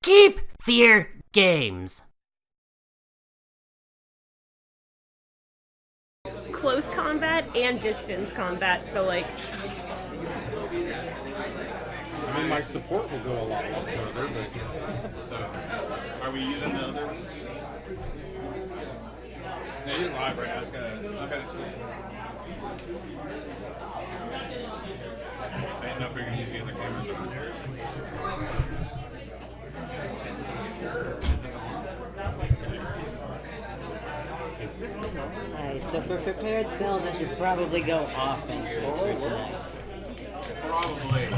Keep Fear Games. Close combat and distance combat, so like... I mean, my support will go a lot further, but... So, are we using the other ones? It isn't live right now, it's gonna... Okay. I didn't know if we were going to use the other cameras on here. Is this on? Alright, so for prepared spells, I should probably go offensive for tonight. Probably.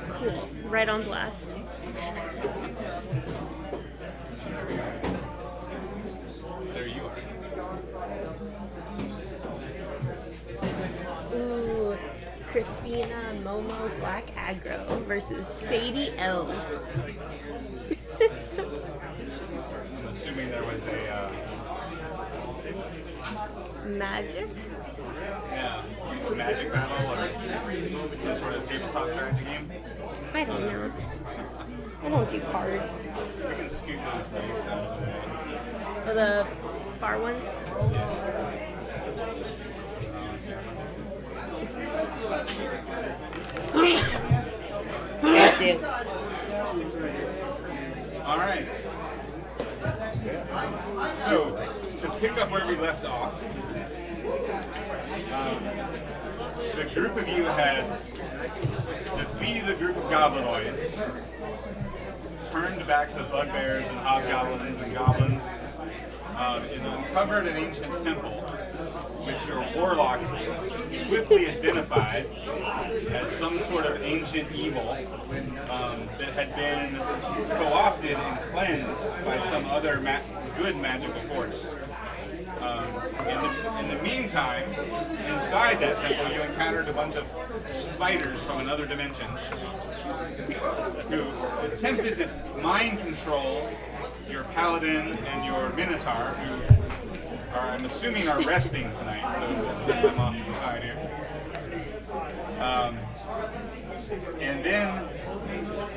Cool. Right on blast. There you are. Ooh, Christina Momo Black Aggro versus Sadie Elves. I'm assuming there was a Magic? magic battle or some sort of tabletop strategy game. I don't know. I don't do cards. We can scoot those base cells away. Or the far ones? That's it. All right. So, to pick up where we left off, the group of you had defeated a group of goblinoids, turned back the bugbears and hobgoblins and goblins, and uncovered an ancient temple, which your warlock swiftly identified as some sort of ancient evil that had been co-opted and cleansed by some other good magical force. In the meantime, inside that temple, you encountered a bunch of spiders from another dimension who attempted to mind control your paladin and your minotaur, who are, I'm assuming, are resting tonight. So let's set them off to the side here. And then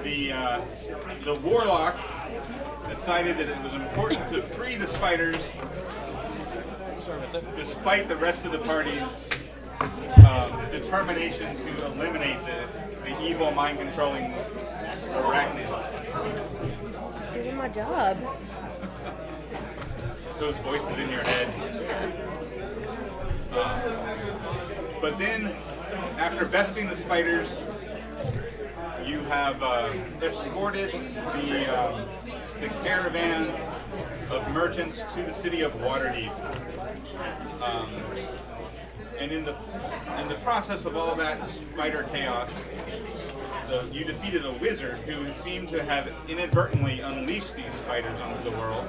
the warlock decided that it was important to free the spiders, despite the rest of the party's determination to eliminate the evil mind-controlling arachnids. Doing my job. Those voices in your head. But then, after besting the spiders, you have escorted the caravan of merchants to the city of Waterdeep. And in the process of all that spider chaos, you defeated a wizard who seemed to have inadvertently unleashed these spiders onto the world.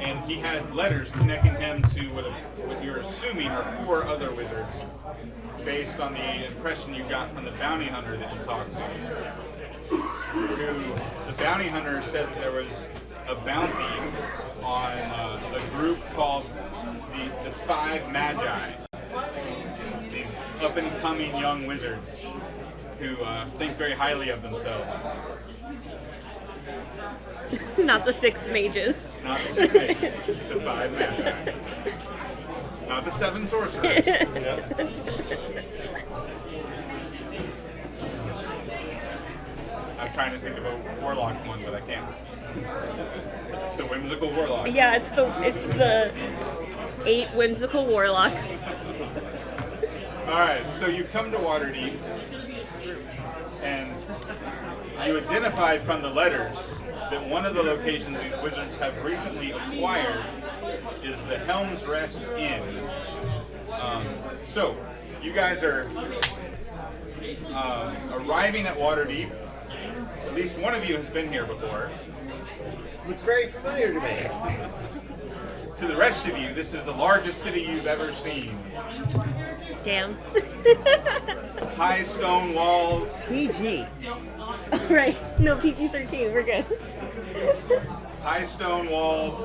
And he had letters connecting him to what you're assuming are 4 other wizards, based on the impression you got from the bounty hunter that you talked to. The bounty hunter said that there was a bounty on a group called the 5 Magi, these up-and-coming young wizards who think very highly of themselves. Not the 6 mages. Not the 6 mages, the 5 Magi. Not the 7 sorcerers. I'm trying to think of a warlock one, but I can't. The whimsical warlock. Yeah, it's the 8 whimsical warlocks. Alright, so you've come to Waterdeep, and you identified from the letters that one of the locations these wizards have recently acquired is the Helm's Rest Inn. So, you guys are Arriving at Waterdeep, at least one of you has been here before. This looks very familiar to me. To the rest of you, this is the largest city you've ever seen. Damn. High stone walls, PG. Right. No, PG-13. We're good. high stone walls,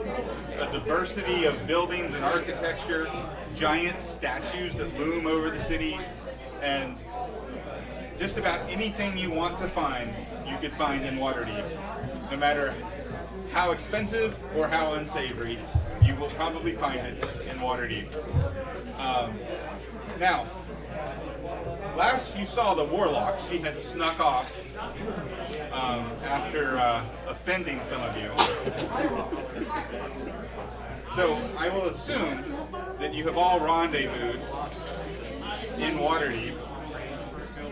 a diversity of buildings and architecture, giant statues that loom over the city, and just about anything you want to find, you could find in Waterdeep. No matter how expensive or how unsavory, you will probably find it in Waterdeep. Now, last you saw the warlock, she had snuck off after offending some of you. So I will assume that you have all rendezvoused in Waterdeep,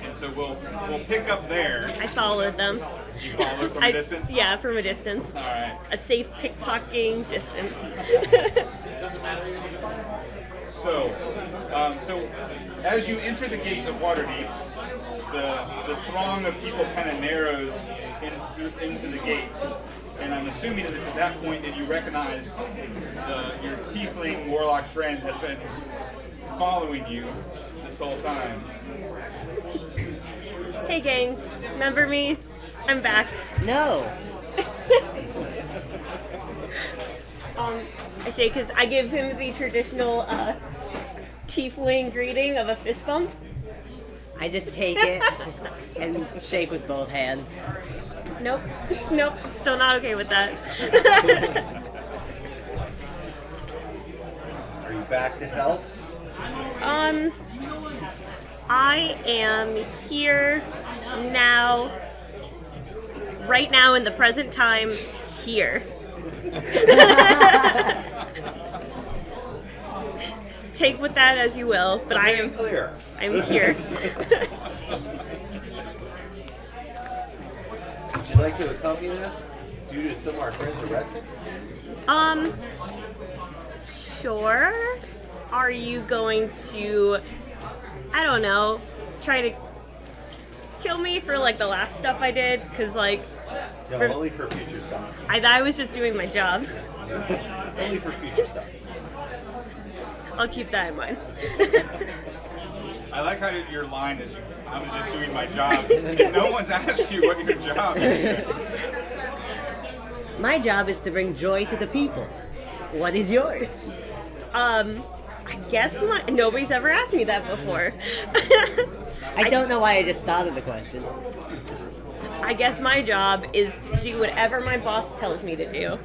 and so we'll pick up there. I followed them. You followed from a distance? Yeah, from a distance. All right. A safe pickpocketing distance. So as you enter the gate of Waterdeep, the throng of people kind of narrows into the gate, and I'm assuming that at that point that you recognize your tiefling warlock friend has been following you this whole time. Hey gang, remember me? I'm back. No. I shake his. I give him the traditional tiefling greeting of a fist bump. I just take it and shake with both hands. Nope. Nope. Still not okay with that. Are you back to help? I am here now, right now in the present time, here. Take with that as you will, but I am clear. I'm here. Would you like to accompany us due to some of our friends arrested? Sure. Are you going to, I don't know, try to kill me for like the last stuff I did? Cause like, No, only for future stuff. I was just doing my job. Only for future stuff. I'll keep that in mind. I like how your line is, I was just doing my job, and no one's asked you what your job is. My job is to bring joy to the people. What is yours? I guess nobody's ever asked me that before. I don't know why I just thought of the question. I guess my job is to do whatever my boss tells me to do,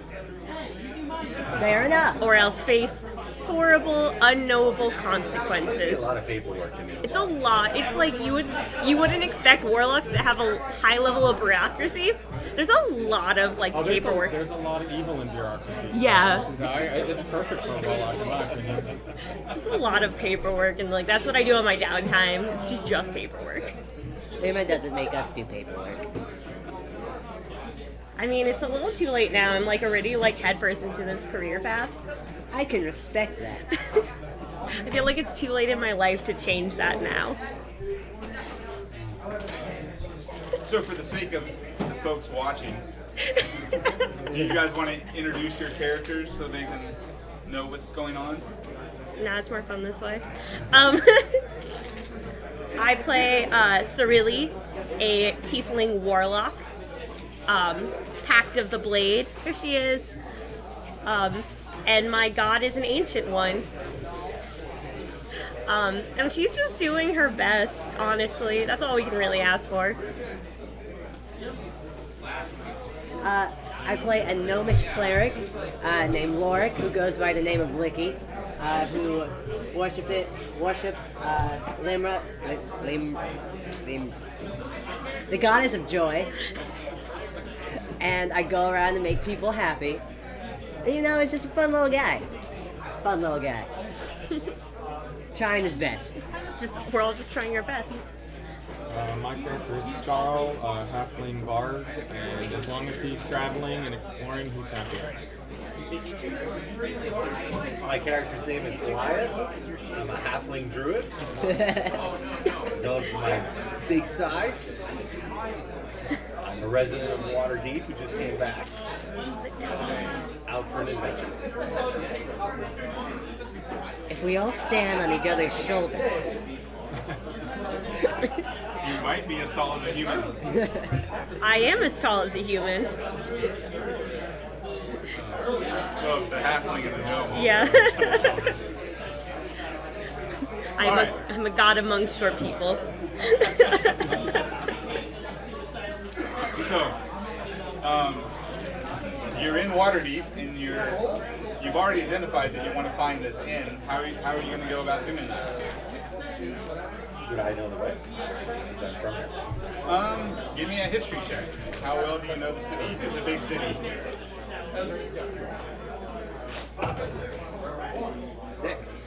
Fair enough. or else face horrible, unknowable There's consequences. a lot of paperwork in It's a lot. It's like you wouldn't expect warlocks to have a high level of bureaucracy. There's a lot of like paperwork. There's a lot of evil in bureaucracy. Yeah. It's perfect for a warlock, in my opinion. Just a lot of paperwork, and like that's what I do on my downtime. It's just paperwork. Maybe doesn't make us do paperwork. I mean, it's a little too late now. I'm like already like headfirst into this career path. I can respect that. I feel like it's too late in my life to change that now. So for the sake of the folks watching, do you guys want to introduce your characters so they can know what's going on? Nah, it's more fun this way. I play Cirili, a tiefling warlock. Pact of the Blade. There she is. And my god is an ancient one. And she's just doing her best, honestly. That's all we can really ask for. I play a gnomish cleric named Lorik, who goes by the name of Licky, who worships Limra, the goddess of joy. And I go around and make people happy. And, you know, it's just a fun little guy. Trying his best. We're all just trying our best. My character is Scarl, a halfling bard, and as long as he's traveling and exploring, he's happy. My character's name is Goliath. I'm a halfling druid. Known for my big size. I'm a resident of Waterdeep who just came back. Out for an adventure. If we all stand on each other's shoulders, You might be as tall as a human. I am as tall as a human. Well, it's the halfling in the gnome. Yeah. Alright. I'm a god among short people. So, you're in Waterdeep, and you've already identified that you want to find this inn. How are you going to go about doing that? Would I know the way? Because I'm from here. Give me a history check. How well do you know the city? It's a big city. 6.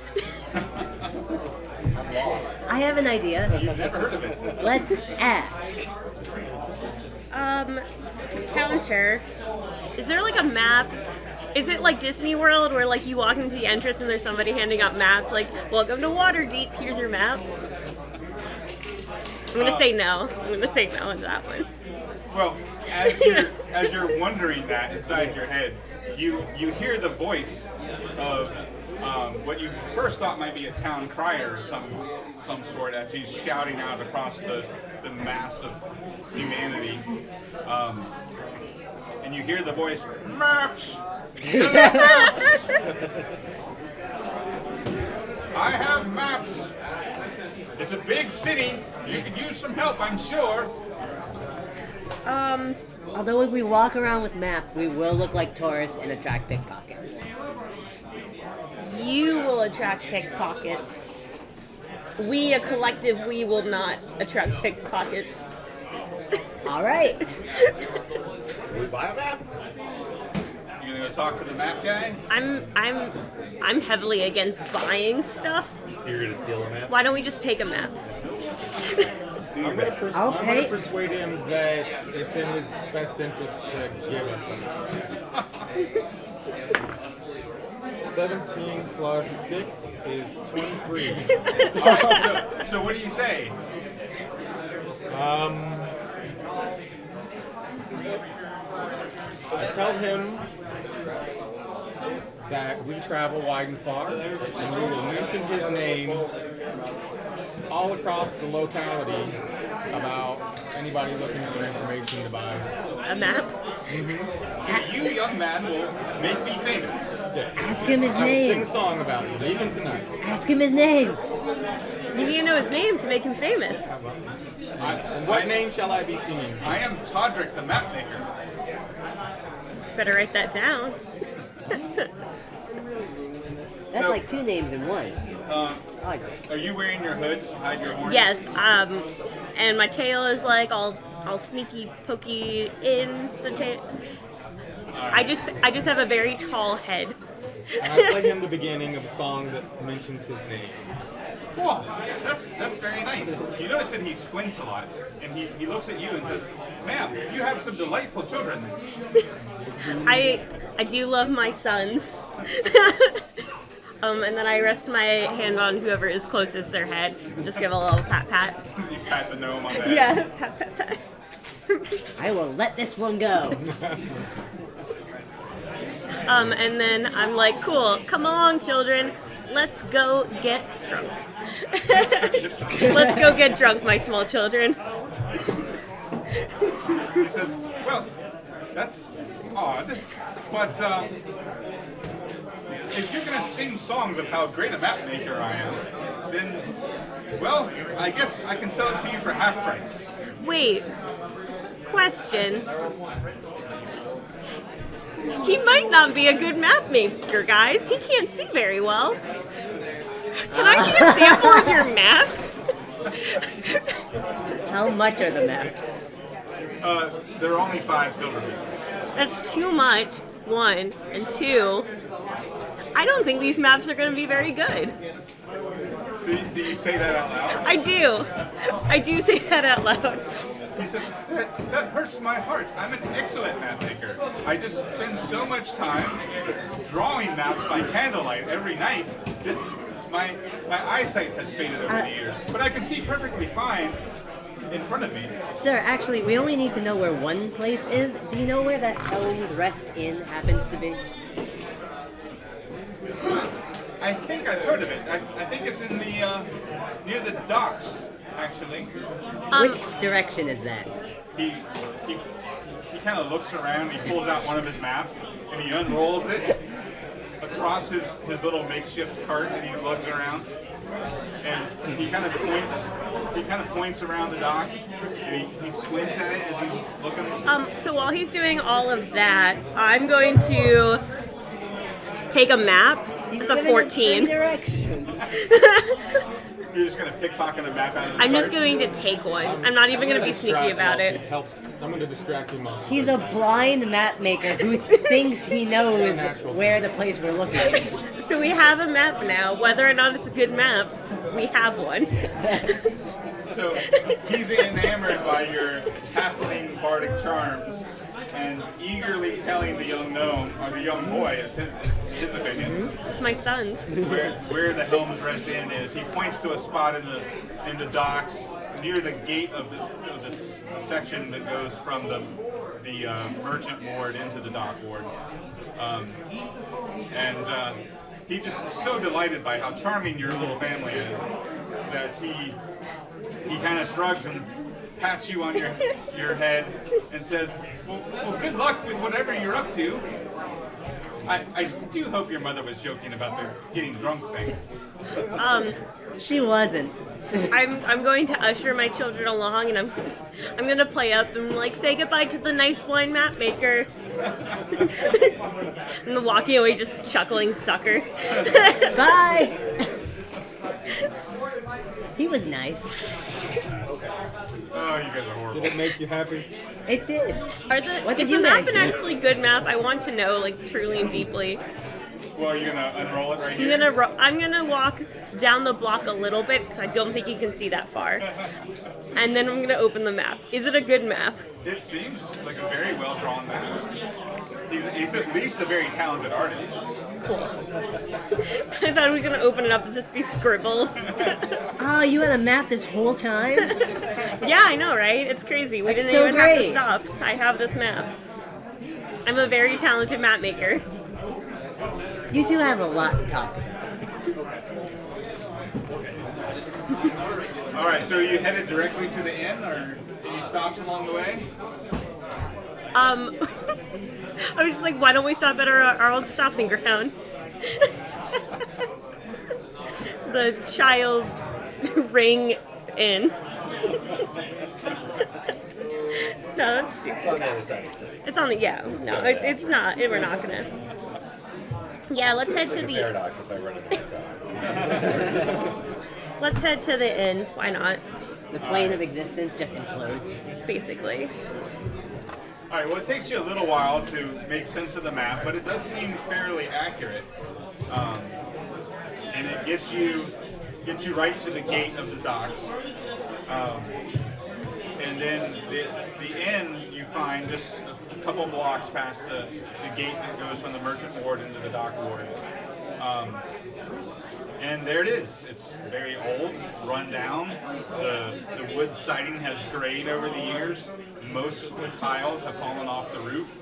I'm lost. I have an idea. You've never heard of it. Let's ask. Counter. Is there like a map? Is it like Disney World where like you walk into the entrance and there's somebody handing out maps like, welcome to Waterdeep, here's your map? I'm gonna say no. I'm gonna say no on that one. Well, as you're wondering that inside your head, you hear the voice of what you first thought might be a town crier of some sort as he's shouting out across the mass of humanity. And you hear the voice, "Maps! Maps! I have maps! It's a big city. You could use some help, I'm sure." Although if we walk around with maps, we will look like tourists and attract pickpockets. You will attract pickpockets. We, a collective, we will not attract pickpockets. All right. Should we buy a map? You gonna go talk to the map guy? I'm heavily against buying stuff. You're gonna steal a map? Why don't we just take a map? I'm going I'll to pay. persuade him that it's in his best interest to give us some. 17 plus 6 is 23. All right, so what do you say? I tell him that we travel wide and far, and we will mention his name all across the locality about anybody looking for information to buy. A map? So you, young man, will make me famous. Yes. Ask him his I will sing name. a song about you, even tonight. Ask him his name. You need to know his name to make him famous. How about that? And what name shall I be singing? I am Todrick, the map maker. Better write that down. That's So- like 2 names in one. I like it. Are you wearing your hood to hide your horns? Yes, and my tail is like all sneaky pokey in the tail. I just have a very tall head. And I play him the beginning of a song that mentions his name. Whoa, that's very nice. You notice that he squints a lot, and he looks at you and says, "Ma'am, you have some delightful children." I do love my sons. And then I rest my hand on whoever is closest their head and just give a little pat pat. You pat the gnome on the head. Yeah, pat pat pat. I will let this one go. And then I'm like, cool, come along, children. Let's go get drunk. Let's go get drunk, my small children. He says, "Well, that's odd, but if you're gonna sing songs of how great a map maker I am, then, well, I guess I can sell it to you for half price." Wait, question. He might not be a good map maker, guys. He can't see very well. Can I see a sample of your map? How much are the maps? There are only 5 silver pieces. That's too much, 1. And 2, I don't think these maps are going to be very good. Do you say that out loud? I do. I do say that out loud. He says, that hurts my heart. I'm an excellent map maker. I just spend so much time drawing maps by candlelight every night that my eyesight has faded over the years, but I can see perfectly fine in front of me. Sir, actually, we only need to know where one place is. Do you know where that Helm's Rest Inn happens to be? I think I've heard of it. I think it's in the near the docks, actually. Which direction is that? He kind of looks around. He pulls out one of his maps and he unrolls it across his little makeshift cart that he lugs around. And he kind of points around the docks and he squints at it as he's looking. So while he's doing all of that, I'm going to take a map. It's a 14. Directions. You're just gonna pickpocket a map out of his I'm just cart? going to take one. I'm not even going to be sneaky about it. I'm going to distract you most. He's a blind map maker who thinks he knows where the place we're looking is. So we have a map now. Whether or not it's a good map, we have one. So he's enamored by your halfling bardic charms and eagerly telling the young gnome, or the young boy, it's his opinion, It's my son's. where the Helm's Rest Inn is. He points to a spot in the docks near the gate of the section that goes from the merchant ward into the dock ward. He just is so delighted by how charming your little family is that he kind of shrugs and pats you on your head and says, well, good luck with whatever you're up to. I do hope your mother was joking about the getting drunk thing. She wasn't. I'm going to usher my children along, and I'm going to play up and like say goodbye to the nice blind map maker. And the walking away, just chuckling sucker. Bye! He was nice. Oh, you guys are horrible. Did it make you happy? It did. What did Is you the map guys an do? actually good map? I want to know, like, truly and deeply. Well, are you gonna unroll it right here? I'm gonna walk down the block a little bit because I don't think you can see that far, and then I'm gonna open the map. Is it a good map? It seems like a very well drawn map. He's at least a very talented artist. Cool. I thought we were gonna open it up and just be scribbles. Oh, you had a map this whole time? Yeah, I know, right? It's crazy. We That's didn't so even have to great. stop. I have this map. I'm a very talented map maker. You two have a lot to talk about. All right, so are you headed directly to the inn, or any stops along the way? I was just like, why don't we stop at our old stopping ground? The Child Ring Inn. No, that's stupid. It's on the other side of the city. It's on the, yeah, no, it's not. We're not gonna. Yeah, let's head to It's a the, paradox if I run it myself. let's head to the inn. Why not? The plane of existence just implodes. Basically. All right, well, it takes you a little while to make sense of the map, but it does seem fairly accurate. And it gets you right to the gate of the docks. And then the inn you find just a couple blocks past the gate that goes from the merchant ward into the dock ward. And there it is. It's very old, run down. The wood siding has grayed over the years. Most of the tiles have fallen off the roof.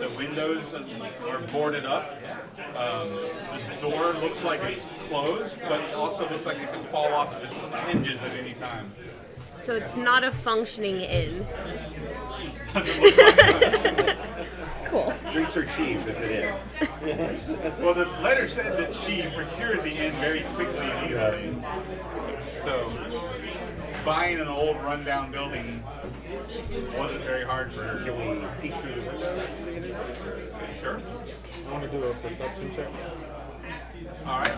The windows are boarded up. The door looks like it's closed, but it also looks like it could fall off of its hinges at any time. So it's not a functioning inn. Doesn't look like Cool. Drinks are cheap if it is. Well, the letter said that she procured the inn very quickly and easily. So, buying an old rundown building wasn't very hard for her. Can we peek through the windows? Sure. I want to do a perception check. All right.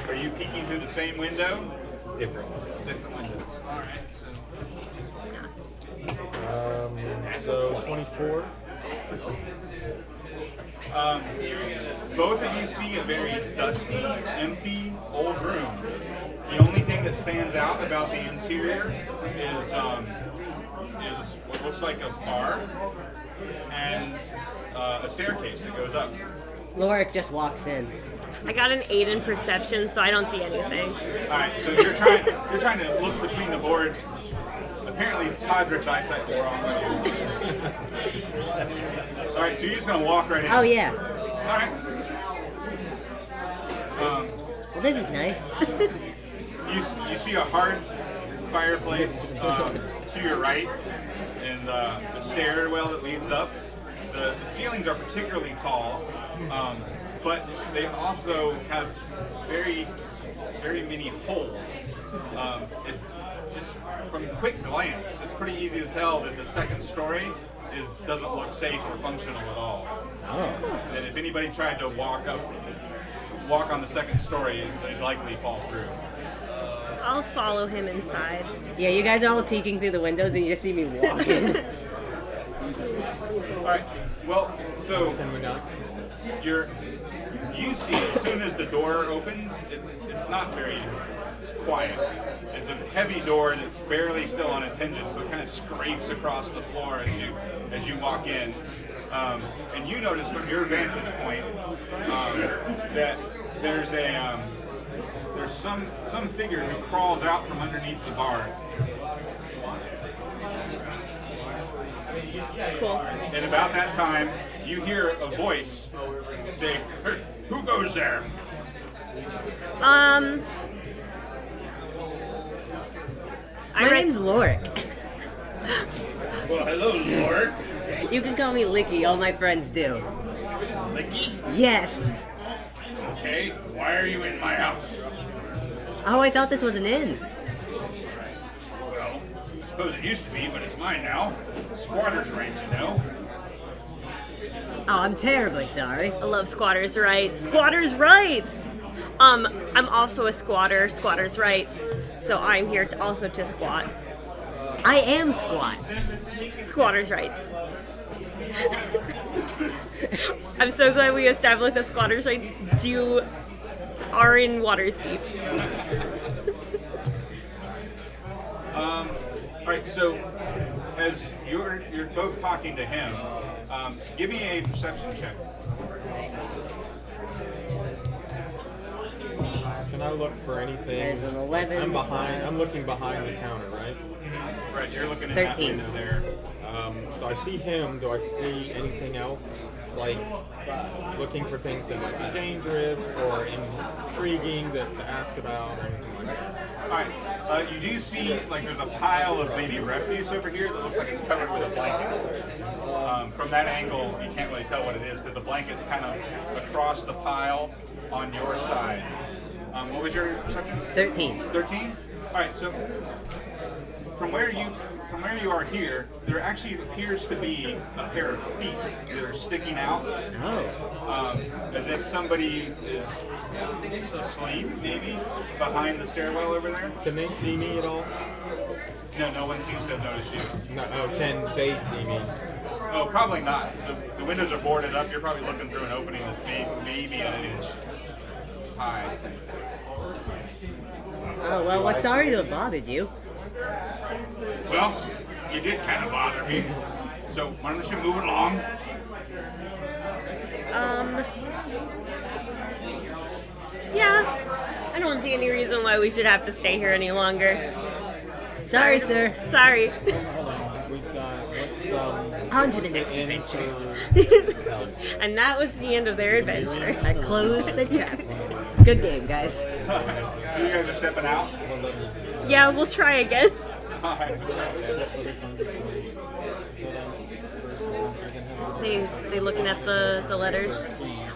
Are you peeking through the same window? Different. Different windows. All right. So 24. Both of you see a very dusty, empty, old room. The only thing that stands out about the interior is what looks like a bar and a staircase that goes up. Lorik just walks in. I got an 8 in perception, so I don't see anything. All right, so you're trying to look between the boards. Apparently, Todrick's eyesight wore off on you. All right, so you're just gonna walk right in. Oh yeah. All right. Well, this is nice. You see a hard fireplace to your right, and the stairwell that leads up. The ceilings are particularly tall, but they also have very, very many holes. Just from quick glance, it's pretty easy to tell that the second story doesn't look safe or functional at all. Oh. And if anybody tried to walk on the second story, they'd likely fall through. I'll follow him inside. Yeah, you guys are all peeking through the windows and you just see me walking. All right. Well, so Can we not? you see as soon as the door opens, it's not very quiet. It's a heavy door that's barely still on its hinges, so it kind of scrapes across the floor as you walk in. And you notice from your vantage point that there's some figure who crawls out from underneath the bar. Cool. And about that time, you hear a voice say, "Hey, who goes there?" My name's Lorik. Well, hello, Lord. You can call me Licky, all my friends do. Licky? Yes. Okay, why are you in my house? Oh, I thought this was an inn. Well, I suppose it used to be, but it's mine now. Squatter's rights, you know. Oh, I'm terribly sorry. I love squatters' rights. Squatters' rights! I'm also a squatter, squatters' rights. So I'm here to squat. I am squat. Squatters' rights. I'm so glad we established that squatters' rights are in Waterdeep. All right, so as you're both talking to him, give me a perception check. Can I look for anything? There's an 11. I'm looking behind the counter, right? Right, you're looking at that 13. window there. So I see him. Do I see anything else? Like looking for things that might be dangerous or intriguing to ask about or anything like that? All right, you do see like there's a pile of maybe refuse over here that looks like it's covered with a blanket. From that angle, you can't really tell what it is because the blanket's kind of across the pile on your side. What was your perception? 13. 13? All right, so from where you are here, there actually appears to be a pair of feet that are sticking out, Oh. as if somebody is asleep, maybe behind the stairwell over there. Can they see me at all? No one seems to have noticed you. No. Oh, can they see me? Oh, probably not. The windows are boarded up. You're probably looking through an opening that's maybe an inch high. Oh, well, we're sorry to have bothered you. Well, you did kind of bother me. So why don't you move along? Yeah. I don't see any reason why we should have to stay here any longer. Sorry, sir. Sorry. Hold on. We've got On to the next in adventure. for- And that was the end of their adventure. I closed the chapter. Good game, guys. So you guys are stepping out? Yeah, we'll try again. They looking at the letters.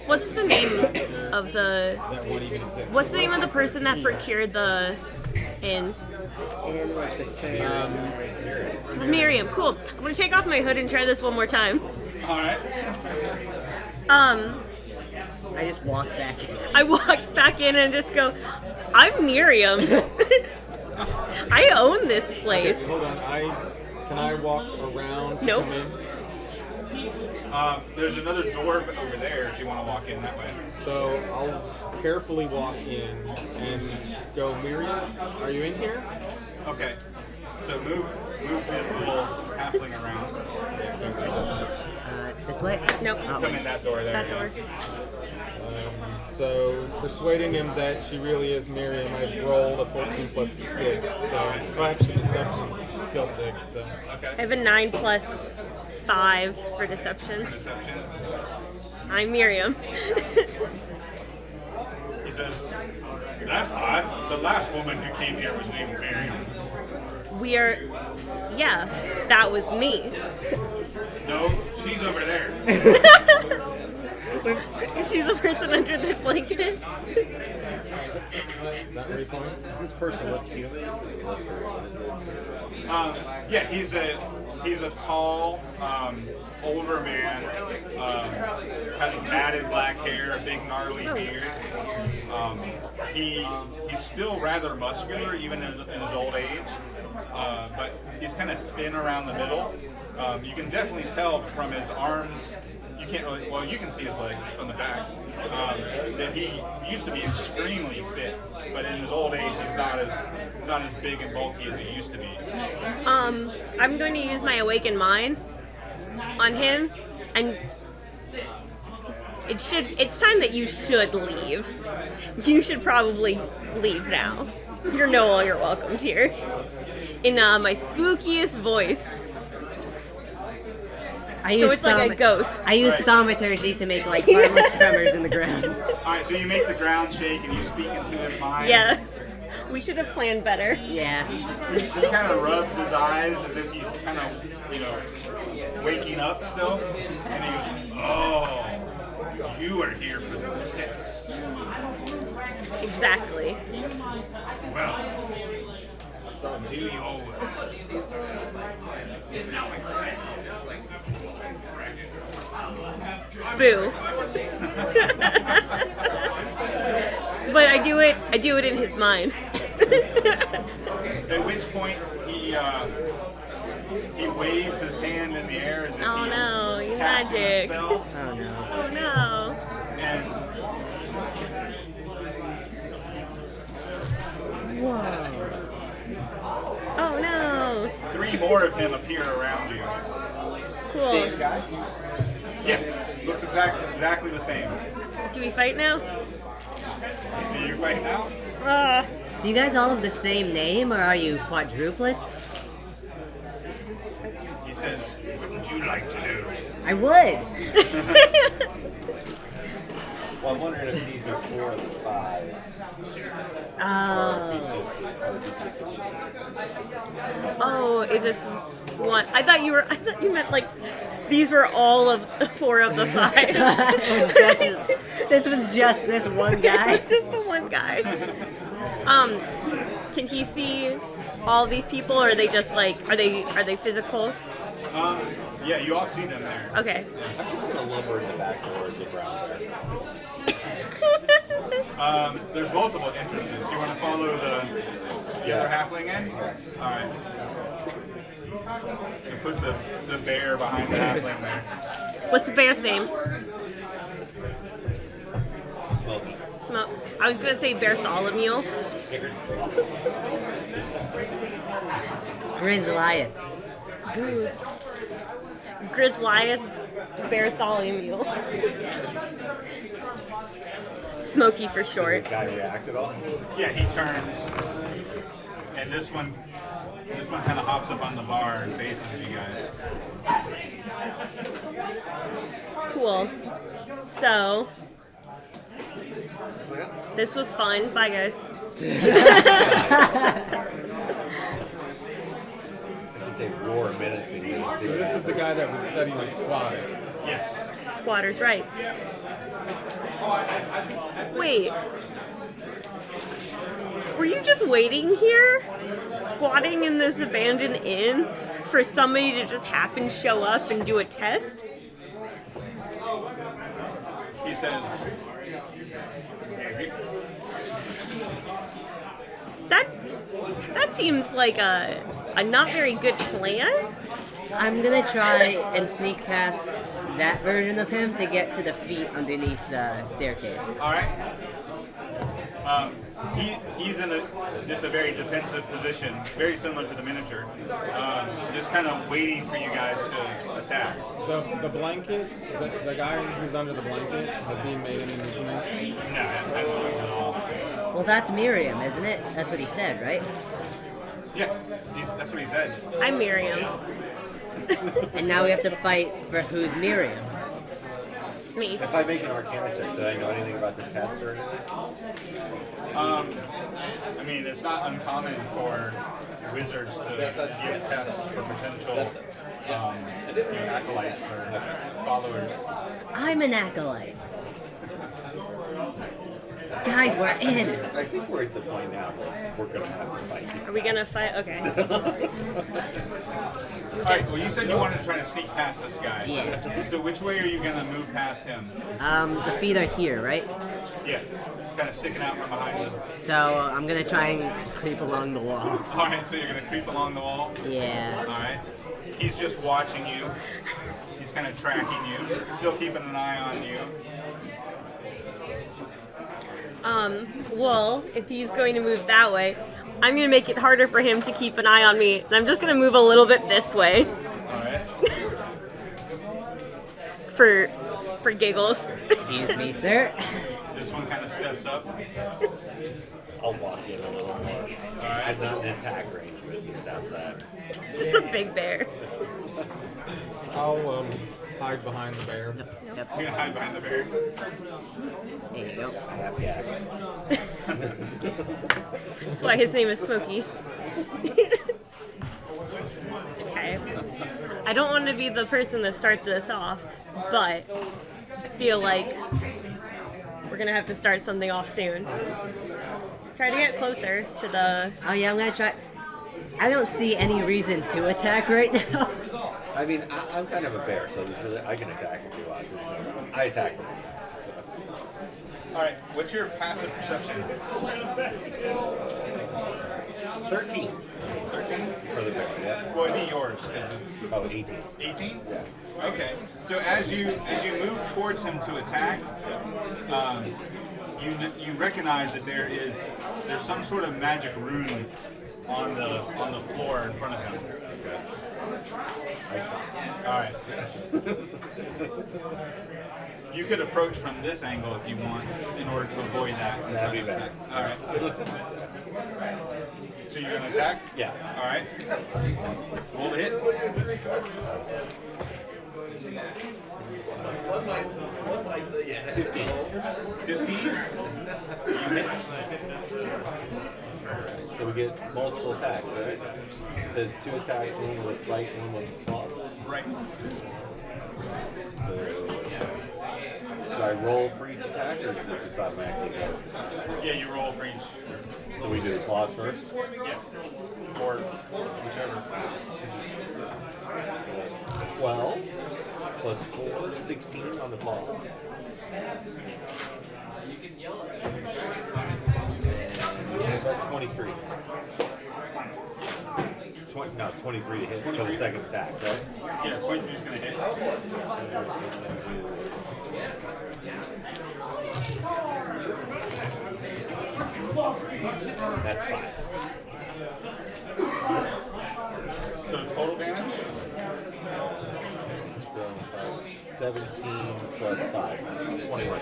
What's the name of the? That won't even exist. What's the name of the person that procured the inn? And what's the turn? Miriam. Cool. I'm gonna take off my hood and try this one more time. All right. I just walked back. I walk back in and just go, I'm Miriam. I own this place. Hold on. Can I walk around? To Nope. come in? There's another door over there if you want to walk in that way. So I'll carefully walk in and go, Miriam, are you in here? Okay. So move this little halfling around. This way? Nope. Come in that door there. That yeah. door. So persuading him that she really is Miriam, I've rolled a 14 plus 6. So, well, actually deception, still 6. So. I have a 9 plus 5 for deception. Deception. I'm Miriam. He says, "That's odd. The last woman who came here was named Miriam." Yeah, that was me. No, she's over there. She's the person under the blanket. Is that where you're going? Does this person look human? Yeah, he's a tall, older man. Has matted black hair, a big gnarly beard. He's still rather muscular, even in his old age. But he's kind of thin around the middle. You can definitely tell from his arms. You can't really. Well, you can see his legs from the back. That he used to be extremely fit, but in his old age, he's not as big and bulky as he used to be. I'm going to use my awakened mind on him, and it's time that you should leave. You should probably leave now. You're no longer welcomed here. In my spookiest voice. So it's like a ghost. I use thaumaturgy to make like harmless tremors in the ground. Alright, so you make the ground shake and you speak into his mind. Yeah. We should have planned better. Yeah. He kind of rubs his eyes as if he's kind of, waking up still. And he goes, "Oh, you are here for the test. Exactly. Well, do your worst." Boo. But I do it in his mind. At which point he waves his hand in the air as if Oh he's no, you casting a magic. spell. Oh no. Oh no. And Oh no. 3 more of him appear around you. Cool. Same guy? Yeah, looks exactly the same. Do we fight now? Do you fight now? Do you guys all have the same name, or are you quadruplets? He says, "Wouldn't you like to know?" I would. Well, I'm wondering if these are 4 of the 5. Oh. Oh, is this one? I thought you meant like these were all of 4 of the 5. This was just this one guy. It's just the one guy. Can he see all these people, or are they just like are they physical? Yeah, you all see them there. Okay. I'm just gonna lumber in the back doors of brown bear. There's multiple entrances. Do you want to follow the other halfling in? All right. So put the bear behind the halfling there. What's the bear's name? Smoky. Smoke. I was gonna say Bartholomew. Grizzliath. Grizzliath Bartholomew. Smoky for short. Guy react at all? Yeah, he turns, and this one kind of hops up on the bar and faces you guys. Cool. So this was fun. Bye, guys. I can say roar menacingly. So this is the guy that was said he was squatting. Yes. Squatters' rights. Wait. Were you just waiting here? Squatting in this abandoned inn for somebody to just happen show up and do a test? He says, That seems like a not very good plan. I'm gonna try and sneak past that version of him to get to the feet underneath the staircase. "All right." He's in just a very defensive position, very similar to the miniature. just kind of waiting for you guys to attack. The blanket, the guy who's under the blanket, has he made any movement? No, that's not at all. Well, that's Miriam, isn't it? That's what he said, right? Yeah, that's what he said. I'm Miriam. And now we have to fight for who's Miriam. It's me. If I make an Arcana check, do I know anything about the test or anything? I mean, it's not uncommon for wizards to give tests for potential acolytes or followers. I'm an acolyte. Guys, we're in. I think we're at the point now where we're going to have to fight these Are we gonna guys. fight? Okay. All right. Well, you said you wanted to try to sneak past this guy. Yeah. So which way are you going to move past him? The feet are here, right? Yes. Kind of sticking out from behind him. So I'm gonna try and creep along the wall. All right. So you're going to creep along the wall. Yeah. All right. He's just watching you. He's kind of tracking you. Still keeping an eye on you. Well, if he's going to move that way, I'm going to make it harder for him to keep an eye on me. And I'm just going to move a little bit this way All right. for giggles. Excuse me, sir. This one kind of steps up. I'll walk in a little more. I'm not in attack range, but at least outside. Just a big bear. I'll hide behind the bear. Yep. You're going to hide behind the bear. There you go. I have gas. That's why his name is Smokey. Okay. I don't want to be the person that starts this off, but I feel like we're going to have to start something off soon. Try to get closer to the... Oh yeah, I'm gonna try. I don't see any reason to attack right now. I mean, I'm kind of a bear, so there's really, I can attack if you want. I attack them. All right. What's your passive perception? 13 13? for the bear, yeah? Well, it'd be yours because it's Oh, 18. 18? Okay. So as you move towards him to attack, you recognize that there's some sort of magic rune on the floor in front of him. I stop. All right. You could approach from this angle if you want, in order to avoid that. That'd be better. All right. So you're gonna attack? Yeah. All right. Roll the hit. One might say, yeah. 15. 15. You hit. So we get multiple attacks, right? It says 2 attacks, one with bite, one with claw. Right. So do I roll for each attack, or does it just automatically go? Yeah, you roll for each. So we do the claws first? Yeah. Or whichever. 12 plus 4, 16 on the claws. And 23. 23 to hit for the 23? second attack, right? Yeah, 23 is gonna hit. That's 5. So total damage? 17 plus 5. 21.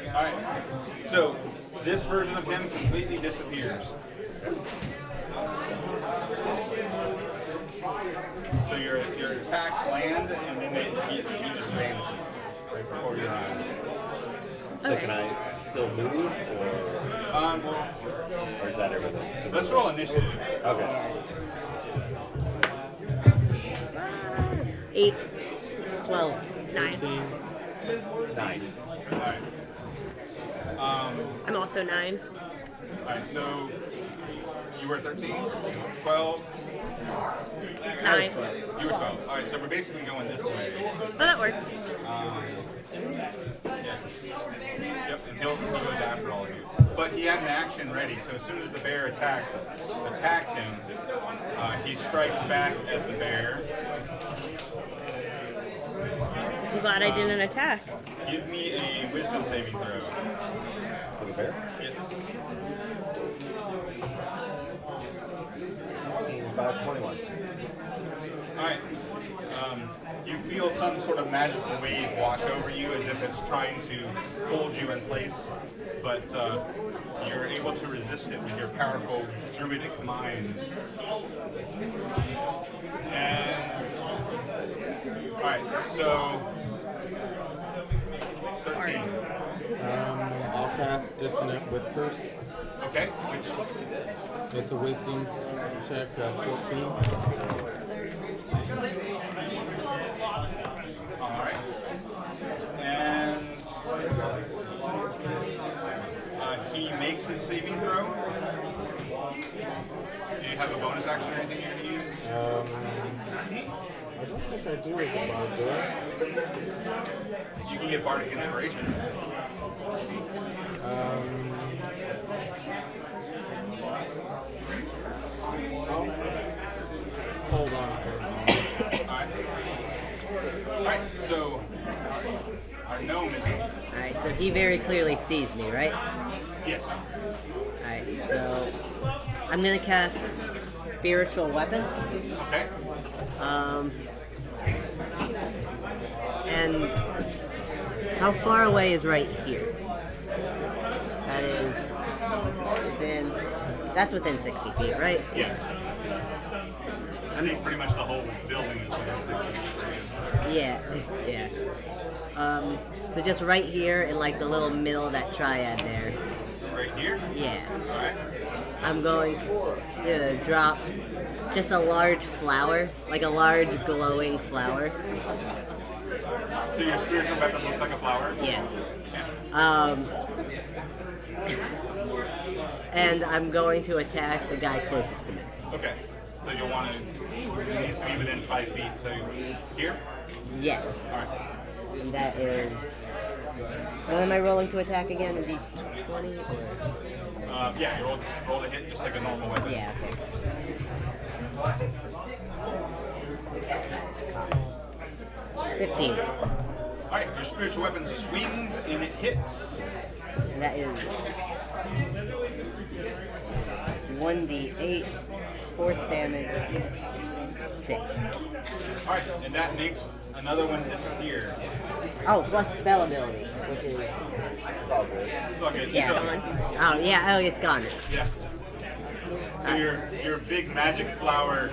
All right. So this version of him completely disappears. So your attacks land, and then he just vanishes right before your eyes. So can I still move, or is that everything? Let's roll initiative. Okay. 8, 12. 9. 9. All right. I'm also 9. All right. So you were 13, 12. 9. You were 12. All right. So we're basically going this way. So that works. Yep. And he goes after all of you. But he had an action ready. So as soon as the bear attacked him, he strikes back at the bear. I'm glad I didn't attack. Give me a wisdom saving throw. For the bear? Yes. 16, 5, 21. Alright. You feel some sort of magical wave wash over you as if it's trying to hold you in place, but you're able to resist it with your powerful druidic mind. And alright, so 13. I'll cast Dissonant Whispers. Okay, which It's a wisdom check, 14. alright. And he makes his saving throw. Do you have a bonus action or anything you're going to use? I don't think I do as a bard, do I? You can get Bardic Inspiration. Hold on for a moment. Alright, so our gnome is. Alright, so he very clearly sees me, right? Yes. Alright, so I'm gonna cast Spiritual Weapon. Okay. And how far away is right here? That is within 60 feet, right? Yeah. I think pretty much the whole building is within 60 feet. Yeah, yeah. So just right here in like the little middle of that triad there. Right here? Yeah. Alright. I'm going to drop just a large flower, like a large glowing flower. So your spiritual weapon looks like a flower? Yes. Yeah. And I'm going to attack the guy closest to me. Okay. So you'll want to. It needs to be within 5 feet. So here? Yes. Alright. And that is. What am I rolling to attack again? A D20 or? Yeah, you roll to hit just like a normal weapon. Yeah. Okay. 15. Alright, your spiritual weapon swings and it hits. And that is 1d8, force damage, 6. Alright, and that makes another one disappear. Oh, plus spell ability, which is. It's all good. Yeah. So, Oh, yeah, it's gone. yeah. So your big magic flower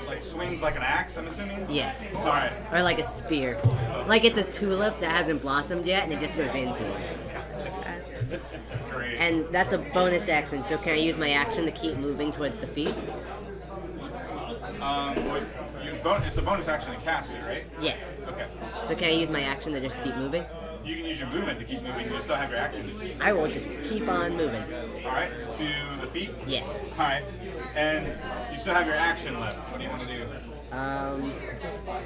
like swings like an axe, I'm assuming? Yes. Alright. Or like a spear. Like it's a tulip that hasn't blossomed yet and it just goes into it. Great. And that's a bonus action, so can I use my action to keep moving towards the feet? It's a bonus action to cast it, right? Yes. Okay. So can I use my action to just keep moving? You can use your movement to keep moving. You still have your action. I will just keep on moving. Alright, to the feet? Yes. Alright. And you still have your action left. What do you want to do?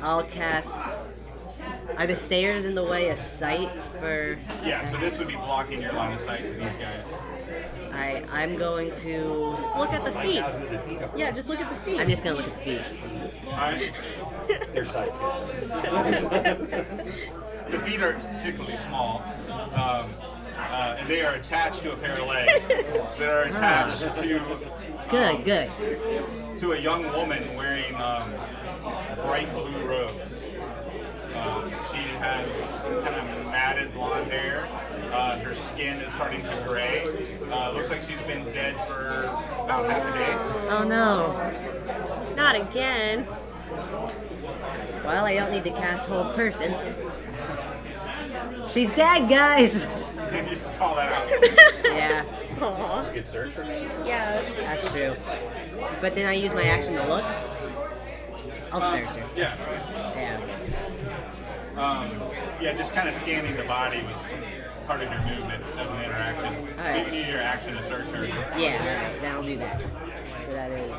I'll cast. Are the stairs in the way of sight for? Yeah, so this would be blocking your line of sight to these guys. I'm going to. Just look at the feet. Yeah, just look at the feet. I'm just gonna look at the feet. Alright. Their side. The feet are particularly small. And they are attached to a pair of legs that are attached Good. to a young woman wearing bright blue robes. She has kind of matted blonde hair. Her skin is starting to gray. Looks like she's been dead for about half a day. Oh no. Not again. Well, I don't need to cast whole person. She's dead, guys. You just call that out. Yeah, Aw. Good search. Yeah. that's true. But then I use my action to look. I'll search her. Yeah. Yeah. Yeah, just kind of scanning the body was part of your movement as an interaction. So Alright. you can use your action to search her. Yeah. Alright. Then I'll do that. So that is.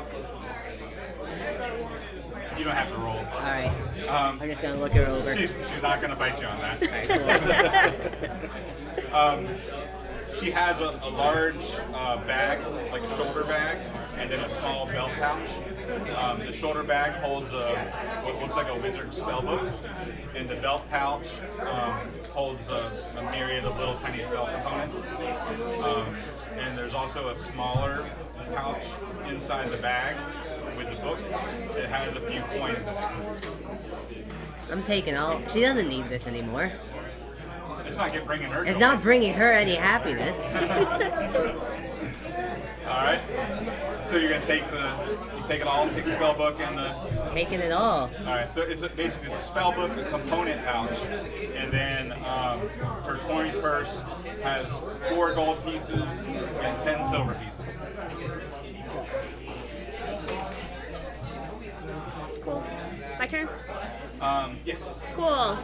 You don't have to roll. Alright. I'm just gonna look her over. She's not going to fight you on that. She has a large bag, like a shoulder bag, and then a small belt pouch. The shoulder bag holds what looks like a wizard's spellbook, and the belt pouch holds a myriad of little tiny spell components. And there's also a smaller pouch inside the bag with the book, has a few coins in it. I'm taking all. She doesn't need this anymore. It's not bringing her. It's joy. not bringing her any happiness. All right. So you're gonna take it all, take the spell book and the. Taking it all. All right. So it's basically the spell book, the component pouch, and then her coin purse has 4 gold pieces and 10 silver pieces. Cool. My turn? Yes. Cool.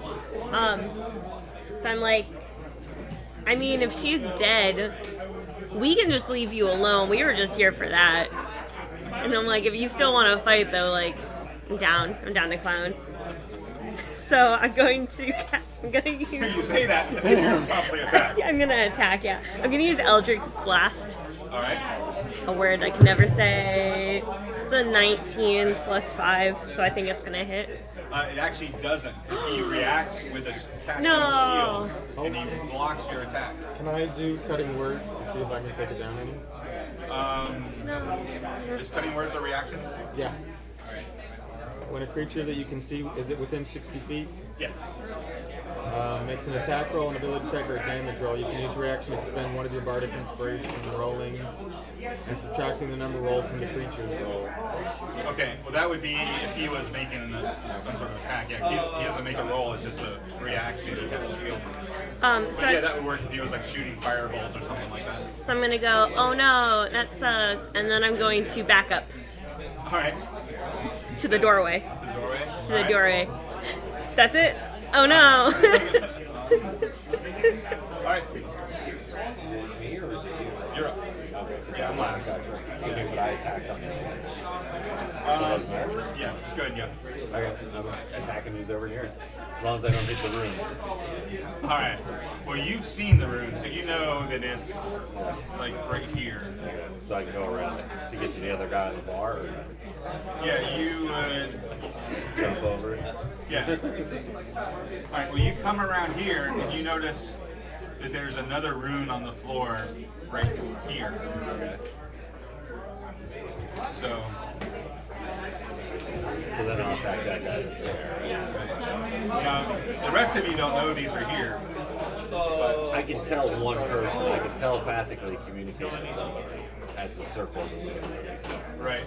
So I'm like, I mean, if she's dead, we can just leave you alone. We were just here for that. And I'm like, if you still want to fight, though, like, I'm down. I'm down to clown. So I'm going to use. So you say that, and then you're probably attack. I'm gonna attack. Yeah, I'm gonna use Eldritch Blast. All right. A word I can never say. It's a 19 plus 5, so I think it's gonna hit. It actually doesn't, because he reacts with a casting No. shield, and he blocks your attack. Can I do cutting words to see if I can take it down any? Is cutting words a reaction? Yeah. When a creature that you can see, is it within 60 feet? Yeah. Makes an attack roll, an ability check, or a damage roll. You can use your action to spend one of your bardic inspiration rolling and subtracting the number rolled from the creature's roll. Okay, well that would be if he was making some sort of attack. Yeah, he doesn't make a roll, it's just a reaction. He has a shield. But yeah, that would work if he was like shooting firebolts or something like that. So I'm gonna go, oh no, that sucks. And then I'm going to back up Alright. to the doorway. To the doorway? To the doorway. That's it? Oh no. Alright. You're up. Yeah, I'm last. Okay, but I attacked on the Yeah, just go ahead, yeah. Okay, I'm attacking who's over here. As long as I don't hit the room. Alright. Well, you've seen the room, so you know that it's like right here. Okay, so I can go around it to get to the other guy in the bar or Yeah, you would. jump over it. Yeah. Alright, well, you come around here and you notice that there's another rune on the floor right here. Okay. So, So then I'll attack that guy that's there. now, the rest of you don't know these are here. I can tell one person. I can telepathically communicate with somebody. That's a circle of the moon. Right.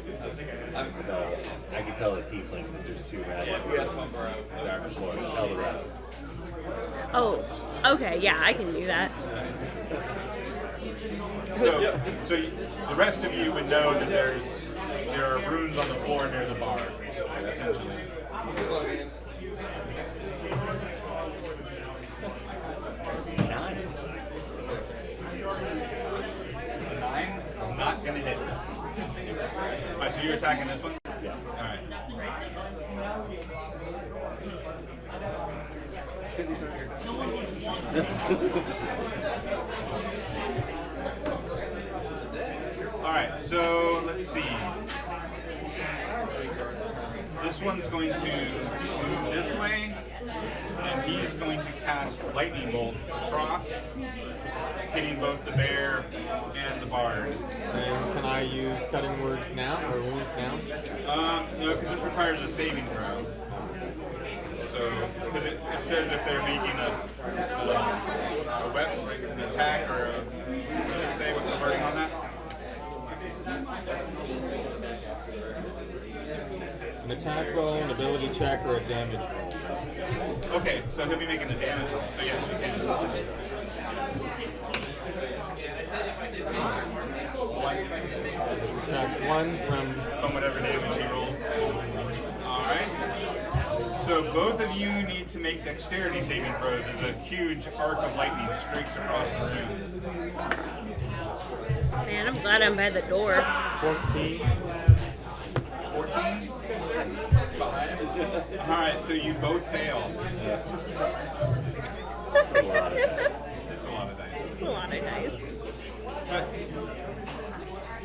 So I can tell the tiefling that there's 2 red on the floor. Tell the rest. Oh, okay, yeah, I can do that. So the rest of you would know that there are runes on the floor near the bar, essentially. 9. 9 is not going to hit. Alright, so you're attacking this one? Yeah. Alright. Alright, so let's see. This one's going to move this way, and he's going to cast Lightning Bolt across, hitting both the bear and the bard. And can I use cutting words now or wounds now? No, because this requires a saving throw. So, because it says if they're making a weapon, like an attack or what does it say? What's the wording on that? An attack roll, an ability check, or a damage roll. Okay, so he'll be making a damage roll. So yes, you can. Subtracts 1 From whatever damage he rolls. Alright. So both of you need to make dexterity saving throws as a huge arc of lightning streaks across the room. Man, I'm glad I'm by the door. 14. 14? Alright, so you both fail. That's a lot of dice. That's a lot of dice. It's a lot of dice. But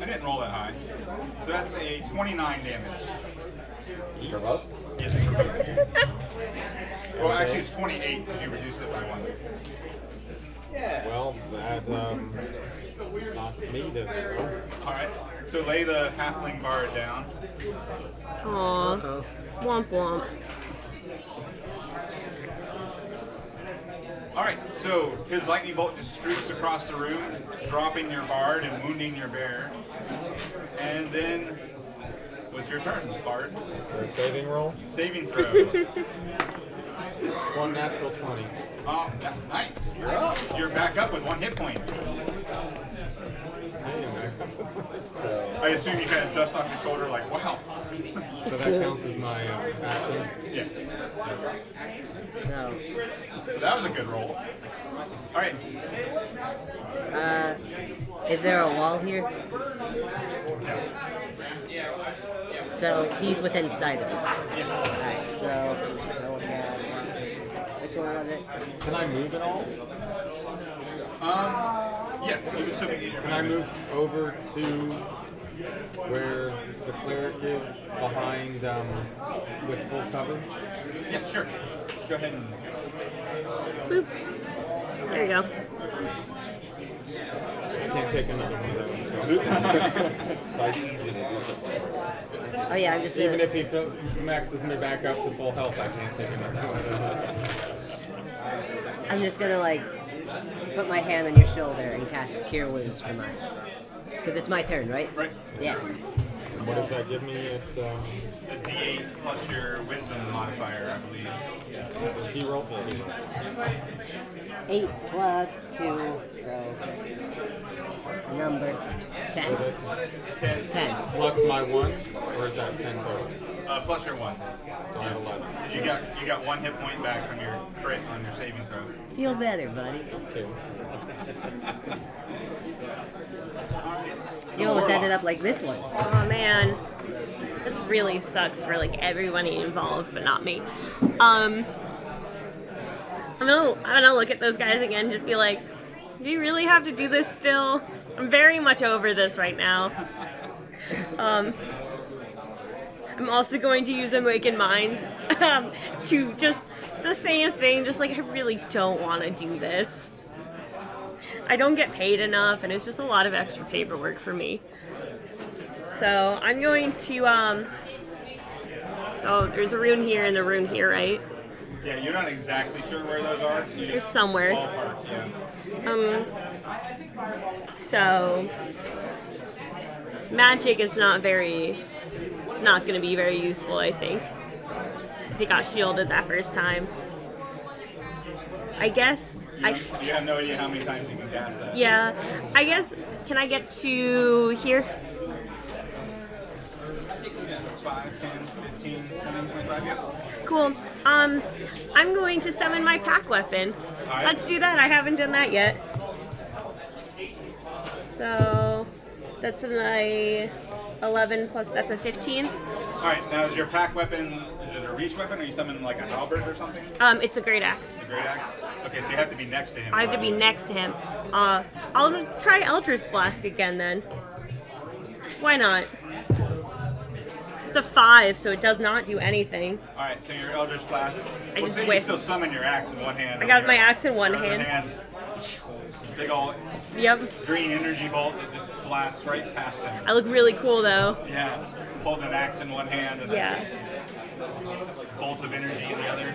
I didn't roll that high. So that's a 29 damage. For both? Yes. Well, actually, it's 28 because you reduced it by 1. Well, that knocks me to 0. All right. So lay the halfling bard down. Aw. Womp womp. All right. So his lightning bolt just streaks across the room, dropping your bard and wounding your bear. And then, what's your turn, bard? For a saving roll, Saving throw. 1 natural 20. Oh, nice. You're up. You're back up with 1 hit point. So, I assume you kind of dust off your shoulder, like, wow. So that counts as my action. Yes. So, So that was a good roll. All right. is there a wall here? So he's within sight of it. Yes. Alright, so I will cast. Which one was it? Can I move at all? Yeah. You would still be. Can I move over to where the cleric is behind with full cover? Yeah, sure. Go ahead and. Boop. There you go. I can't take another one of those. so I think he's going to do something. Oh yeah, I'm just Even gonna, if he maxes me back up to full health, I can't take another one of those. I'm just gonna like put my hand on your shoulder and cast Cure Wounds for mine. Because it's my turn, right? Right. Yes. What does that give me at It's a D8 plus your wisdom modifier, I believe. does he roll? 8 plus 2, so number 10. So that's 10. 10. plus my 1, or is that 10 total? Plus your 1. So I have 11. You got 1 hit point back from your crit on your saving throw. Feel better, buddy. Okay. You almost ended up like this one. Oh man, this really sucks for like everybody involved, but not me. I'm gonna look at those guys again, and just be like, do you really have to do this still? I'm very much over this right now. I'm also going to use Awakened Mind to just the same thing, just like I really don't want to do this. I don't get paid enough, and it's just a lot of extra paperwork for me. So I'm going to, so there's a rune here and a rune here, right? Yeah, you're not exactly sure where those are. You They're just somewhere. ballpark, yeah. So magic is not going to be very useful, I think. If it got shielded that first time. I guess You have no idea how many times you can cast that. yeah, I guess, can I get to here? 5, 10, 15, 20, 25, yeah. Cool. I'm going to summon my pack weapon. Alright. Let's do that. I haven't done that yet. So that's a 11 plus, that's a 15. Alright, now is your pack weapon, is it a reach weapon, or are you summoning like a halberd or something? It's a great axe. A great axe? Okay, so you have to be next to him. I have to be next to him. I'll try Eldritch Blast again then. Why not? It's a 5, so it does not do anything. Alright, so your Eldritch Blast. I just say you whiffed. still summon your axe in one hand. I got my axe in one hand. Big ol' Yep. green energy bolt that just blasts right past him. I look really cool though. Yeah, holding an axe in one hand and Yeah. bolts of energy in the other.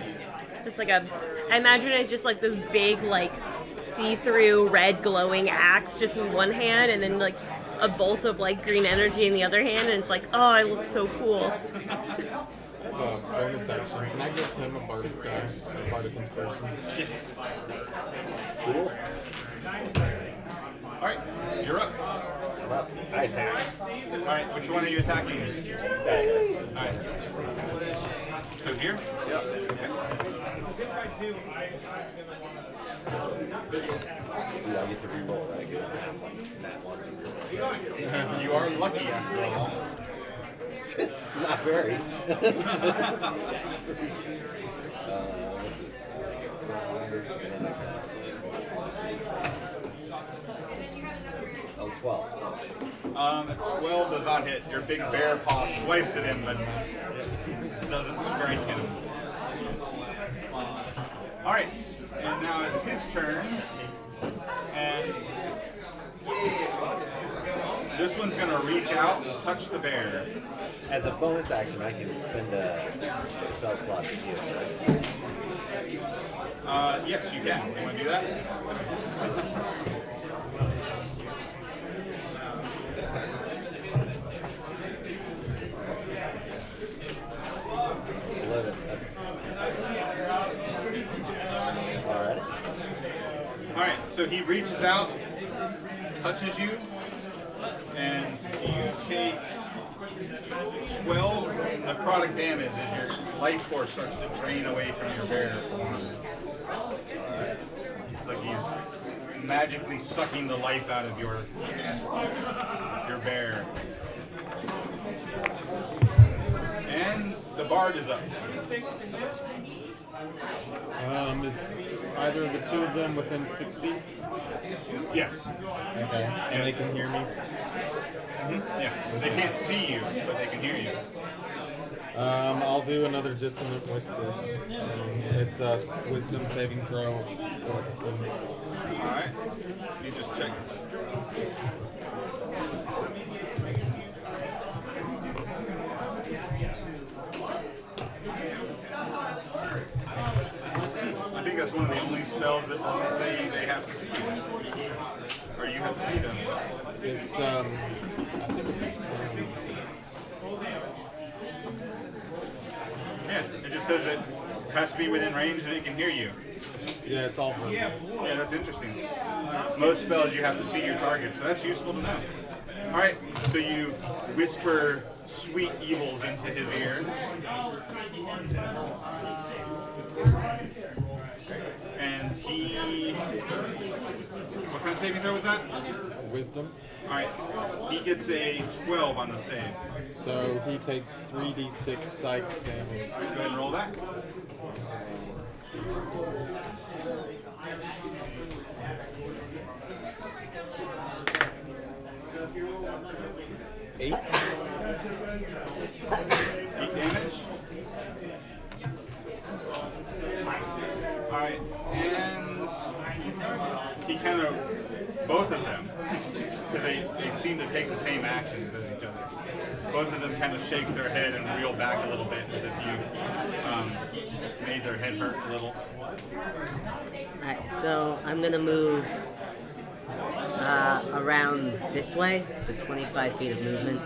Just like I imagine it just like this big, like, see-through red glowing axe just in one hand, and then like a bolt of like green energy in the other hand, and it's like, oh, I look so cool. Bonus action. Can I give him a bardic inspiration? Yes. Cool. Alright, you're up. Well, I attack. Alright, which one are you attacking? Alright. So here? Yep. Okay. Ooh, I get to reroll that again. That one. You are lucky after all. Not very. Oh, 12. 12 does not hit. Your big bear paw swipes at him, but doesn't strike him. All right, and now it's his turn, and this one's gonna reach out and touch the bear. As a bonus action, I can spend a spell slot to heal. Right? Yes, you can. You want to do that? Alright. All right. So he reaches out, touches you, and you take 12 necrotic damage as your life force starts to drain away from your bear form. It's like he's magically sucking the life out of your bear. And the bard is up. Is either of the two of them within 60? Yes. Okay. And they can hear me? Yeah. They can't see you, but they can hear you. I'll do another Dissonant Whispers. It's a wisdom saving throw. Alright. You just check. I think that's one of the only spells that doesn't say they have to see you. Or you have to see them. It's, I think it's, Yeah, it just says it has to be within range and it can hear you. yeah, it's all verbal. Yeah, that's interesting. Most spells you have to see your target, so that's useful to know. Alright, so you whisper sweet evils into his ear. And he... What kind of saving throw was that? Wisdom. Alright, he gets a 12 on the save. So he takes 3d6 psych damage. Alright, go ahead and roll that. Eight. 8 damage. Alright, and he kind of, both of them, because they seem to take the same actions as each other. Both of them kind of shake their head and reel back a little bit as if you made their head hurt a little. Alright, so I'm gonna move around this way, so 25 feet of movement,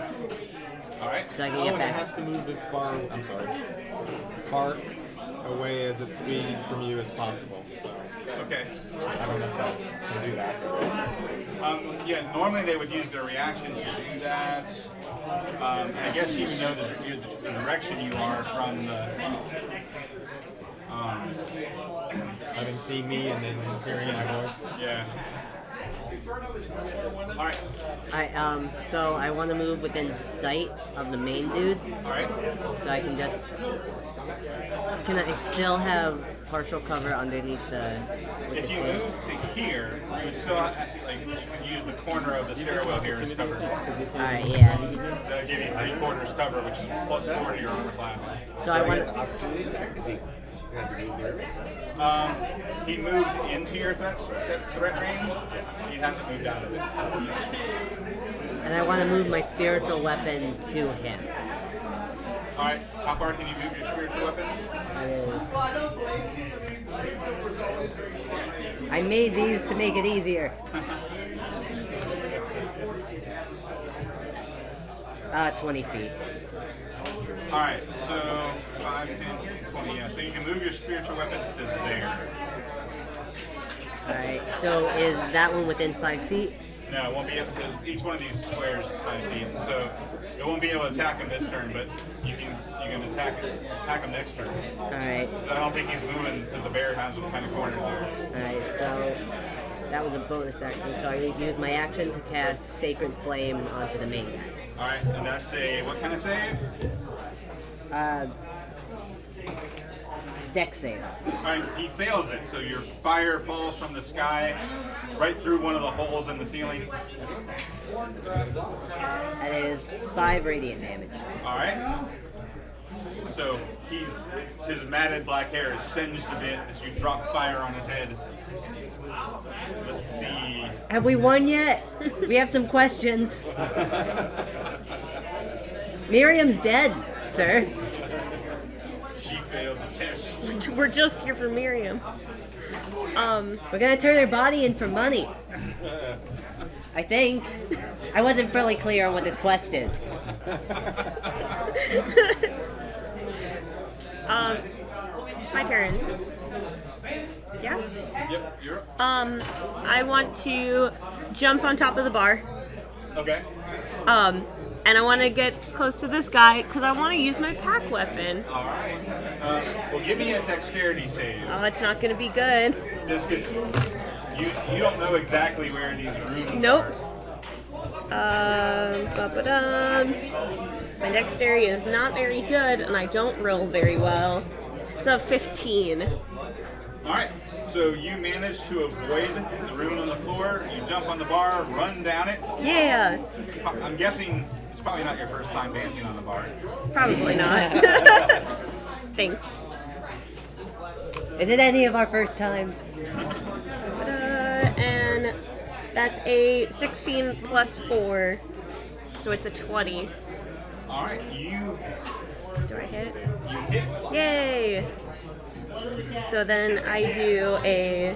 Alright. so I can Oh, get and it back. has to move as far, far away as its speed from you as possible. So Okay. I don't know if that can do that. Yeah, normally they would use their reaction to do that. I guess you know the direction you are from the... Having seen me and then hearing my voice. yeah. Alright. Alright, so I want to move within sight of the main dude, Alright. so I can just... Can I still have partial cover underneath the... If you move to here, you would still like you could use the corner of the stairwell here as cover. Alright, yeah. That'll give you 3/4 cover, which is plus 4 to your armor class. So I want... Opportunity attack? Is he going to be here? He moved into your threat range. He hasn't moved out of it. And I want to move my spiritual weapon to him. Alright, how far can you move your spiritual weapon? That is... I made these to make it easier. 20 feet. Alright, so 5, 10, 15, 20, yeah. So you can move your spiritual weapon to there. Alright, so is that one within 5 feet? No, it won't be able to, each one of these squares is 5 feet. So it won't be able to attack him this turn, but you can attack him next turn. Alright, 'Cause I don't think he's moving because the bear has him kind of cornered there. alright, so that was a bonus action, so I use my action to cast Sacred Flame onto the main guy. Alright, and that's a, what kind of save? Dex save. Alright, he fails it, so your fire falls from the sky right through one of the holes in the ceiling. That is 5 radiant damage. Alright. So his matted black hair is singed a bit as you drop fire on his head. Let's see. Have we won yet? We have some questions. Miriam's dead, sir. She failed the test. We're just here for Miriam. We're gonna turn her body in for money. I think. I wasn't fully clear on what this quest is. My turn. Yeah? Yep, you're up. I want to jump on top of the bar. Okay. And I want to get close to this guy because I want to use my pack weapon. All right. Well, give me a dexterity save. Oh, it's not going to be good. Just because you don't know exactly where these rooms Nope. are. Ba-ba-dum. My dexterity is not very good, and I don't roll very well. It's a 15. All right. So you manage to avoid the room on the floor. You jump on the bar, run down it. Yeah. I'm guessing it's probably not your first time dancing on the bar. Probably not. Thanks. Is it any of our first times? And that's a 16 plus 4, so it's a 20. All right. Do I hit? You hit. Yay! So then I do a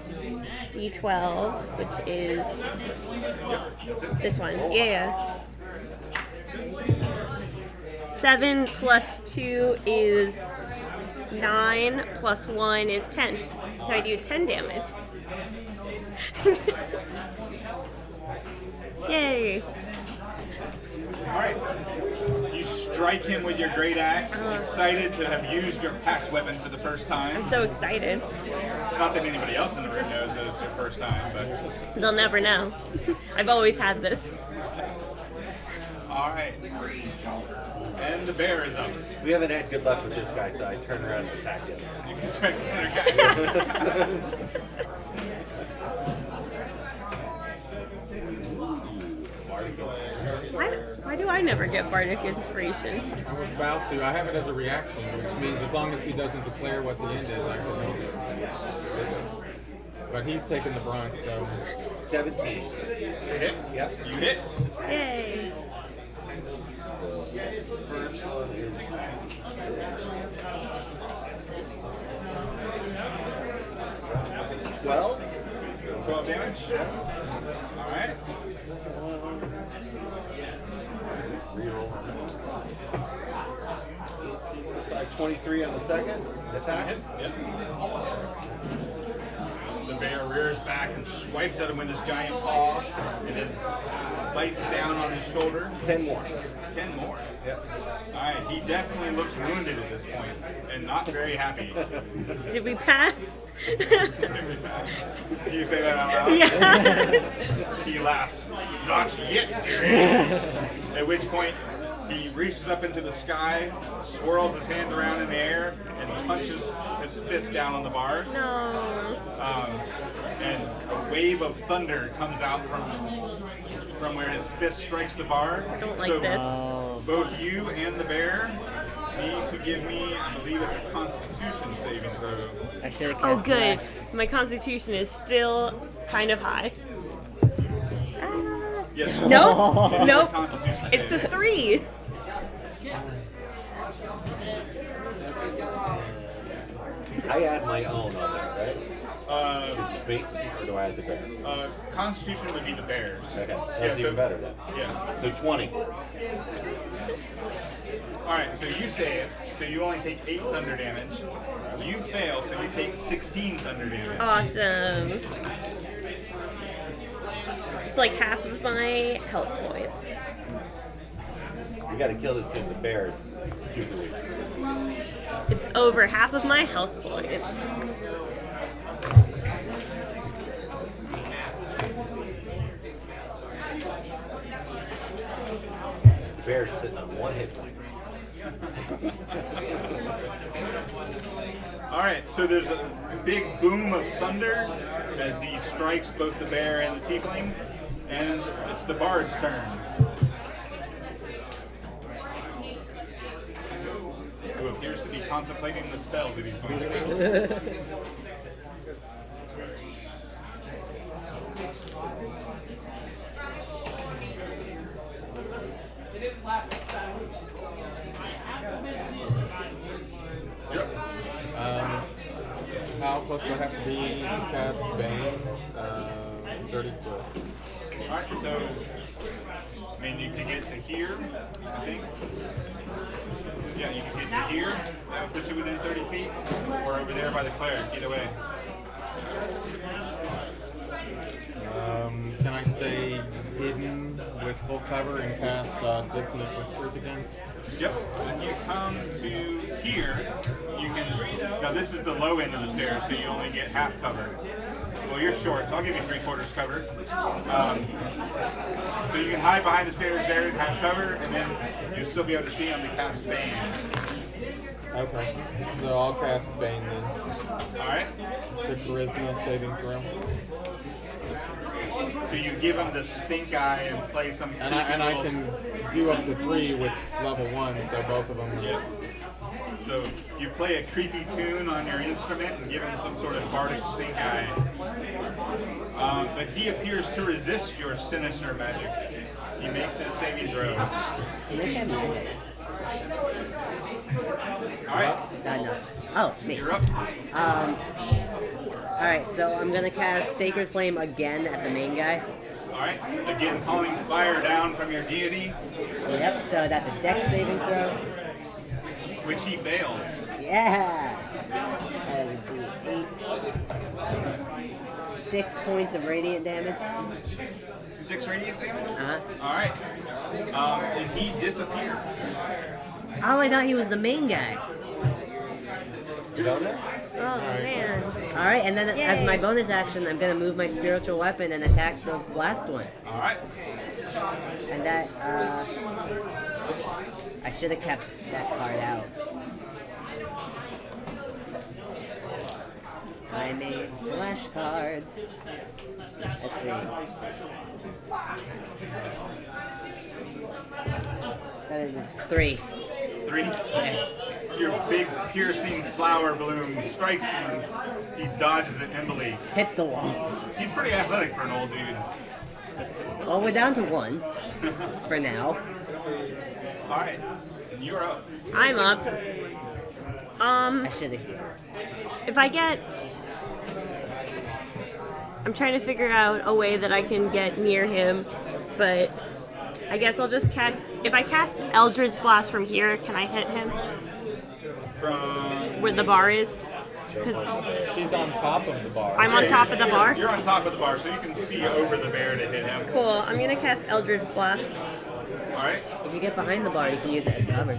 D12, which is That's it. this one. Yeah. 7 plus 2 is 9, plus 1 is 10. So I do 10 damage. Yay! All right. You strike him with your great axe, excited to have used your packed weapon for the first time. I'm so excited. Not that anybody else in the room knows that it's their first time, but They'll never know. I've always had this. all right. And the bear is up. We haven't had good luck with this guy, so I turn around and attack him. You can check the other guy. Why do I never get bardic inspiration? I was about to. I have it as a reaction, which means as long as he doesn't declare what the end is, I can make it. But he's taking the brunt, so. 17. To hit? Yep. You hit. Yay! First one is 12. 12 damage. All right. Reroll. 23 on the second attack. Hit. Yep. The bear rears back and swipes at him with his giant paw, and then bites down on his shoulder. 10 more. 10 more. Yep. All right. He definitely looks wounded at this point, and not very happy. Did we pass? Can you say that out loud? Yeah. He laughs. Not yet, dearie. At which point, he reaches up into the sky, swirls his hand around in the air, and punches his fist down on the bar. No. And a wave of thunder comes out from where his fist strikes the bar. I don't like so this. Both you and the bear need to give me, I believe it's a Constitution saving throw. I should have Oh, cast good. less. My constitution is still kind of high. Ah. Yes. Nope. It is a Nope. Constitution It's a saving. 3. I add my own on there, right? It's me, or do I add the bear? Constitution would be the bears. Okay, that's Yeah, so- even better then. Yeah. So 20. All right, so you say it. So you only take 8 thunder damage. You fail, so you take 16 thunder damage. Awesome. It's like half of my health points. We gotta kill this thing. The bear is super weak. It's over half of my health points. The bear's sitting on 1 hit point. All right, so there's a big boom of thunder as he strikes both the bear and the tiefling, and it's the bard's turn. who appears to be contemplating the spell that he's going to cast. Yep. How close do I have to be to cast Bane? 30 foot. Alright, so I mean you can get to here, I think. Yeah, you can get to here. That would put you within 30 feet. Or over there by the cleric, either way. Can I stay hidden with full cover and cast Dissonant Whispers again? Yep. If you come to here, you can. Now this is the low end of the stairs, so you only get half cover. Well, you're short, so I'll give you 3/4 cover. So you can hide behind the stairs there and have cover, and then you'll still be able to see him to cast Bane. Okay. So I'll cast Bane then. All right. It's a Charisma saving throw. So you give him the stink eye and play some. And I can do up to 3 with level 1, so both of them. Yep. So you play a creepy tune on your instrument and give him some sort of bardic stink eye. But he appears to resist your sinister magic. He makes his saving throw. All right. No. Oh, me. You're up. Alright, so I'm gonna cast Sacred Flame again at the main guy. Alright, again calling fire down from your deity, Yep, so that's a dex saving throw. which he fails. Yeah! That is a D8. 6 points of radiant damage. 6 radiant damage? Uh-huh. Alright. And he disappears. Oh, I thought he was the main guy. You know that? Oh man. Alright, and then as Yay. my bonus action, I'm gonna move my spiritual weapon and attack the last one. Alright. And that, I should have kept that card out. I made flashcards. Let's see. That is 3. 3. Your big piercing flower bloom strikes him. He dodges it nimbly. Hits the wall. He's pretty athletic for an old dude. Well, we're down to 1 for now. Alright. And you're up. I'm up. I should have. If I get... I'm trying to figure out a way that I can get near him, but I guess I'll just cast... If I cast Eldritch Blast from here, can I hit him? From... Where the bar is? 'Cause She's on top of the bar. I'm on top of the bar? You're on top of the bar, so you can see over the bear to hit him. Cool, I'm gonna cast Eldritch Blast. Alright. If you get behind the bar, you can use it as cover.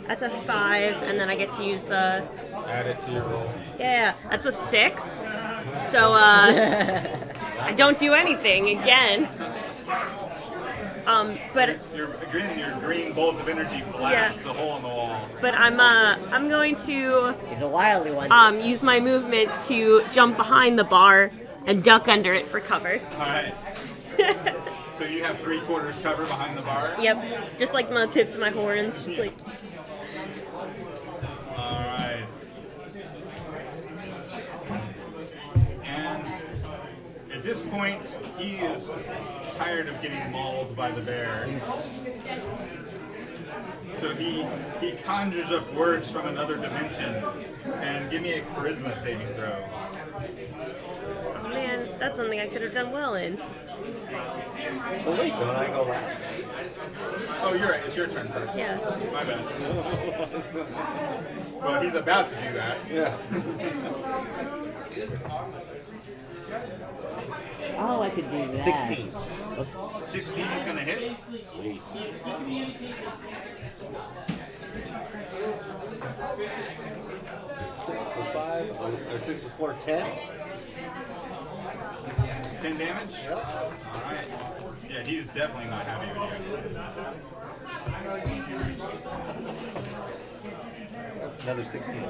That's a 5, and then I get to use the... Add it to your roll. Yeah, that's a 6. So, I don't do anything again. But Your green bolts of energy blast the hole in the wall. but I'm going to He's a wily one. use my movement to jump behind the bar and duck under it for cover. Alright. So you have 3/4 cover behind the bar? Yep, just like the tips of my horns, just like. Alright. And at this point, he is tired of getting mauled by the bear. So he conjures up words from another dimension. And give me a charisma saving throw. Oh man, that's something I could have done well in. Well, wait, don't I go last? Oh, you're right. It's your turn first. Yeah. My bad. Well, he's about to do that. Yeah. Oh, I could do that. 16. 16 is going to hit. Sweet. Six for 5, or 6 for 4, 10. 10 damage? Yep. Alright. Yeah, he's definitely not happy with you. Another 16. To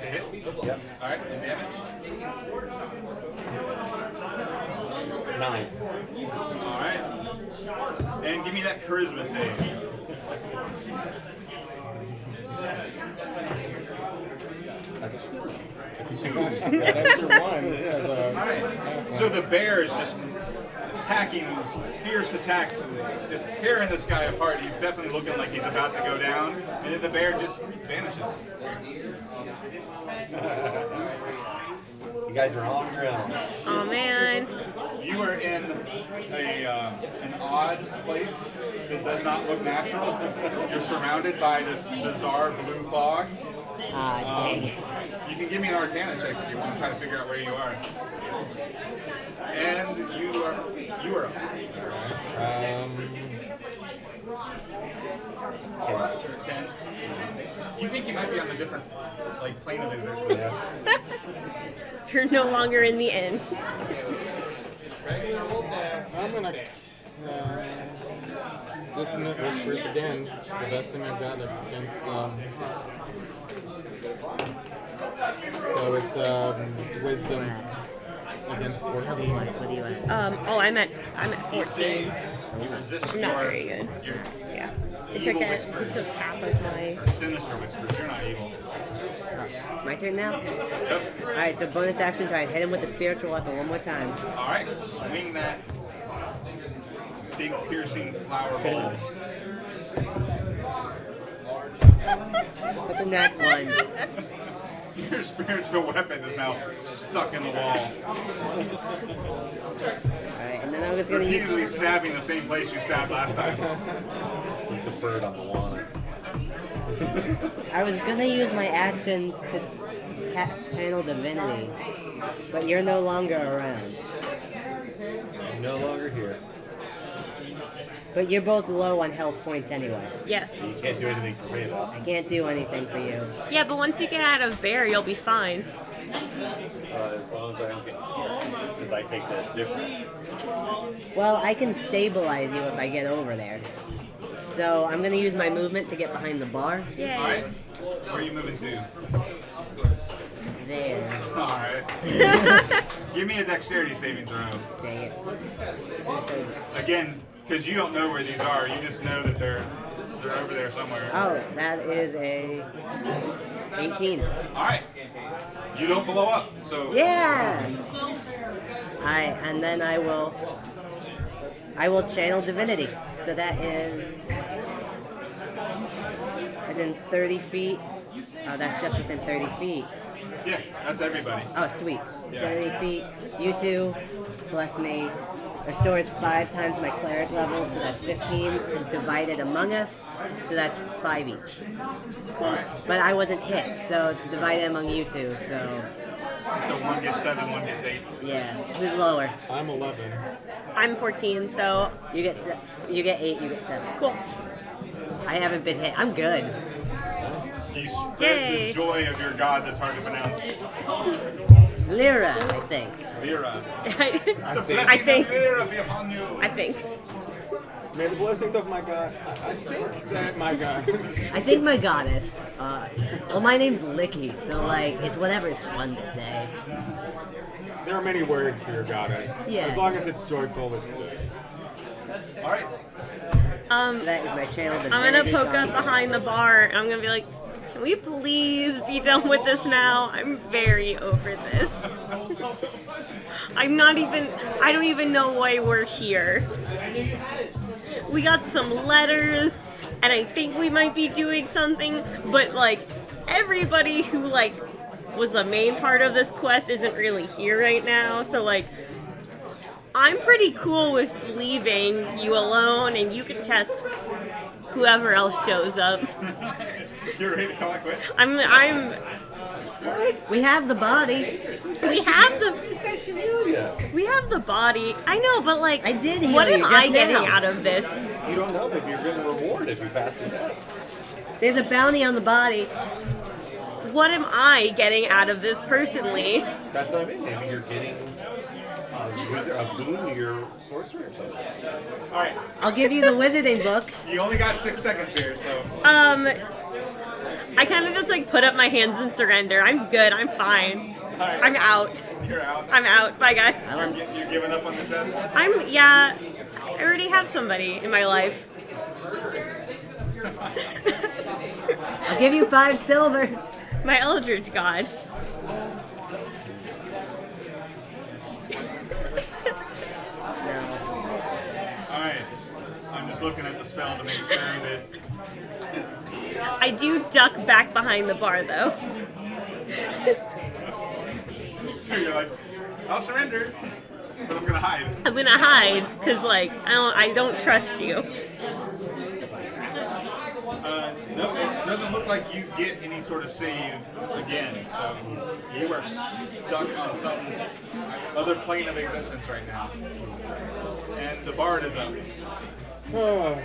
hit? Yep. Alright, and damage? 9. Alright. And give me that charisma save. Yeah, that's your one. Yeah, So the bear is just attacking these fierce attacks, just tearing this guy apart. He's definitely looking like he's about to go down, and then the bear just vanishes. You guys are on your own. Oh man. You are in an odd place that does not look natural. You're surrounded by this bizarre blue fog. Dang it. You can give me an Arcana check if you want to try to figure out where you are. And you are. You think you might be on a different plane of existence? You're no longer in the inn. I'm gonna dissonant whispers again. It's the best thing I've got against. So it's wisdom against 14. What do you want? I'm at He 14. saves. He resists Not your, very good. your Yeah. It evil took whispers. half of my. Or sinister whispers. You're not evil. My turn now? Yep. Alright, so bonus action, try and hit him with the spiritual weapon one more time. All right, swing that big piercing flower ball. What's a nat one? Your spiritual weapon is now stuck in the wall, Alright, and then I'm just gonna repeatedly use. stabbing the same place you stabbed last time. Like the bird on the lawn. I was gonna use my action to channel divinity, but you're no longer around. I'm no longer here. But you're both low on health points anyway. Yes. You can't do anything for me though. I can't do anything for you. Yeah, but once you get out of bear, you'll be fine. As long as I don't get killed, because I take that difference. Well, I can stabilize you if I get over there. So I'm gonna use my movement to get behind the bar. Yay. All right, where are you moving to? There. All right. Give me a dexterity saving throw. Dang it. Again, because you don't know where these are, you just know that they're over there somewhere. Oh, that is a 18. All right. You don't blow up, so Yeah! Alright, and then I will channel divinity. So that is within 30 feet. Oh, that's just within 30 feet. yeah, that's everybody. Oh, sweet. Yeah. 30 feet. You two, plus me. Restores 5 times my cleric level, so that's 15 divided among us, so that's 5 each. All right. But I wasn't hit, so divided among you two, so So one gets 7, one gets 8. yeah. Who's lower? I'm 11. I'm 14, so You get 8, you get 7. cool. I haven't been hit. I'm good. You spread Yay. the joy of your god that's hard to pronounce. Lyra, I think. Lyra. I Blessing think. of Lyra be upon you. I think. May the blessings of my God. I think that my God. I think my goddess. Well, my name's Licky, so like it's whatever is fun to say. There are many words for your goddess. Yeah. As long as it's joyful, it's good. All right. That is my channel. I'm gonna poke up behind the bar and I'm gonna be like, can we please be done with this now? I'm very over this. I don't even know why we're here. We got some letters and I think we might be doing something, but like everybody who like was the main part of this quest isn't really here right now, so like I'm pretty cool with leaving you alone and you can test whoever else shows up. You're ready to call it quits? We have the body. We have the These guys can heal you. we have the body. I know, but like I did heal what you am just I getting now. out of this? You don't know if you're getting a reward if you pass the test. There's a bounty on the body. What am I getting out of this personally? That's what I mean. Maybe you're getting a boon to your sorcery or something. All right. I'll give you the wizarding book. You only got 6 seconds here, so. I kind of just like put up my hands and surrender. I'm good. I'm fine. All right. I'm out. You're out. I'm out. Bye guys. You're giving up on the test? I already have somebody in my life. I'll give you 5 silver. My Eldritch God. Alright. I'm just looking at the spell to make sure that I do duck back behind the bar, though. so you're like, I'll surrender, but I'm gonna hide. I'm gonna hide because, like, I don't trust you. No, it doesn't look like you get any sort of save again, so you are stuck on some other plane of existence right now. And the bard is up. Oh,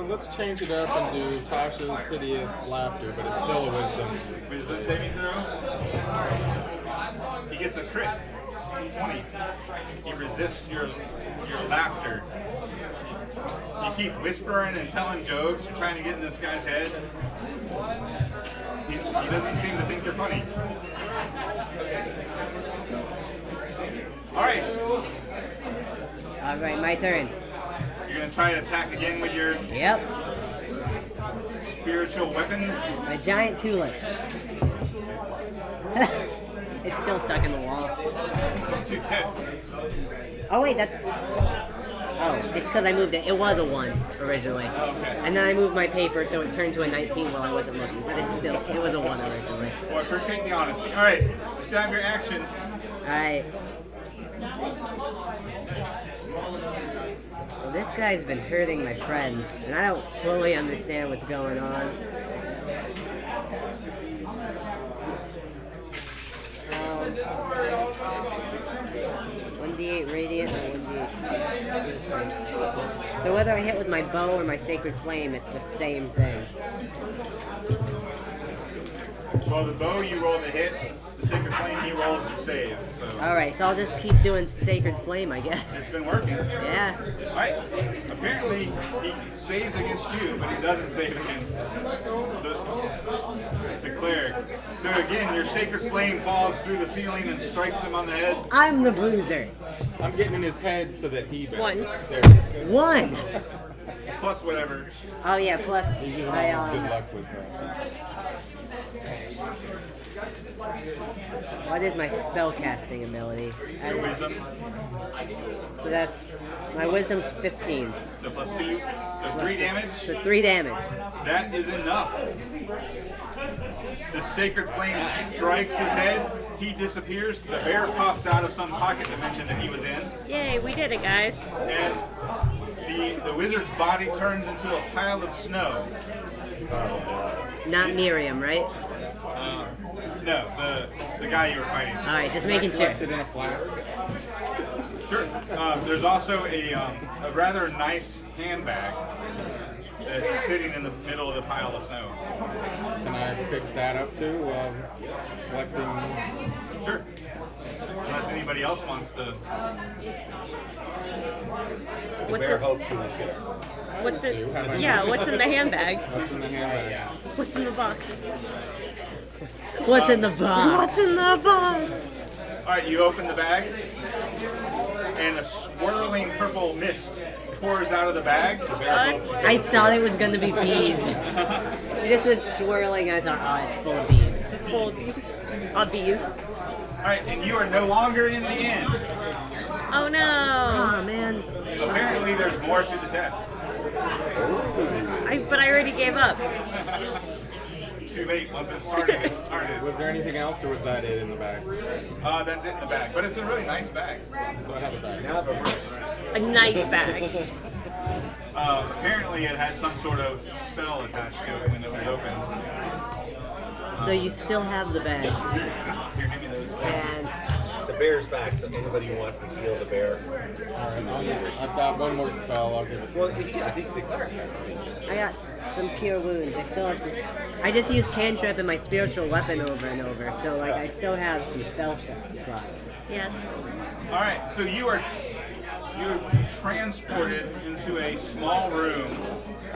let's change it up and do Tasha's hideous laughter, but it's still a wisdom. Wisdom saving throw. He gets a crit. 20. He resists your laughter. You keep whispering and telling jokes. You're trying to get in this guy's head. He doesn't seem to think you're funny. Alright. Alright, my turn. You're going to try to attack again with your Yep. spiritual weapon. A giant tulip. It's still stuck in the wall. You hit. Oh wait, that's... Oh, it's because I moved it. It was a 1 originally. Okay. And then I moved my paper so it turned to a 19 while I wasn't looking. But it was a 1 originally. Well, I appreciate the honesty. Alright, you still have your action. Alright. Well, this guy's been hurting my friends, and I don't fully understand what's going on. 1d8 radiant or 1d8. So whether I hit with my bow or my sacred flame, it's the same thing. Well, the bow you roll to hit, the sacred flame he rolls to save. So Alright, so I'll just keep doing sacred flame, I guess. it's been working. Yeah. Alright. Apparently he saves against you, but he doesn't save against the cleric. So again, your sacred flame falls through the ceiling and strikes him on the head. I'm the bruiser. I'm getting in his head so that he... 1. There. 1! Plus whatever. Oh yeah, plus He's just I, always good luck with that. what is my spell casting ability? Your wisdom. So that's my wisdom's 15. So plus 2. So 3 damage. So 3 damage. That is enough. The sacred flame strikes his head. He disappears. The bear pops out of some pocket dimension that he was in. Yay, we did it, guys. And the wizard's body turns into a pile of snow. Not Miriam, right? No, the guy you were fighting. Alright, just making sure. Left it in a flask. Sure. There's also a rather nice handbag that's sitting in the middle of the pile of snow. Can I pick that up too while collecting? Sure. Unless anybody else wants to. The What's bear it? hopes you will share. What's it? Have I- Yeah, what's in the handbag? What's in the handbag? What's in the box? What's in the box? What's in the box? Alright, you open the bag, and a swirling purple mist pours out of the bag. The bear hopes you I thought it was gonna be bees. You just said swirling, and I thought, oh, it's full of bees. It's full of bees. Alright, and you are no longer in the inn. Oh no! Oh man. Apparently, there's more to the test. But I already gave up. Too late. Once it started, it started. Was there anything else, or was that it in the bag? That's it in the bag. But it's a really nice bag. So I have a bag. now have a mercy. A nice bag. Apparently, it had some sort of spell attached to it when it was open. So you still have the bag. Here, give me those. And The bear's back, so anybody who wants to heal the bear. I've got one more spell. I'll give it. Well, yeah, I think the cleric has to be. I got some cure wounds. I still have some. I just used cantrip and my spiritual weapon over and over, so like I still have some spell slots. Yes. All right, so you're transported into a small room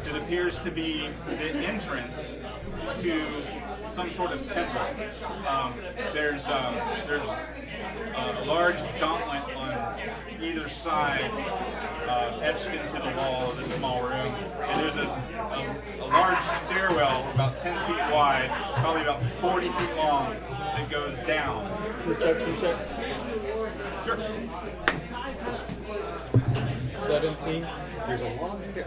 that appears to be the entrance to some sort of temple. There's a large gauntlet on either side, etched into the wall of this small room, and there's a large stairwell about 10 feet wide, probably about 40 feet long, that goes down. Perception check. Sure. 17. There's a long stair.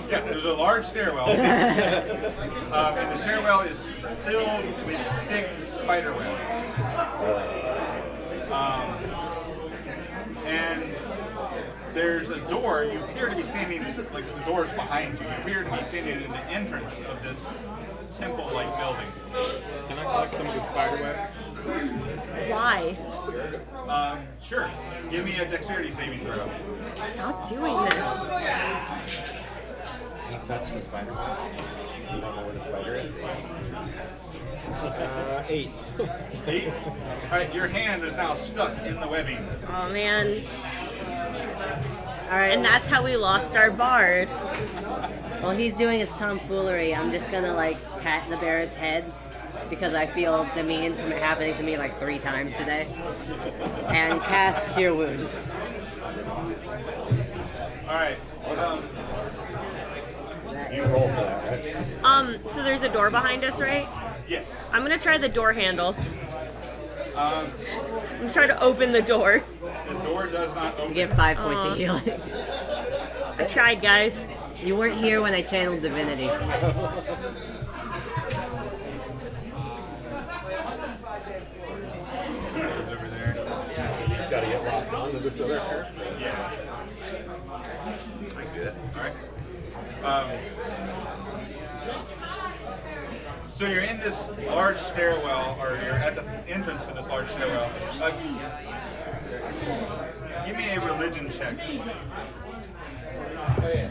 Yeah, there's a large stairwell, and the stairwell is filled with thick spider web. And there's a door. You appear to be standing, like the door's behind you. You appear to be standing in the entrance of this temple-like building. Can I collect some of the spider web? Why? Sure. Give me a dexterity saving throw. Stop doing this. You touch the spider. You don't know where the spider is. 8. 8. All right, your hand is now stuck in the webbing. Oh man. All right. And that's how we lost our bard. While he's doing his tomfoolery, I'm just gonna like pat the bear's head because I feel demeaned from it happening to me like 3 times today, and cast Cure Wounds. All right. You roll for that, right? So there's a door behind us, right? Yes. I'm gonna try the door handle. Um, I'm gonna try to open the door. the door does not You open. get 5 points of healing. I tried, guys. You weren't here when I channeled divinity. It's over there. You just gotta get locked onto this other pair. Yeah. I get it. All right. So you're in this large stairwell, or you're at the entrance to this large stairwell. Give me a religion check. Oh yeah.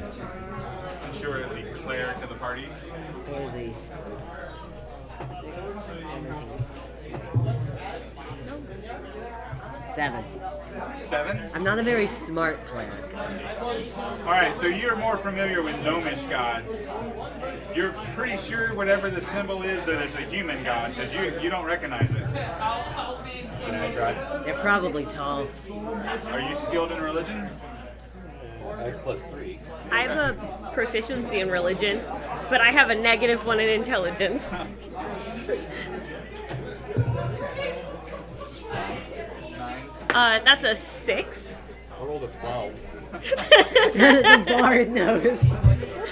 Since you're the cleric of the party. Holy. 7. 7. I'm not a very smart cleric. All right. So you're more familiar with gnomish gods. You're pretty sure whatever the symbol is that it's a human god, because you don't recognize it. Can I try? They're probably tall. Are you skilled in religion? I have +3. I have a proficiency in religion, but I have a -1 in intelligence. 9. That's a 6. I rolled a 12. The bard knows.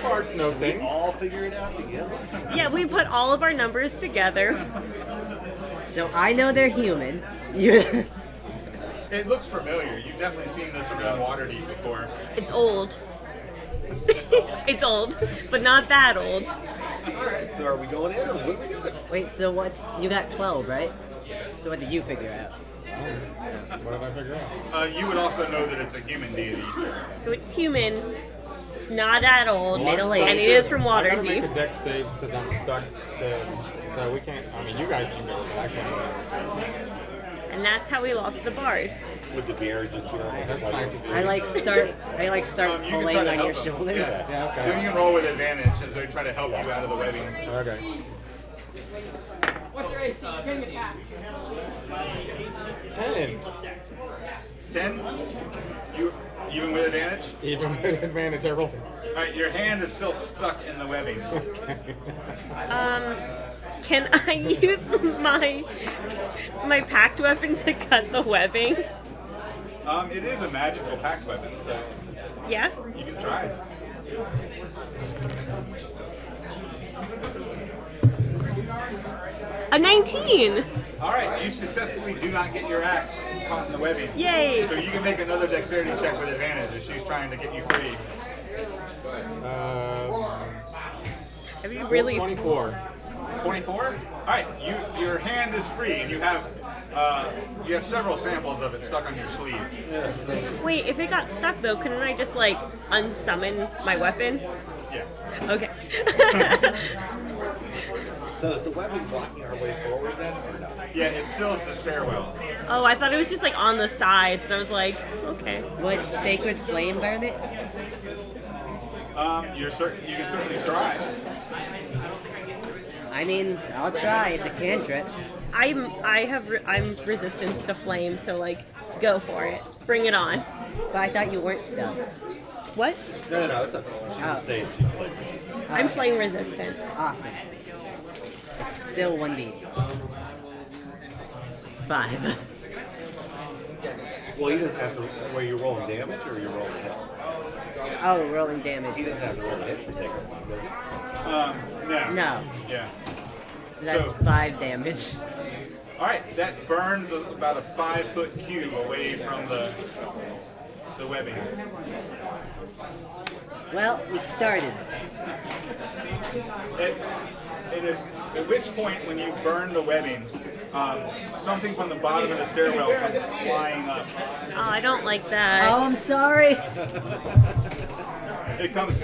Bards know things. All figure it out together. Yeah, we put all of our numbers together. So I know they're human. You. It looks familiar. You've definitely seen this around Waterdeep before. It's old. It's old, but not that old. Alright, so are we going in or what are we doing? Wait, so what? You got 12, right? So what did you figure out? What did I figure out? You would also know that it's a human deity. So it's human. It's not that old, Middle and age. it is from I gotta make a Waterdeep. dex save because I'm stuck to. So we can't. I mean, you guys can go, but I can't. And that's how we lost the bard. Would the bear just be on That's nice of you. I like start You can pulling try to on help your them. shoulders. Yeah. Yeah, okay. So you can roll with advantage as they try to help you out of the webbing. Okay. What's your AC? Give me a pack. 10. 10. You even with advantage. Even with advantage, I rolled. All right, your hand is still stuck in the webbing. Can I use my packed weapon to cut the webbing? It is a magical pact weapon, so Yeah? you can try. A 19! All right, you successfully do not get your axe caught in the webbing. Yay! So you can make another dexterity check with advantage as she's trying to get you free. Have you really... 24. 24. All right, your hand is free, and you have several samples of it stuck on your sleeve. Wait, if it got stuck though, couldn't I just like unsummon my weapon? Yeah. Okay. So is the webbing blocking our way forward then or not? Yeah, it fills the stairwell. Oh, I thought it was just like on the sides, and I was like, okay. Would Sacred Flame burn it? You can certainly try. I mean, I'll try. It's a cantrip. I'm resistance to flame, so like, go for it. Bring it on. But I thought you weren't stuck. What? No, it's okay. She's just saying she's flame resistant. I'm flame resistant. Awesome. It's still 1d. 5. Well, he doesn't have to. Were you rolling damage or are you rolling hit? Oh, rolling He damage. doesn't have to roll a hit for sake of fun, does he? No. No. Yeah. So that's 5 damage. All right, that burns about a 5-foot cube away from the webbing. Well, we started this. It is at which point, when you burn the webbing, something from the bottom of the stairwell comes flying up. Oh, I don't like that. Oh, I'm sorry. It comes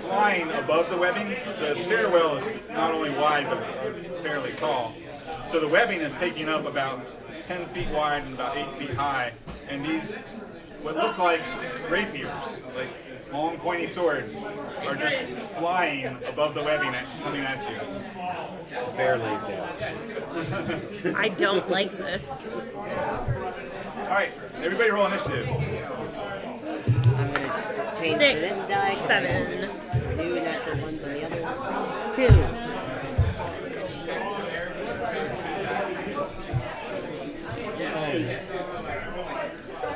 flying above the webbing. The stairwell is not only wide but fairly tall, so the webbing is taking up about 10 feet wide and about 8 feet high, and these what look like rapiers, like long pointy swords, are just flying above the webbing coming at you. Bear lays down. I don't like this. All right, everybody roll initiative. I'm going to change 6, to this die. 7, 2 natural ones on the other one. 2.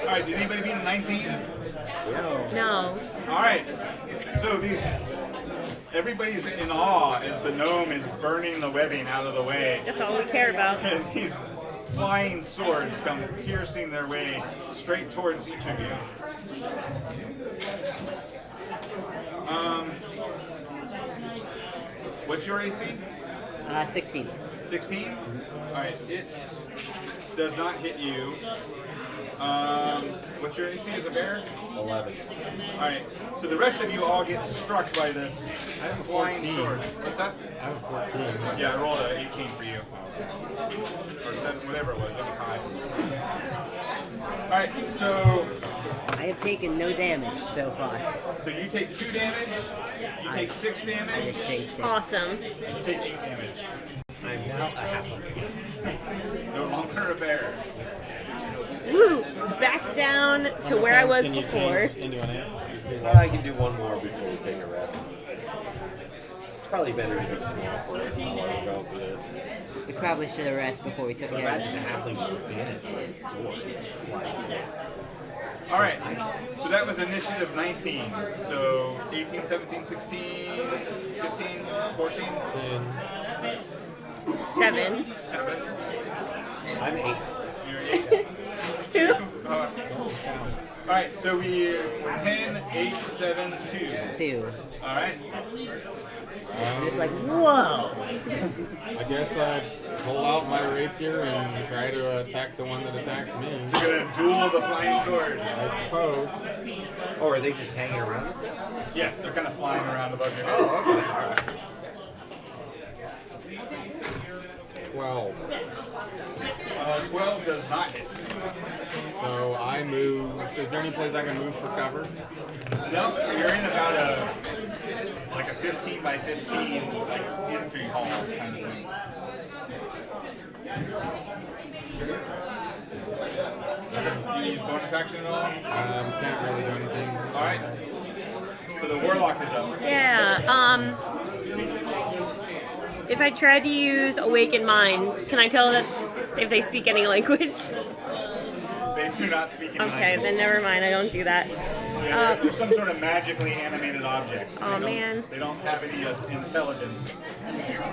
All right, did anybody beat a 19? no. All right, so everybody's in awe as the gnome is burning the webbing out of the way, That's all we care about. and these flying swords come piercing their way straight towards each of you. What's your AC? 16. 16? Alright, it does not hit you. What's your AC as a bear? 11. Alright, so the rest of you all get struck by this flying 14. sword. What's that? I have a 14. Yeah, I rolled a 18 for you. Or 7, whatever it was, that was high. Alright, so I have taken no damage so far. you take 2 damage, you take 6 I damage, just chased it. Awesome. you take 8 damage. I'm now a halfling. No longer a bear. Woo! Back down to where I was Can you before. change into an ant? I can do one more before we take a rest. It's probably better to be small for it while we're going through this. We probably should have rested before we took But care of imagine it. a halfling with advantage with a sword. Flying swords. Alright, so that was initiative 19. So 18, 17, 16, 15, 14, 7, 7. I'm 8. You're 8. 2. Alright, so we're 10, 8, 7, 2. 2. Alright. I'm just like, whoa! I guess I'd pull out my rapier and try to attack the one that attacked me. You're gonna duel the flying sword. I suppose. Or are they just hanging around us? Yeah, they're kind of flying around above your head. Oh, okay. All right. 12. 12 does not hit. So I move. Is there any place I can move for cover? No, you're in about a 15 by 15 like entry hall kind of thing. You use bonus action at all? Can't really do anything. Alright. So the warlock is up. Yeah, if I try to use Awaken Mind, can I tell that if they speak any language? They do not speak in Okay, language. then never mind, I don't do that. Yeah, they're some sort of magically animated objects. Oh, man. They don't have any intelligence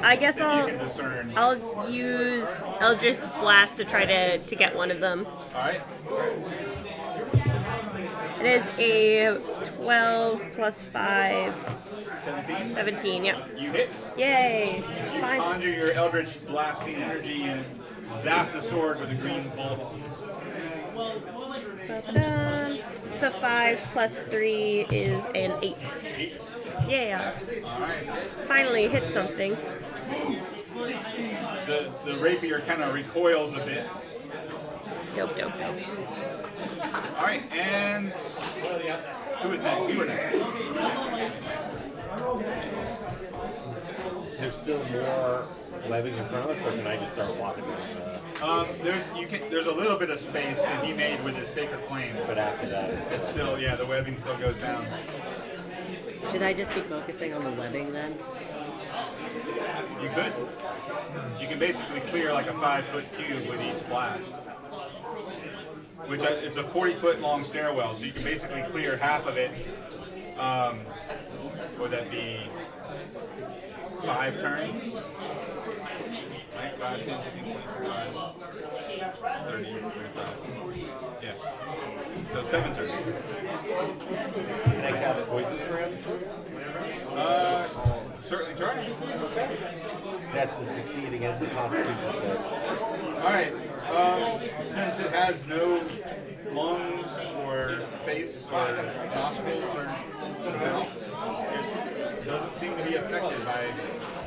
I guess that you can discern. I'll use Eldritch Blast to try to get one of them. Alright. It is a 12 plus 5, 17. 17, yep. You hit. Yay! You Fine. conjure your eldritch blasting energy and zap the sword with a green bolt. Ta-da. So 5 plus 3 is an 8. 8. Yeah. Alright. Finally hit something. The rapier kind of recoils a bit. Dope. Alright, and who was next? You were next. there still more webbing in front of us, or can I just start walking down There's a little bit of space that he made with his sacred flame, but after that, it's still, yeah, the webbing still goes down. Should I just be focusing on the webbing then? You could. You can basically clear like a 5-foot cube with each blast. Which it's a 40-foot long stairwell, so you can basically clear half of it. Would that be 5 turns? Right? 5, 10, 15, 25, 30, 35. Yeah. So 7 turns. can I cast poison for him? Certainly try. That's to succeed against the Constitution check. Alright. Since it has no lungs or face or nostrils or mouth, it doesn't seem to be affected by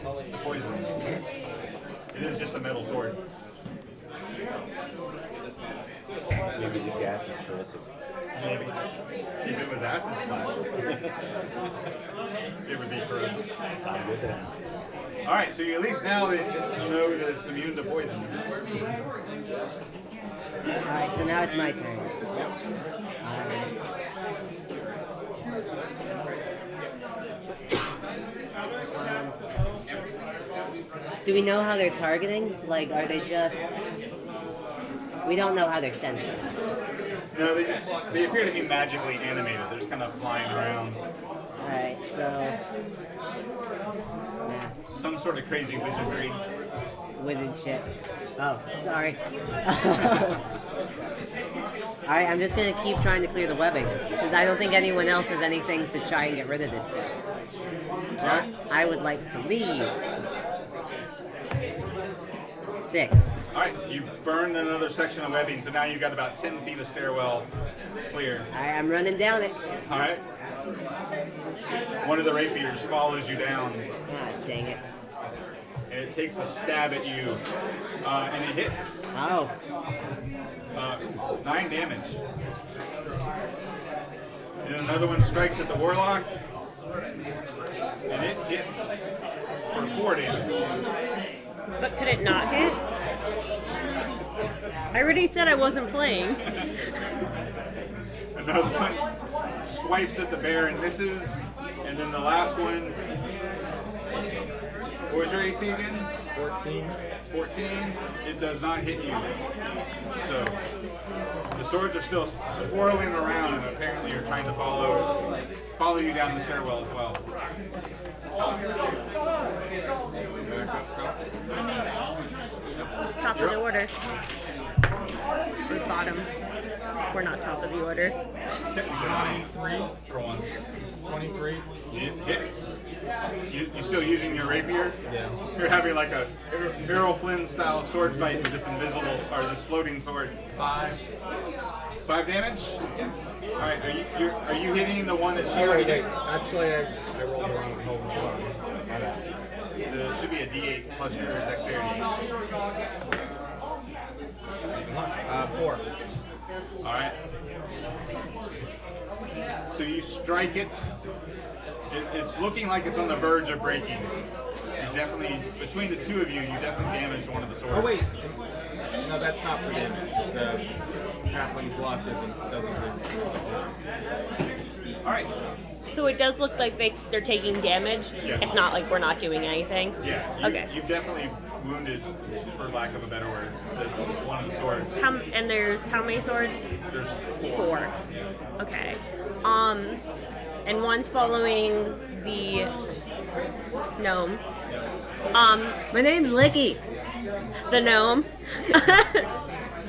the poison. It is just a metal sword. Maybe the gas is corrosive. Maybe. If it was acid splash, it would be corrosive. Sounds good then. Alright, so you at least now that you know that it's immune to poison. Alright, so now it's my turn. Do we know how they're targeting? Like, are they just... We don't know how they're sensing us. No, they appear to be magically animated. They're just kind of flying around. Alright, so... Nah, Some sort of crazy wizardry. wizard shit. Oh, sorry. Alright, I'm just gonna keep trying to clear the webbing, since I don't think anyone else has anything to try and get rid of this stuff. I would like to leave. 6. Alright, you burned another section of webbing, so now you've got about 10 feet of stairwell clear. Alright, I'm running down it. Alright. One of the rapiers follows you down, Ah, dang it. and it takes a stab at you, and it hits. Oh. 9 damage. And then another one strikes at the warlock, and it hits for 4 damage. But could it not hit? I already said I wasn't playing. Another one swipes at the bear and misses, and then the last one. What was your AC again? 14. 14. It does not hit you. So the swords are still swirling around, and apparently you're trying to follow you down the stairwell as well. Top of the order. Or bottom. We're not top of the order. 23 for once. 23. It hits. You still using your rapier? Yeah. You're having like a Errol Flynn style sword fight with this invisible or this floating sword. 5 damage? Alright, are you hitting the one that she already hit? Actually, I rolled wrong. Hold on. My bad. It should be a D8 plus your dexterity. 4. Alright. So you strike it. It's looking like it's on the verge of breaking. You definitely, between the two of you, you definitely damaged one of the swords. Oh wait. No, that's not for damage. The halfling's luck doesn't Alright. So it does look like they're taking damage. Yeah. It's not like we're not doing anything. Yeah. Okay. You've definitely wounded, for lack of a better word, one of the swords. And there's how many swords? There's 4. Okay. And one's following the gnome. My name's Licky. The gnome.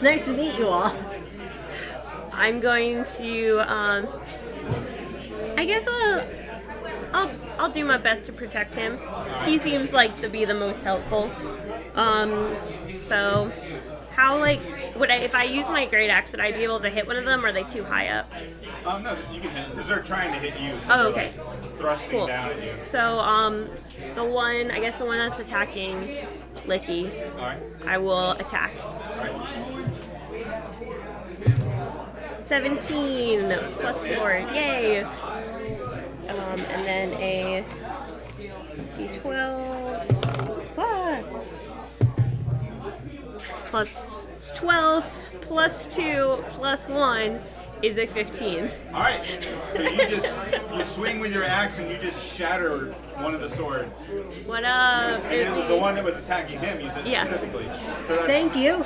Nice to meet you all. I'm going to I guess I'll do my best to protect him. He seems like to be the most helpful. So how would if I use my great axe, would I be able to hit one of them, or are they too high up? No, you can hit because they're trying to hit you. So Oh, they're, okay. Thrusting Cool. down at you. So the one that's attacking Licky, Alright. I will attack. Alright. 17 plus 4, yay! And then a D12 plus 12 plus 2 plus 1 is a 15. All right. So you swing with your axe and you just shatter one of the swords. What up? And it was the one that was attacking him. You said Yeah. specifically. So that's, Thank you.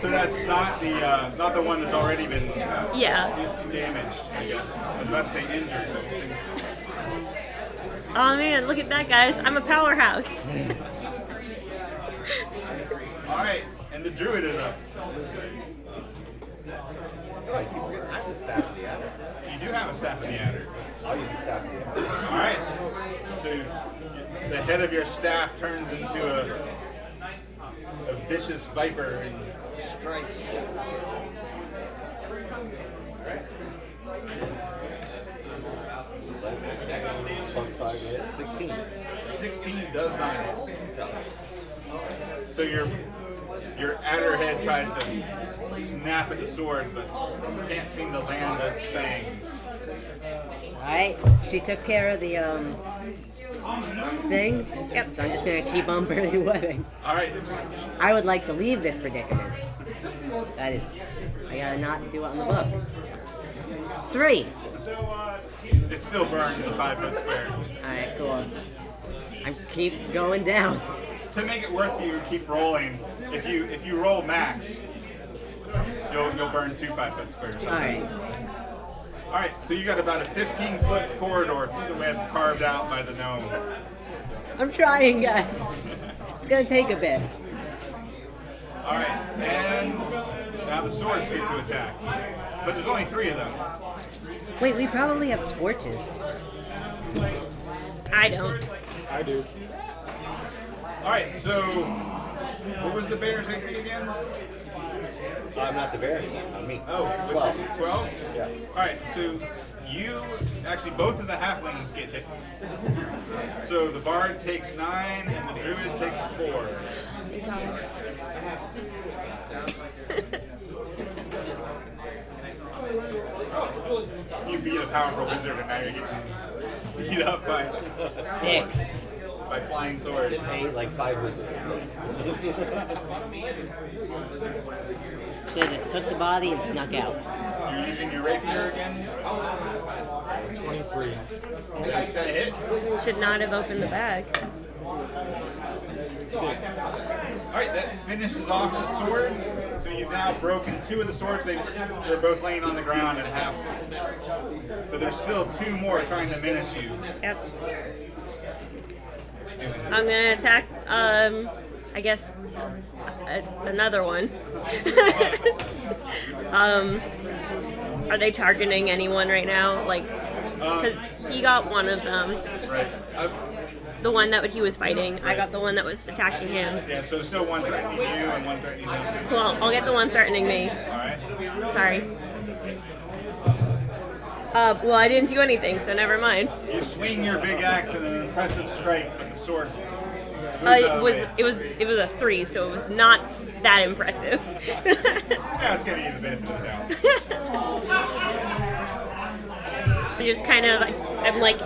So that's not the one that's already been Yeah. damaged. I guess I was about to say injured. Oh man, look at that, guys. I'm a powerhouse. All right, and the druid is up. Oh, I keep forgetting. I have the staff of the adder. You do have a staff in the adder. I'll use the staff of the adder. All right. So the head of your staff turns into a vicious viper and strikes. Plus 5 is 16. 16 does not hit. So your adder head tries to snap at the sword, but can't seem to land its fangs. Alright, she took care of the thing. Yep. So I'm just gonna keep on burning webbing. All right. I would like to leave this predicament. That is, I gotta not do it on the book. 3. It still burns a 5-foot square. Alright, cool. I keep going down. To make it worth you, keep rolling. If you roll max, you'll burn 2 5-foot squares. Alright. All right. So you got about a 15-foot corridor through the web carved out by the gnome. I'm trying, guys. It's gonna take a bit. All right. And now the swords get to attack, but there's only 3 of them. Wait, we probably have torches. I don't. I do. All right. So what was the bear's AC again? I'm not the bear anymore. I'm me. Oh, 12. 12? Yeah. All right, so you, actually both of the halflings get hit. So the bard takes 9 and the druid takes 4. You beat a powerful wizard and now you're getting beat up by 6. by flying swords. It's 8, like 5 wizards. Should've just took the body and snuck out. You're using your rapier again? 23. That's gonna hit. Should not have opened the bag. 6. Alright, that finishes off the sword. So you've now broken 2 of the swords. They're both laying on the ground at half. But there's still 2 more trying to menace you. Yep. I'm gonna attack, I guess, another one. Are they targeting anyone right now? Like, because he got one of them. Right. The one that he was fighting. I got the one that was attacking him. Yeah, so there's still one threatening you and one threatening him. Cool, I'll get the one threatening me. Alright. Sorry. Well, I didn't do anything, so never mind. You swing your big axe in an impressive strike, but the sword moves out of the way. It was a 3, so it was not that impressive. Yeah, it's giving you the benefit of the doubt. I just kind of, I'm like,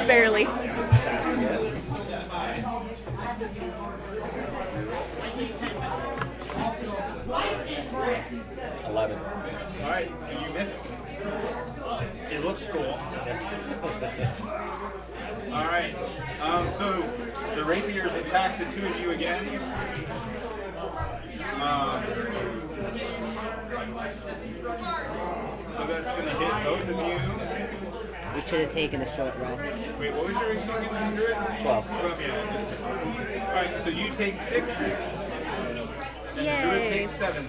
barely. 11. Alright, so you miss. It looks cool. Alright, so the rapiers attack the 2 of you again. So that's going to hit both of you. We should have taken a short rest. Wait, what was your AC again, Druid? 12. Yeah. Alright, so you take 6. And the Yay. Druid takes 7.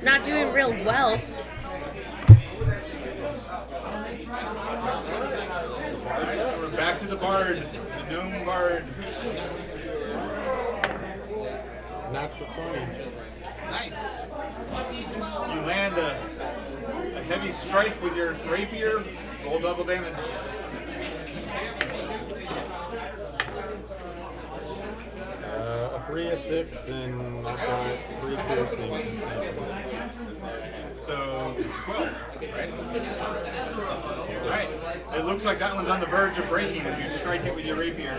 Not doing real well. Alright, so we're back to the bard. The gnome bard. Natural 20. Nice. You land a heavy strike with your rapier. Roll double damage. A 3, a 6, and I've got 3 piercing. So 12. Right? Alright. It looks like that one's on the verge of breaking as you strike it with your rapier.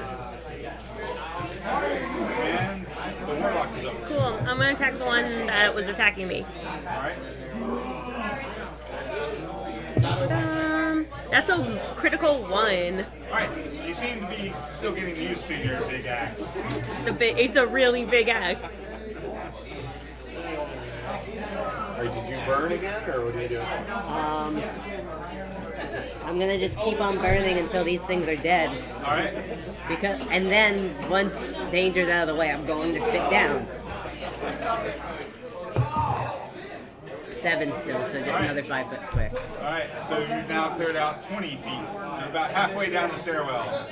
And the warlock is up. Cool. I'm gonna attack the one that was attacking me. Alright. That's a critical 1. Alright. You seem to be still getting used to your big axe. It's a really big axe. Or did you burn again, or what are you doing? I'm gonna just keep on burning until these things are dead. Alright. And then once danger's out of the way, I'm going to sit down. 7 still, so just another 5-foot square. Alright, so you've now cleared out 20 feet. You're about halfway down the stairwell.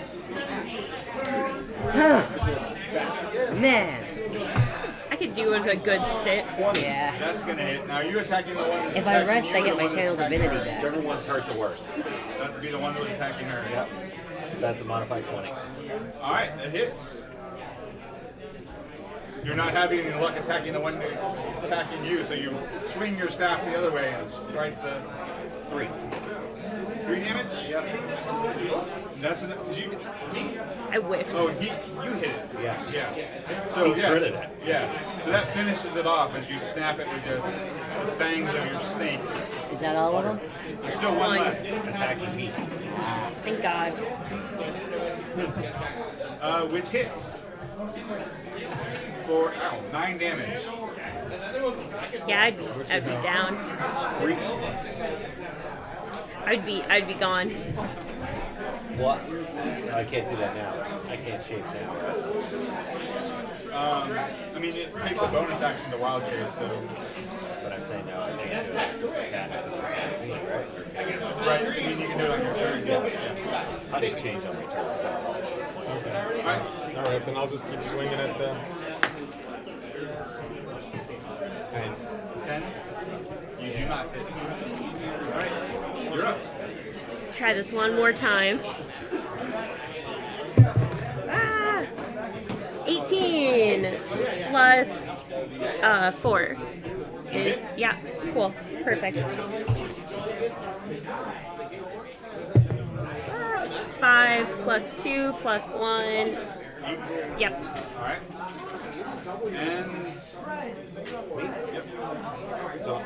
Man. I could do with a good sit. Yeah. That's gonna hit. Now, are you attacking the one that's If I attacking rest, you I or get the my one that's channel attacking divinity her? back. Whichever one's hurt the worst. That would be the one that was attacking her. Yep. That's a modified 20. Alright, that hits. You're not having any luck attacking the one attacking you, so you swing your staff the other way and strike the 3. 3 damage? Yep. That's enough. I whiffed. Oh, you hit it. Yeah. Yeah. So He yeah. critted it. Yeah. So that finishes it off as you snap it with the fangs of your snake. Is that all of them? There's still one One. left. Attacking me. Thank God. Which hits for 9 damage. Yeah, I'd be down. 3. I'd be gone. What? I can't do that now. I can't shape now. I mean, it takes a bonus action to wild shape, so. But I'm saying now I think I should attack me, right? Right. I mean, you can do it on your turn. Yeah. I'll just change on my turn. Alright. Alright, then I'll just keep swinging at the 10. 10. You do not hit. Alright. You're up. Try this one more time. 18 plus 4 is, yeah, cool, perfect. It's 5 plus 2 plus 1. Yep. Alright. And. Yep. So I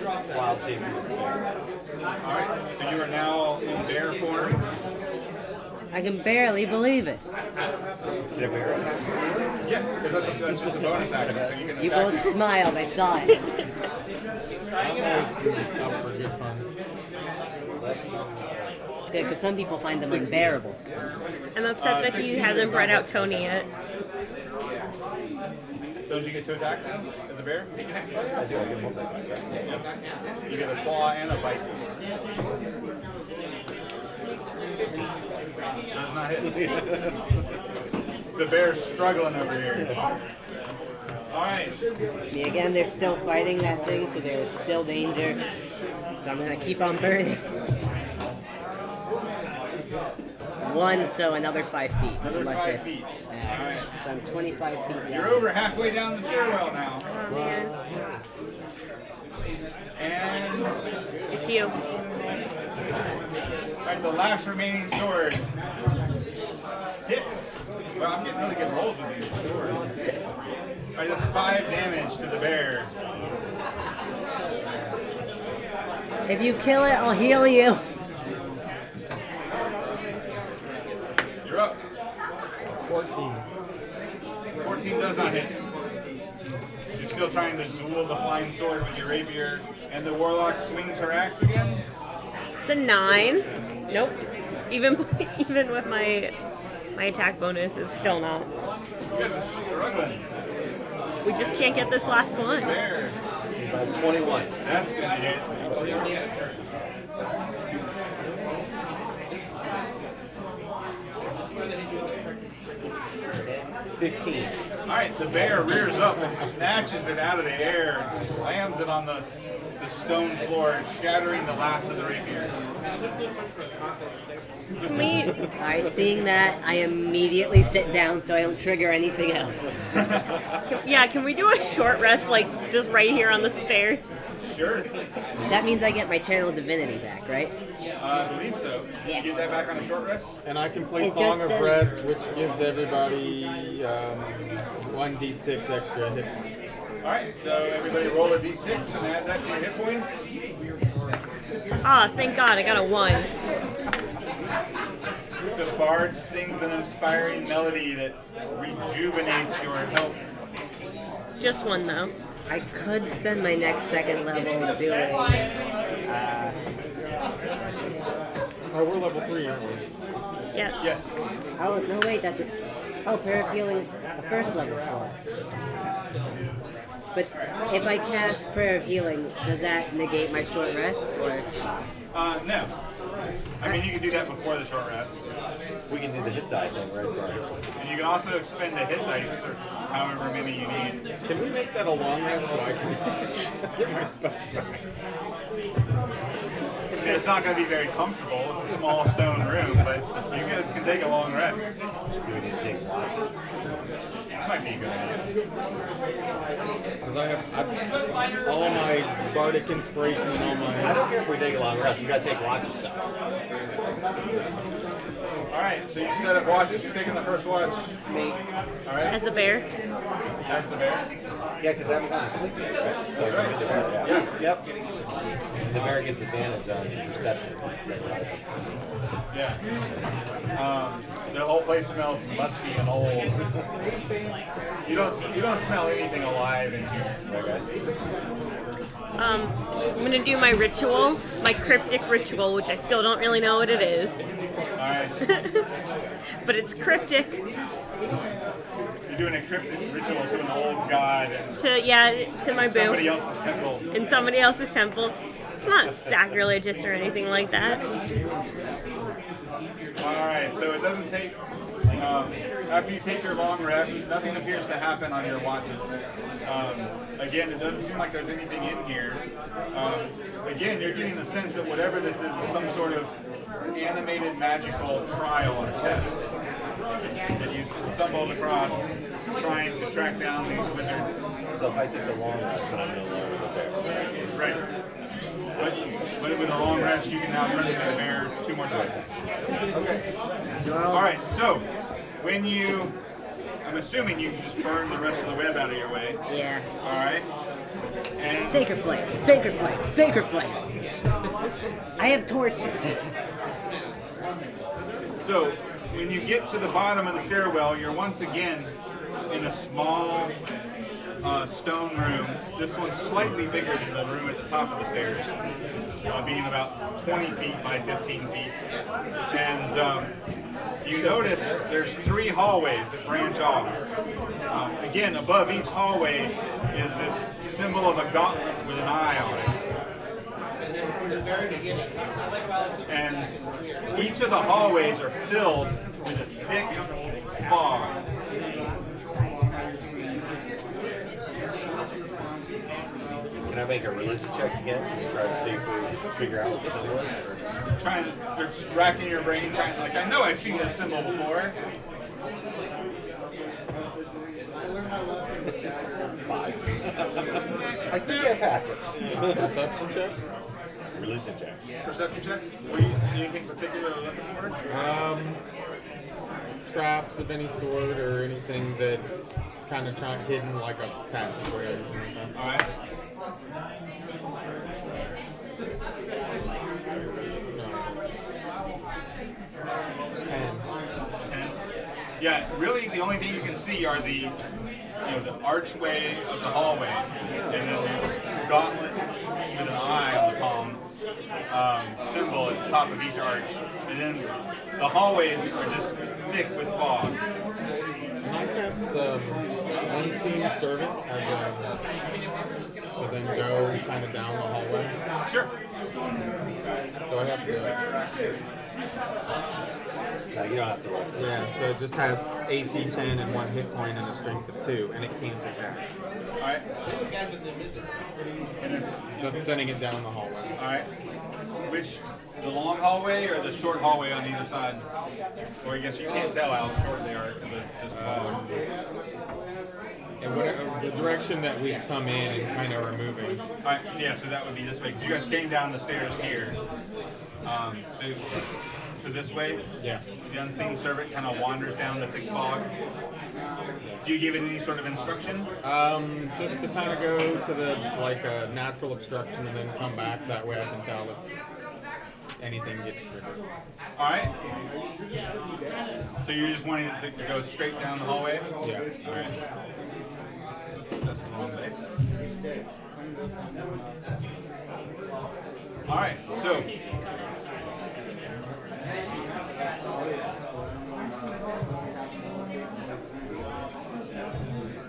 will wild shape you. Alright. So you are now in bear form. I can barely believe it. Did a bear. Yeah, because that's just a bonus action, so you can You attack. both smiled, I saw it. I'm always up for good fun. Good, because some people find them unbearable. I'm upset that he hasn't bred out Tony yet. Don't you get 2 attacks as a bear? I do. I get multi-attack. You get a claw and a bite. Does not hit. The bear's struggling over here. Alright. Again, they're still fighting that thing, so there is still danger. So I'm going to keep on burning. 1, so another 5 feet. Another unless 5 it's, feet. yeah. Alright. So I'm 25 feet down. You're over halfway down the stairwell now. Oh man, And it's you. alright, the last remaining sword hits. Well, I'm getting really good rolls with these swords. Alright, that's 5 damage to the bear. If you kill it, I'll heal you. You're up. 14. 14 does not hit. You're still trying to duel the flying sword with your rapier, and the warlock swings her axe again. It's a 9. Nope. Even with my attack bonus, it's still not. You guys are struggling. We just can't get this last one. Bear. 21. That's gonna hit. 15. Alright, the bear rears up and snatches it out of the air and slams it on the stone floor, shattering the last of the rapiers. Can we? Alright, seeing that, I immediately sit down so I don't trigger anything else. Can we do a short rest, like just right here on the stairs? Sure. That means I get my channel divinity back, right? I believe so. Yes. You get that back on a short rest? And I can play It Song just of says- Rest, which gives everybody 1d6 extra hit points. Alright, so everybody roll a d6 and add that to your hit points. Ah, thank God, I got a 1. The bard sings an inspiring melody that rejuvenates your health. Just 1 though. I could spend my next second level doing. Oh, we're level 3, aren't we? Yes. Yes. Oh no, wait, that's it. Oh, Prayer of Healing, the first level slot. But if I cast Prayer of Healing, does that negate my short rest, or? No. I mean, you can do that before the short rest. We can do the hit die thing, right? And you can also expend the hit dice, or however many you need. Can we make that a long rest so I can get my spells back? I mean, it's not going to be very comfortable. It's a small stone room, but you guys can take a long rest. Do we need to take watches? Might be a good idea. Because I've all of my bardic inspiration and all I my... don't care if we take a long rest. We gotta take watches though. Alright, so you set up watches. You're taking the first watch. Me. Alright, As a bear. that's the bear. Yeah, because I haven't gone to sleep yet, right? So right. the bear, yeah. Yep. The bear gets advantage on perception. Yeah. The whole place smells musky and old. You don't smell anything alive in here. Okay. I'm gonna do my ritual, my cryptic ritual, which I still don't really know what it is. Alright. But it's cryptic You're doing a cryptic ritual to an old god in to my somebody boo else's temple. in somebody else's temple. It's not sacrilegious or anything like that. Alright, so it doesn't take. After you take your long rest, nothing appears to happen on your watches. Again, it doesn't seem like there's anything in here. Again, you're getting the sense that whatever this is some sort of animated magical trial or test that you stumbled across trying to track down these wizards. So if I take a long rest, then I'm no longer the bear. Right. But with a long rest, you can now turn into the bear 2 more times. Alright, so when I'm assuming you just burn the rest of the web out of your way. Yeah. Alright. And Sacred flame, sacred flame, sacred flame. I have torches. so when you get to the bottom of the stairwell, you're once again in a small stone room. This one's slightly bigger than the room at the top of the stairs, being about 20 feet by 15 feet. And you notice there's 3 hallways that branch off. Again, above each hallway is this symbol of a gauntlet with an eye on it. And each of the hallways are filled with a thick fog. Can I make a religion check again? Try to see if we figure out what the symbol is? You're racking your brain, like, I know I've seen this symbol before. 5. I still can't pass it. Perception check? Religion check. Perception check? Anything particular you're looking for? Traps of any sort or anything that's kind of hidden like a passageway or anything like that. Alright. No. 10. 10. Yeah, really the only thing you can see are the archway of the hallway, and then this gauntlet with an eye on the palm symbol at the top of each arch, and then the hallways are just thick with fog. Can I cast Unseen Servant to then go kind of down the hallway? Sure. Do I have to? No, you don't have to roll. Yeah, so it just has AC 10 and 1 hit point and a strength of 2, and it can't attack. Alright. And it's Just sending it down the hallway. alright. The long hallway or the short hallway on either side? Or I guess you can't tell how short they are because it's just fog. And the direction that we've come in and kind of are moving. All right, yeah, so that would be this way. Because you guys came down the stairs here. So this way, Yeah. the unseen servant kind of wanders down the thick fog. Do you give it any sort of instruction? Just to kind of go to the natural obstruction and then come back. That way I can tell if anything gets triggered. All right. So you're just wanting it to go straight down the hallway? Yeah. All right. That's the wrong base. All right. So.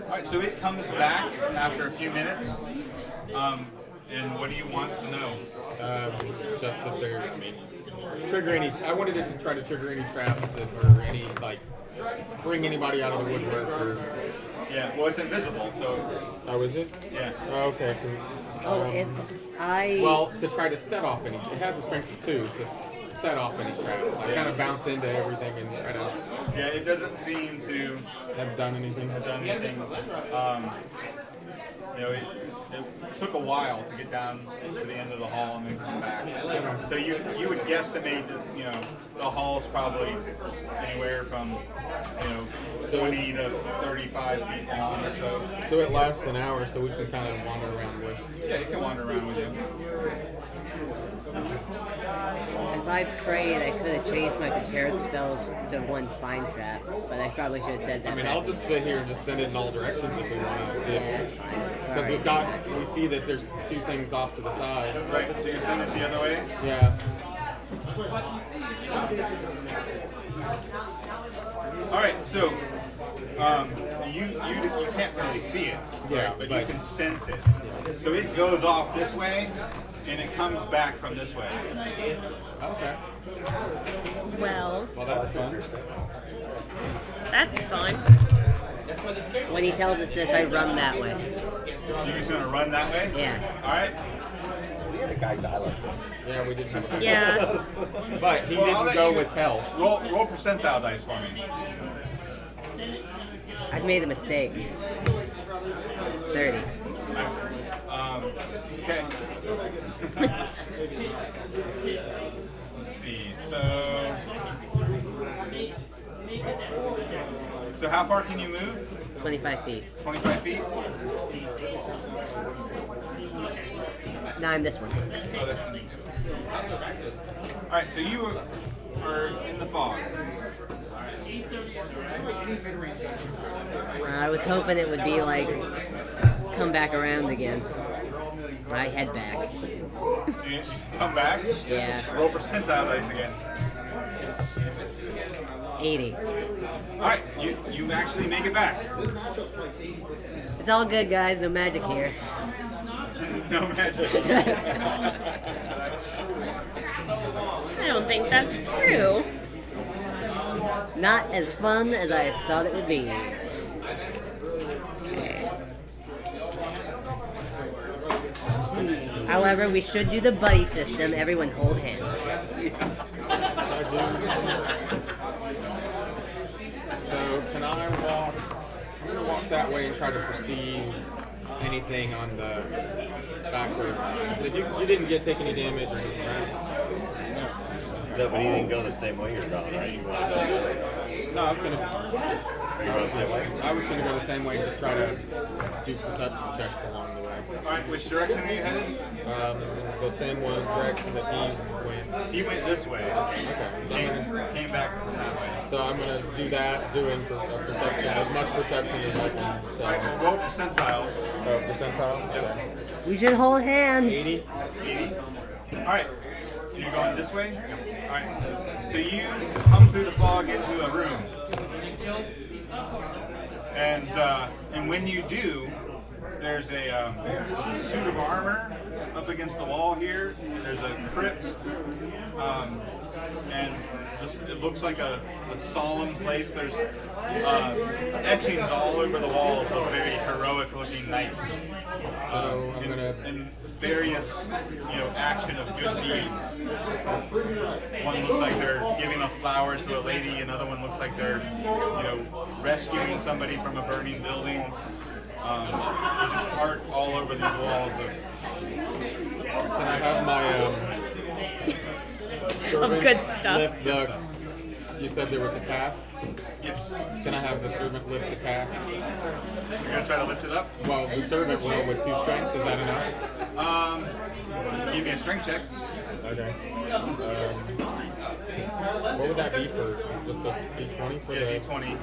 All right. So it comes back after a few minutes. And what do you want to know? Just if they're, trigger any. I wanted it to try to trigger any traps or any bring anybody out of the woodwork. Yeah. Well, it's invisible, so. Oh, is it? Yeah. Oh, okay. Oh, if I... Well, to try to set off any. It has a strength of 2, so set off any traps. I kind of bounce into everything and try to. Yeah. It doesn't seem to Have done anything. have done anything. It took a while to get down to the end of the hall and then come back. So you would guesstimate that the hall's probably anywhere from 20 to 35 feet long or so. So it lasts an hour, so we can kind of wander around with. Yeah, you can wander around with it. If I prayed, I could have changed my prepared spells to 1 fine trap, but I probably should have said that. I mean, I'll just sit here and just send it in all directions if we want to see Yeah, it. that's fine. Because we see that there's 2 things off to the side. Right. So you send it the other way. Yeah. All right. So you can't really see it. Yeah, But you but- can sense it. So it goes off this way, and it comes back from this way. Okay. Well, Well, that's fun. that's fun. When he tells us this, I run that way. You're just gonna run that way. Yeah. All right. We had a guy die like this. Yeah, we didn't have a Yeah. But he Well, I'll didn't let go you- with hell. Roll percentile dice for me. I've made a mistake. 30. Okay. Let's see. So how far can you move? 25 feet. 25 feet? No, I'm this one. Oh, that's. All right. So you are in the fog. I was hoping it would be like, come back around again. I head back. You come back. Yeah. Roll percentile dice again. 80. All right. You actually make it back. It's all good, guys. No magic here. No magic. I don't think that's true. Not as fun as I thought it would be. However, we should do the buddy system. Everyone hold hands. So can I walk? I'm gonna walk that way and try to perceive anything on the back way. You didn't take any damage or anything, right? So, but he didn't go the same way you're going, right? You went No, I was gonna. you went the same way? I was gonna go the same way and just try to do perception checks along the way. All right. Which direction are you headed? The same one direction that he went. He went this way. Okay. So Came back from that way. I'm gonna do that, doing perception, as much perception as I can All tell. right. Roll percentile. Percentile? Yep. We should hold hands. 80? 80. All right. You're going this way? All right. So you come through the fog into a room. And when you do, there's a suit of armor up against the wall here. There's a crypt. And it looks like a solemn place. There's etchings all over the walls of very heroic-looking knights. So I'm gonna. And various, action of good deeds. One looks like they're giving a flower to a lady. Another one looks like they're, rescuing somebody from a burning building. There's just art all over these walls of. Can I have my servant good stuff. lift the? You said there was a cask. Yes. Can I have the servant lift the cask? You're gonna try to lift it up. Well, the servant will with 2 strength. Is that enough? Give me a strength check. Okay. What would that be for? Just a D20 for Yeah, the? D20.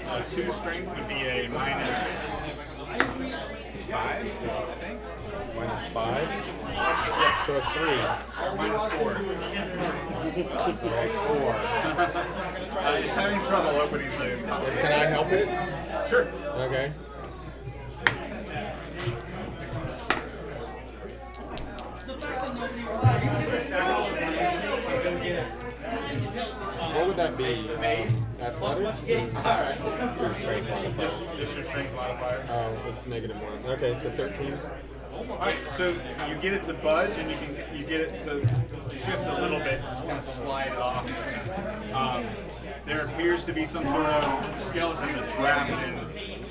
And 2 strength would be a minus 5, I think. Minus 5. So a 3. Minus 4. Okay, 4. It's having trouble opening the. Can I help it? Sure. Okay. What would that be? Athletics? Just your strength modifier. Oh, it's -1. Okay, so 13. Alright, so you get it to budge and you get it to shift a little bit, just kind of slide it off. There appears to be some sort of skeleton that's wrapped in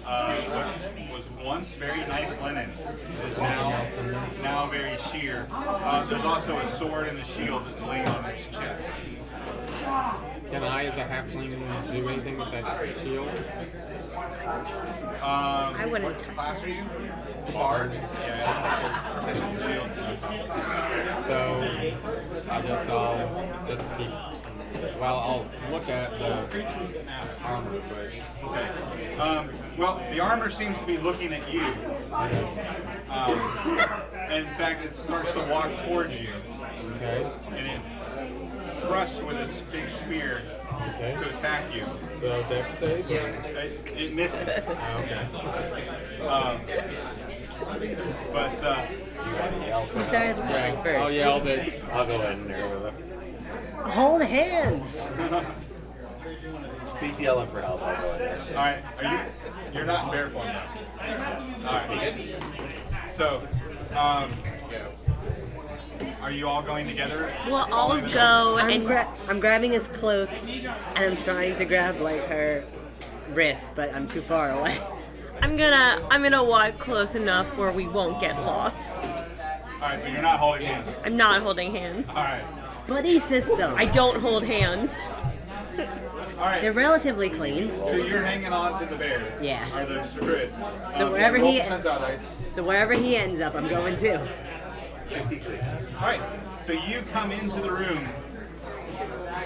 what was once very nice linen. It is now very sheer. There's also a sword and a shield that's laying on its chest. Can I, as a halfling, do anything with that shield? I wouldn't What touch class it. are you? Bard. Yeah, protection shields. So, I guess I'll just keep. Well, I'll look at the armor, but. Okay. Well, the armor seems to be looking at you. And in fact, it starts to walk towards you. Okay. And it thrusts with its big spear Okay. to attack you. So, dex save? It misses. Oh, okay. But You gotta yell He for help. started laughing first. I'll yell that. I'll go in there with it. Hold hands. Please yelling for help. I'll go in there. all right, you're not in bear form now. All right. So, are you all going together? We'll all go I'm, and I'm grabbing his cloak and I'm trying to grab like her wrist, but I'm too far away. I'm gonna walk close enough where we won't get lost. All right, but you're not holding hands. I'm not holding hands. All right. Buddy system. I don't hold hands. All They're right. relatively clean. So you're hanging on to the bear. Yeah. Or the druid. So wherever he- roll sense out dice. So wherever he ends up, I'm going too. All right. So you come into the room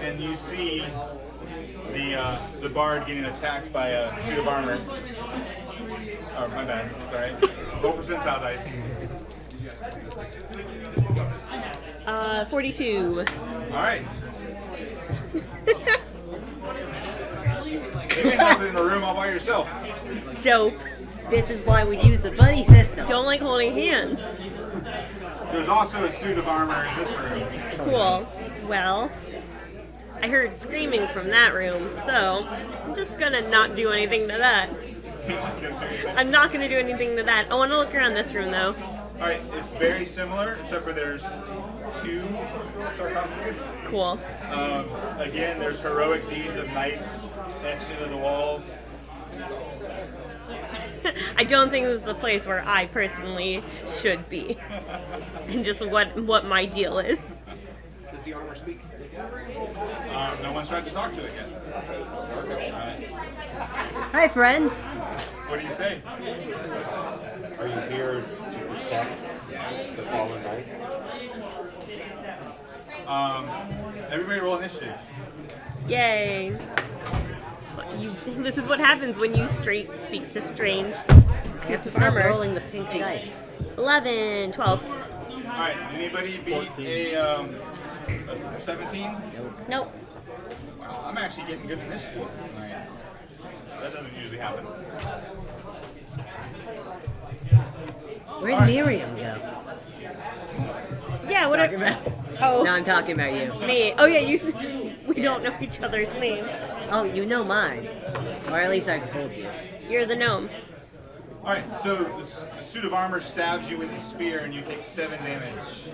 and you see the bard getting attacked by a suit of armor. Oh, my bad. Sorry. Roll percentile dice. 42. All right. You end up in the room all by yourself. Dope. This is why we use the buddy system. Don't like holding hands. There's also a suit of armor in this room. Cool. Well, I heard screaming from that room, so I'm just gonna not do anything to that. I'm not gonna do anything to that. I wanna look around this room though. All right, it's very similar, except for there's 2 sarcophagus. Cool. Again, there's heroic deeds of knights etched into the walls. I don't think this is a place where I personally should be. And just what my deal is. Does the armor speak? No one's tried to talk to it yet. Hi, friend. What do you say? Are you here to protect the fallen knight? Everybody roll initiative. Yay. This is what happens when you speak to strange You have to suits of stop armor. rolling the pink dice. 11, 12. All right, did anybody beat a 17? Nope. Wow, I'm actually getting good initiative tonight. That doesn't usually happen. Where'd All right. Miriam go? Yeah, what Talking about? Oh, No, I'm talking about you. me. Oh, yeah, you. We don't know each other's names. Oh, you know mine. Or at least I've told you. You're the gnome. All right, so the suit of armor stabs you with the spear, and you take 7 damage.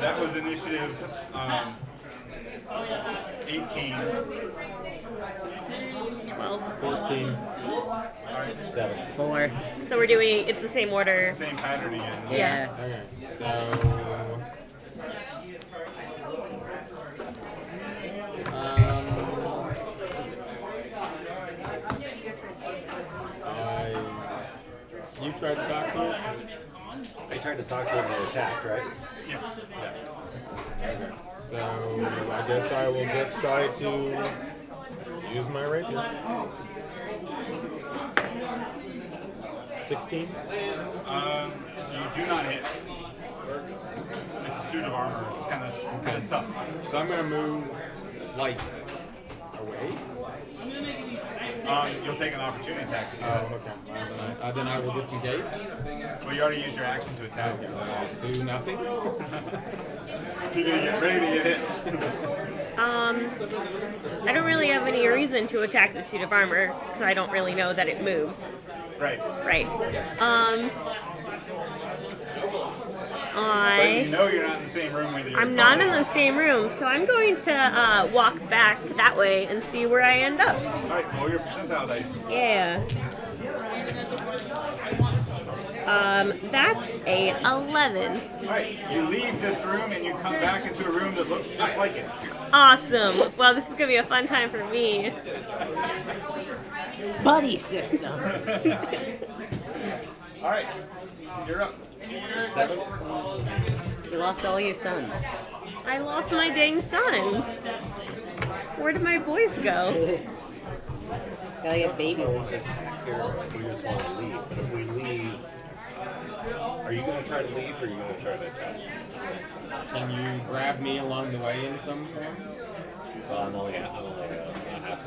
That was initiative 18. 12. 14. 7. 4. So we're doing, it's the same order. Same pattern again. Yeah. Okay, so you tried to talk to it? I tried to talk to him and attacked, right? Yes. Okay. So I guess I will just try to use my rapier. 16? You do not hit. It's a suit of armor. It's kind of tough. So I'm gonna move like away. You'll take an opportunity attack. Oh, okay. Then I will disengage. Well, you already used your action to attack. Do nothing. You're gonna get ready to get hit. I don't really have any reason to attack the suit of armor because I don't really know that it moves. Right. Right. But you know you're not in the same room with your I'm not in the same room, so I'm going to walk back that way and see where I end up. Alright, roll your percentile dice. Yeah. That's a 11. Alright, you leave this room and you come back into a room that looks just like it. Awesome. Well, this is gonna be a fun time for me. Buddy system. Alright, you're up. 7. You lost all your sons. I lost my dang sons. Where did my boys go? Gotta get baby Here, wishes. we just want to leave. But if we leave, are you going to try to leave or are you going to try to attack? Can you grab me along the way in some form? Well, I'm only a halfling.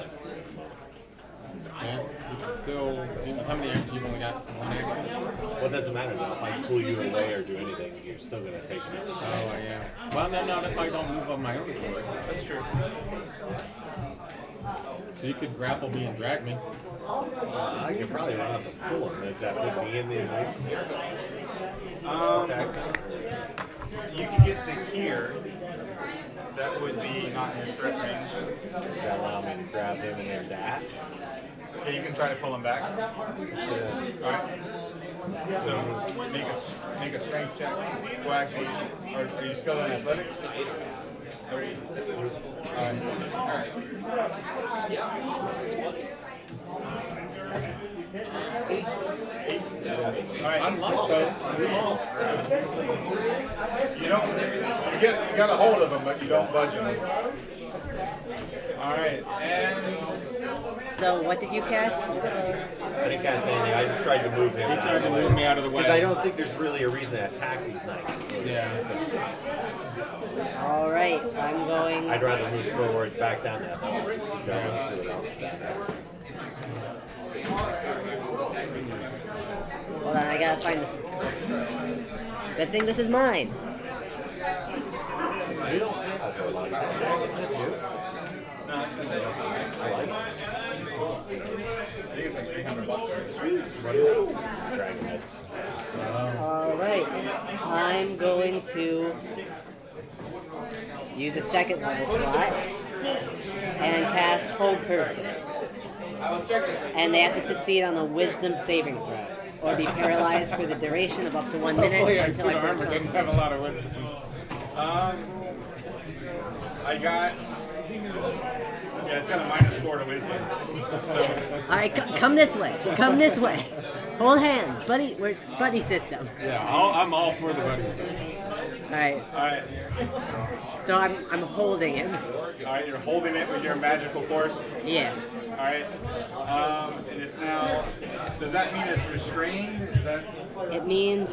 Yeah, you can still. How many actions? You've only got one action. Well, it doesn't matter though. If I pull you away or do anything, you're still going to take me. Oh, yeah. Well, no, not if I don't move on my own accord. That's true. So you could grapple me and drag me. I could probably run up and pull him. Does that put me in the next attack zone? You can get to here. That would be not in your strike range. Does that allow me to grab him and then dash? Okay, you can try to pull him back. Alright. So make a strength check. Well, actually, are you skilled in athletics? Alright. Alright. Unlock those. You got a hold of him, but you don't budge him. Alright, and So what did you cast? I didn't cast anything. I just tried to move him. He tried to move me out of the way. Because I don't think there's really a reason to attack these knights. Yeah. All right, I'm going. I'd rather move forward, back down that hall. Hold on, I gotta find this. Good thing this is mine. You don't have a lot of dragons, do you? no, it's been I like I think it's like $300. dragon heads. All right, I'm going to use a second level slot and cast Hold Person. And they have to succeed on a Wisdom saving throw, or be paralyzed for the duration of up to 1 minute Hopefully, I until I armor burn didn't have a lot of wisdom. I got. Yeah, it's got a -4 to wisdom. So All right, come this way. Come this way. Hold hands, buddy. We're buddy system. Yeah, I'm all for the buddy. All right, alright. so I'm holding him. Alright, you're holding it with your magical force. Yes. Alright. And it's now. Does that mean it's restrained? Is that. It means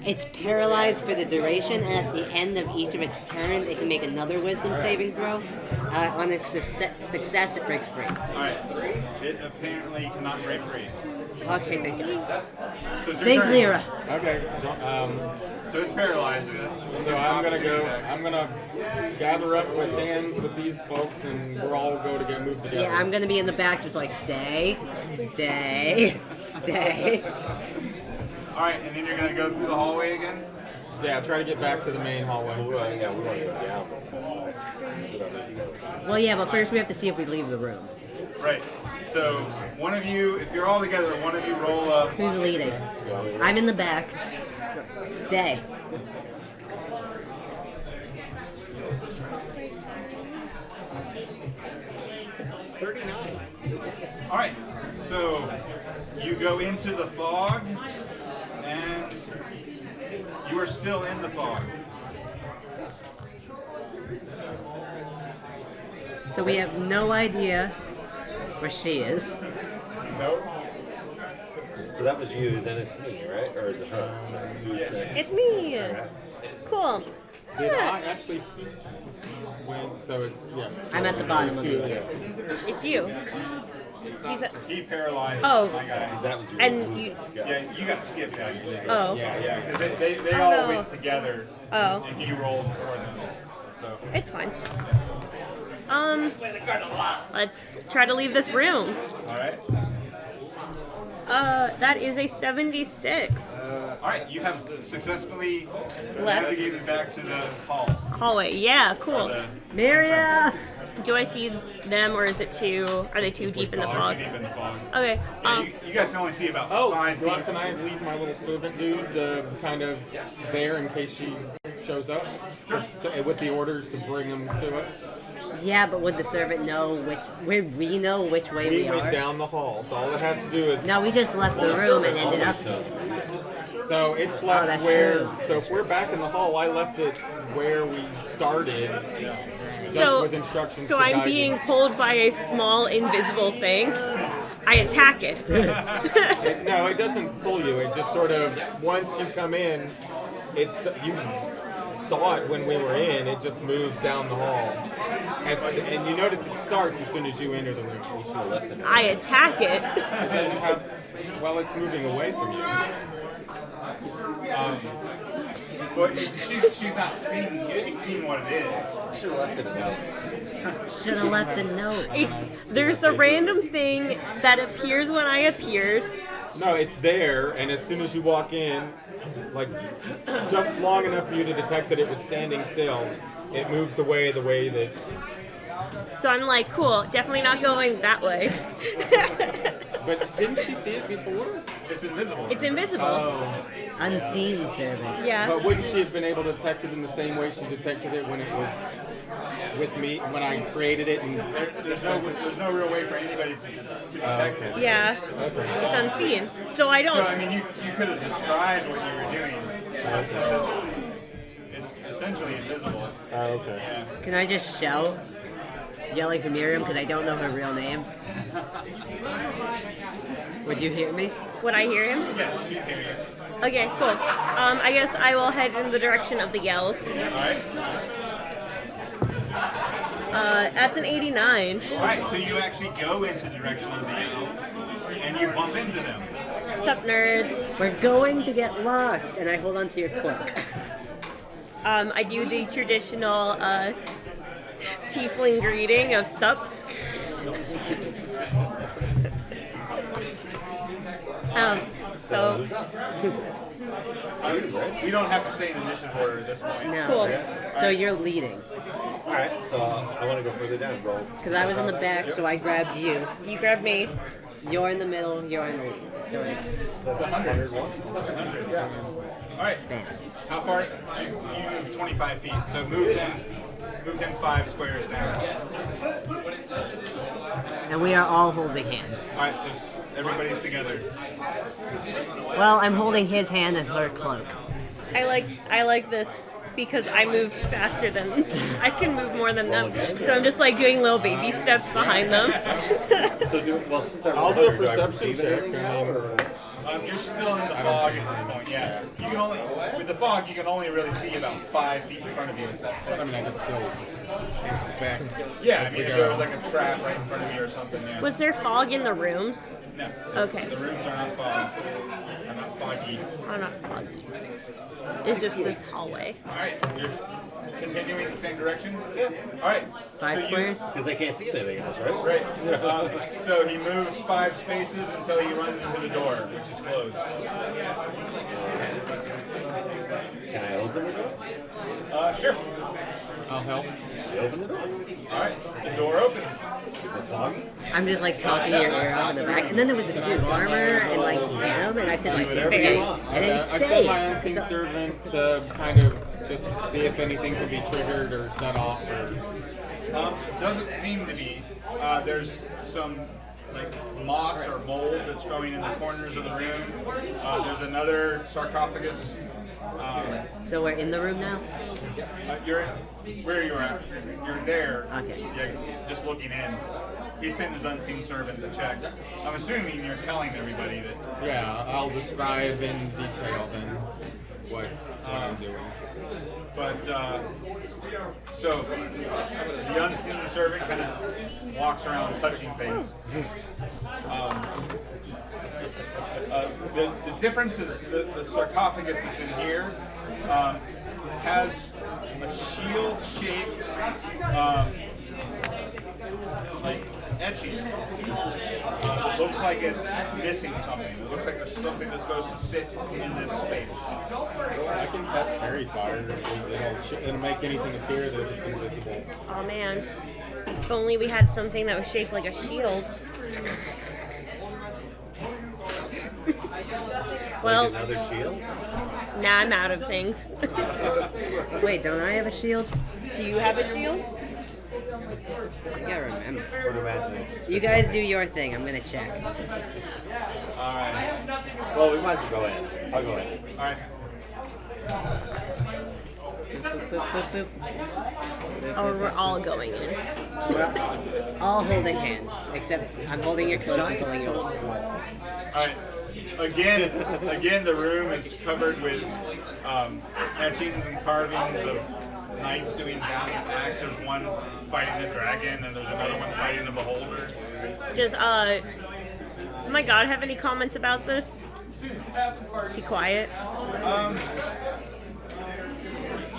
it's paralyzed for the duration, and at the end of each of its turns, it can make another Wisdom saving throw. On a success, it breaks free. Alright. It apparently cannot break free. Okay, thank you. So it's your Thank turn. Lyra. Okay. So it's paralyzed. So I'm gonna go. I'm gonna gather up with Dan's with these folks, and we're all go to get moved together. Yeah, I'm gonna be in the back, just like stay, stay, stay. Alright, and then you're gonna go through the hallway again? Yeah, try to get back to the main hallway. We want to go down. Well, yeah, but first we have to see if we leave the room. Right. So one of you, if you're all together, one of you roll up. Who's leading? I'm in the back. Stay. All right. So you go into the fog, and you are still in the fog. So we have no idea where she is. Nope. So that was you, then it's me, right? Or is it her? It's me. Cool. Did I actually win? So it's, yeah. I'm at the bottom of the Two, list. It's you. He's a, He paralyzed Oh. my guy. That was you. and you. Yeah, you got skipped actually. Oh. Yeah, because they Oh, all no. went together, Oh. and he rolled for them. So. It's fine. Let's try to leave this room. All right. That is a 76 All right, you have successfully Left. navigated back to the hall. hallway. Yeah, cool. The Maria! Do I see them, or is it too? Are they too deep in the fog? deep in the fog. Okay. Yeah, you guys can only see about Oh, 5 feet. can I leave my little servant dude kind of there in case she shows up? Sure. With the orders to bring him to us? Yeah, but would the servant know would we know which way We we went are? down the hall, so all it has to do is... No, we just left the room and ended up here. So it's left that's where... true. So if we're back in the hall, I left it where we started, just So, with instructions so to I'm guide being you. pulled by a small invisible thing. I attack it. No, it doesn't pull you. It just sort of, once you come in, you saw it when we were in. It just moves down the hall, and you notice it starts as soon as you enter the room. You should have left it. I attack it. It doesn't have. Well, it's moving away from you. But she's not seen what it is. Should have left it a note. Should have left a note. There's a random thing that appears when I appeared. No, it's there, and as soon as you walk in, like just long enough for you to detect that it was standing still, it moves away the way that. So I'm like, cool, definitely not going that way. But didn't she see it before? It's invisible. It's invisible. Oh. Unseen servant. Yeah. But wouldn't she have been able to detect it in the same way she detected it when it was with me, when I created it? And There's no real way for anybody to detect it. Yeah. okay. It's unseen. So I So I don't. mean, you could have described what you were doing. But since it's essentially invisible. Okay. Yeah. Can I just shout? Yelling for Miriam because I don't know her real name. Would you hear me? Would I hear him? Yeah, she's hearing you. Okay, cool. I guess I will head in the direction of the yells. All right. That's an 89. All right. So you actually go into the direction of the yells, and you bump into them. Sup, nerds? We're going to get lost, and I hold on to your cloak. I do the traditional tiefling greeting of sup. So We don't have to stay in initiative order at this point. No. cool. So you're leading. Alright, so I want to go further down, roll. Because I was in the back, so I grabbed you. You grabbed me. You're in the middle, you're in the lead. So it's That's 101. Yeah. All right. bam. How far? You move 25 feet. So move him 5 squares down. And we are all holding hands. All right. So everybody's together. Well, I'm holding his hand and her cloak. I like this because I move faster than I can move more than them. So I'm just like doing little baby steps behind them. So since I'll do a perception check. You're still in the fog at this point. Yeah. You can only with the fog you can only really see about 5 feet in front of you. But I mean, I can still inspect. Yeah. I mean, if there was like a trap right in front of you or something. Yeah. Was there fog in the rooms? No. Okay. The rooms are not fogged. Are not foggy. I'm not foggy. It's just this hallway. All right. You're continuing in the same direction. Yeah. All right. 5 So you- squares? Because I can't see anything else, right? Right. So he moves 5 spaces until he runs into the door, which is closed. Can I open I'll help. You open the door. All right, the door opens. Is it foggy? I'm just like talking your ear off in the back, and then there was a suit of armor and like venom, and I said like whatever you stay, want. and then I stay. sent my unseen So- servant to kind of just see if anything could be triggered or set off. Or... Doesn't seem to be. There's some like moss or mold that's growing in the corners of the room. There's another sarcophagus. So we're in the room now. You're where you're at. You're there. Okay. Yeah, just looking in. He sent his unseen servant to check. I'm assuming you're telling everybody that. Yeah, I'll describe in detail then what I'm doing. But so the unseen servant kind of walks around touching things. The difference is the sarcophagus that's in here has a shield-shaped like etching. It looks like it's missing something. It looks like there's something that's supposed to sit in this space. I can cast Fairy Fire. It'll make anything appear that it's invisible. Oh man. If only we had something that was shaped like a shield. Well, Like another shield? nah, I'm out of things. Wait, don't I have a shield? Do you have a shield? I gotta remember. I would imagine it's. You guys do your thing. I'm gonna check. All right. Well, we might as well go in. I'll go in. All right. Or we're all going in. We're all holding hands, except I'm holding your coat and pulling you up. All right. Again, the room is covered with etchings and carvings of knights doing valiant acts. There's one fighting a dragon, and there's another one fighting a beholder. Does my god have any comments about this? Is he quiet?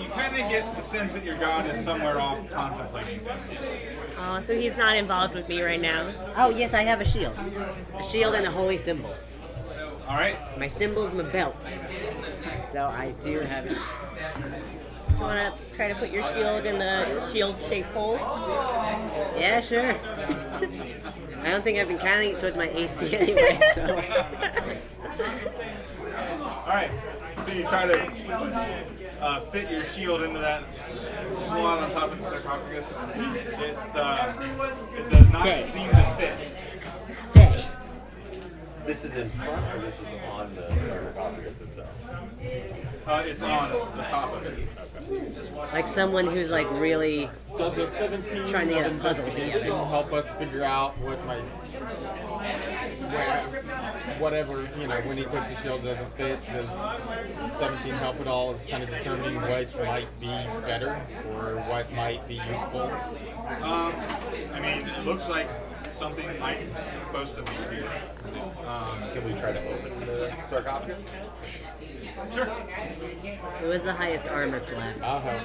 You kind of get the sense that your god is somewhere off contemplating things. So he's not involved with me right now. Oh yes, I have a shield. A shield and a holy symbol. All right. My symbol's my belt. So I do have it. Do you want to try to put your shield in the shield-shaped hole? Yeah, sure. I don't think I've been counting it towards my AC anyway, so. All right. So you try to fit your shield into that slot on top of the sarcophagus. It does not Stay. seem to fit. Stay. This is in front, or this is on the sarcophagus itself? It's on the top of it. Like someone who's like really. Does a 17 Trying to get a of puzzle investigation together. help us figure out what might, whatever, when he puts his shield doesn't fit, does 17 help at all of kind of determining what might be better or what might be useful? I mean, it looks like something might be supposed to be here. Can we try to open the sarcophagus? Sure. Who has the highest armor class? I'll help.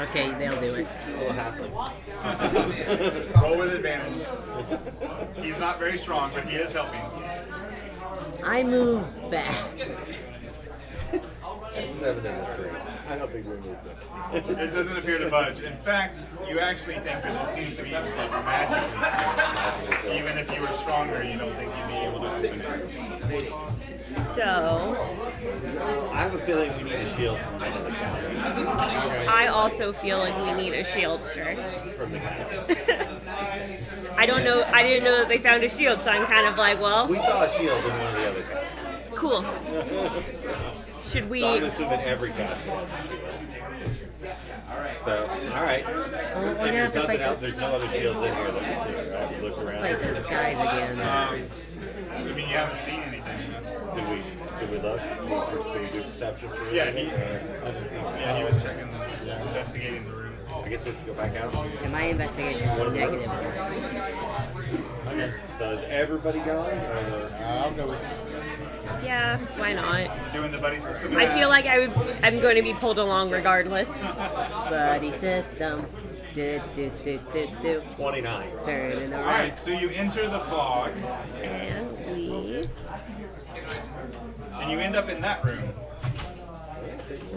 Okay, they'll do it. Little halfling. Roll with advantage. He's not very strong, but he is helping. I move back. That's 7 and a 3. I don't think we moved it. It doesn't appear to budge. In fact, you actually think that it seems to be able to magically sealed. Even if you were stronger, you don't think you'd be able to open it. So, I have a feeling we need a shield from the castle. I also feel like we need a shield, sure. From the castle. I don't know, I didn't know that they found a shield, so I'm kind of like, well, We saw a shield in one of the other castles. cool. Should we... So I'm assuming every castle has a shield. So, alright. Well, If we're gonna there's have to nothing fight else, there's no other shields in here that we see, right? We look around. Fight those guys again. I mean, you haven't seen anything. Did we look? Did we do perception for Yeah, anything? he was checking, investigating the room. I guess we have to go back out. And my investigation is negative. Okay. So is everybody going? Or? I'll go with Yeah, why not? Doing the buddy system. I feel like I'm going to be pulled along regardless. Buddy system. Do, do, do, do, do. 29. Turning All around. right, so you enter the fog, And we... and you end up in that room.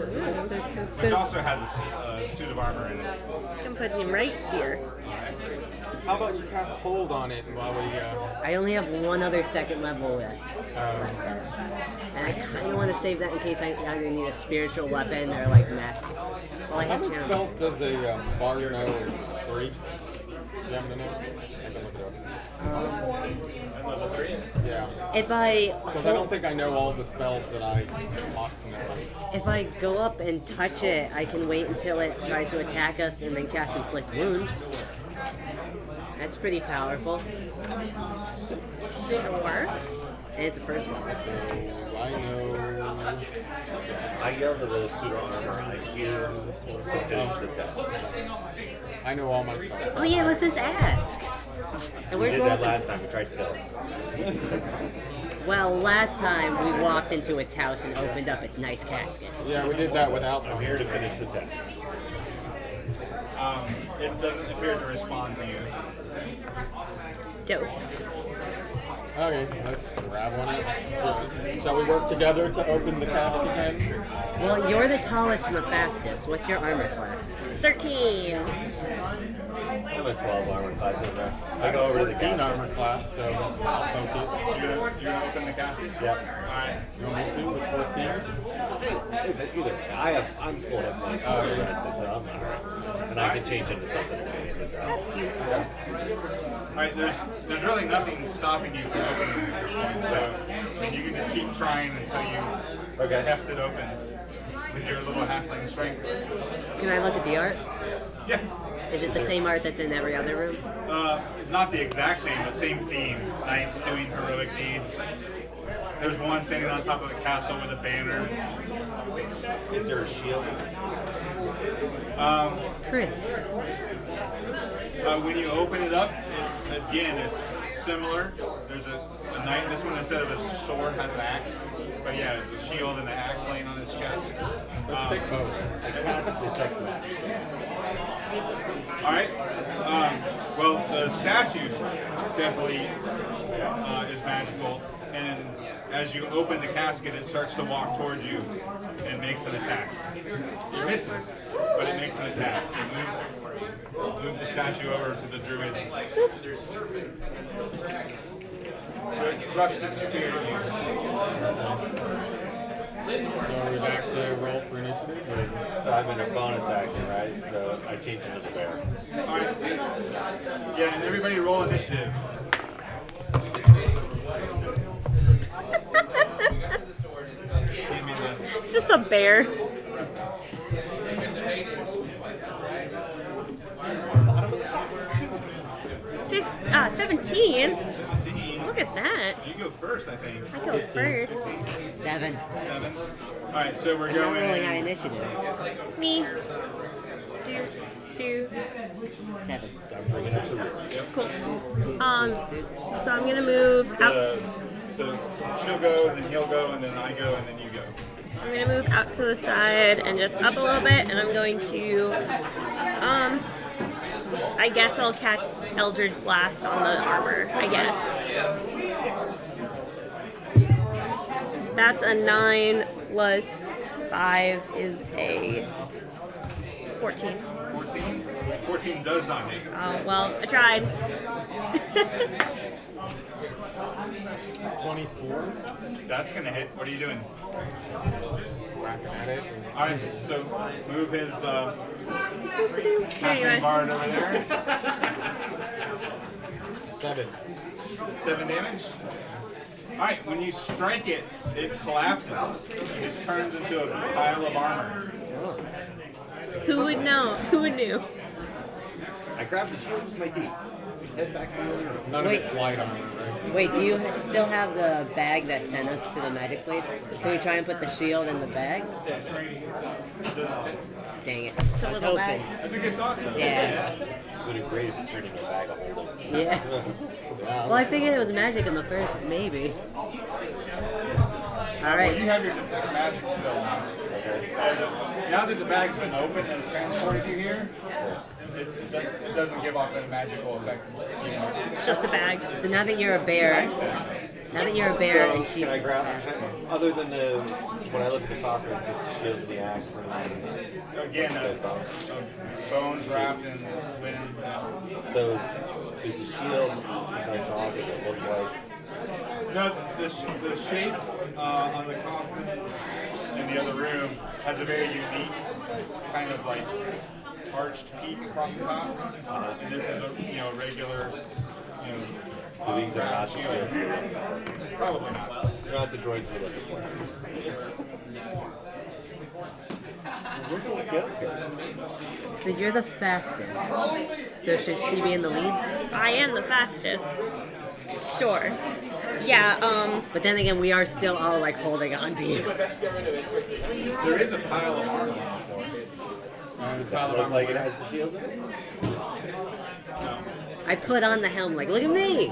which also has a suit of armor in it. I can put him right here. How about you cast hold on it while we? I only have one other second level left. And I kind of want to save that in case I either need a spiritual weapon or like mess. Well, I How have many channel. spells does a bard know? 3? Do you happen to know? I can look it up. Level 3. Yeah. If I Because I don't think I know all the spells that I ought to know. if I go up and touch it, I can wait until it tries to attack us and then cast inflict wounds. That's pretty powerful. Sure. And it's a first level. So I know. I yelled at the suit of armor. I hear to finish the test. I know all my spells. Oh yeah, let's just ask. And We we're did that both. last time. We tried to kill us. Well, last time we walked into its house and opened up its nice casket. Yeah, we did that without I'm here to finish the test. It doesn't appear to respond to you. Dope. Okay, let's grab one up. Shall we work together to open the casket again? Well, you're the tallest and the fastest. What's your armor class? 13. I have a 12 armor class in there. I go over to the 14 casket. armor class, so I'll poke it. You're gonna open the casket? Yep. Alright. You want me to with 14? Either. I'm full of points for the rest, so I'm alright. And I can change into something when I get this out. That's useful. Alright, there's really nothing stopping you from opening it at this point, so I mean, you can just keep trying until you heft it open with your little halfling strength. Can I look at the art? Yeah. Is it the same art that's in every other room? Not the exact same, but same theme. Knights doing heroic deeds. There's one standing on top of a castle with a banner. Is there a shield? Crit. When you open it up, it's similar. There's a knight. This one, instead of a sword, has an axe. But yeah, it's a shield and an axe laying on its chest. Let's take both. I cast detect magic. All right. Well, the statue definitely is magical, and as you open the casket, it starts to walk towards you and makes an attack. It misses, but it makes an attack. So move the statue over to the druid. So it thrusts its spear at you. So are we back to roll for initiative? Or? So I'm in a bonus action, right? So I change into the bear. All right. Yeah, and everybody roll initiative. Give me the. Just a bear. 17. 17. Look at that. You go first, I think. I go first. 7. 7. All right, so we're I'm not going. rolling high initiative. Me. Two. 7. I'm bringing up the rear. Cool. So I'm gonna move out. So she'll go, then he'll go, and then I go, and then you go. I'm gonna move out to the side and just up a little bit, and I'm going to, I guess I'll catch Eldritch Blast on the armor. I guess. That's a 9 plus 5 is a 14. 14. 14 does not make it. Oh well, I tried. 24. That's gonna hit. What are you doing? Whacking at it. All right, so move his Anyway. halfling bard over there. 7. 7 damage. All right, when you strike it, it collapses. It just turns into a pile of armor. Who would know? Who would knew? I grab the shield with my teeth. Head back to the room. None Wait. of it's light armor, right? Wait, do you still have the bag that sent us to the magic place? Can we try and put the shield in the bag? Doesn't fit. Dang it. a I was little hoping. bag. That's a good thought. Though. Yeah. It would have been great if it turned into a bag of holding. Yeah. Well, I figured it was magic in the first, maybe. Alright. You have your detect magic still on. Okay. Now that the bag's been opened and transported you here, it doesn't give off that magical effect. You know. It's just a bag. So now that you're a bear, Now that you're a bear So, and she's can I grab? Other than the when I look at the coffin, it's just the shield and the axe. Again, bones wrapped in linen. So is the shield, since I saw it, does it look like? No, the shape on the coffin in the other room has a very unique kind of like arched peak across the top. And this is a regular, So these are not shield. shields. Probably not. They're not the droids we're looking for. So where do we go here? So you're the fastest. So should she be in the lead? I am the fastest. Sure. Yeah, But then again, we are still all like holding on to you. There is a pile of armor on the floor. Does that look like it has the shield in it? I put on the helm like, look at me!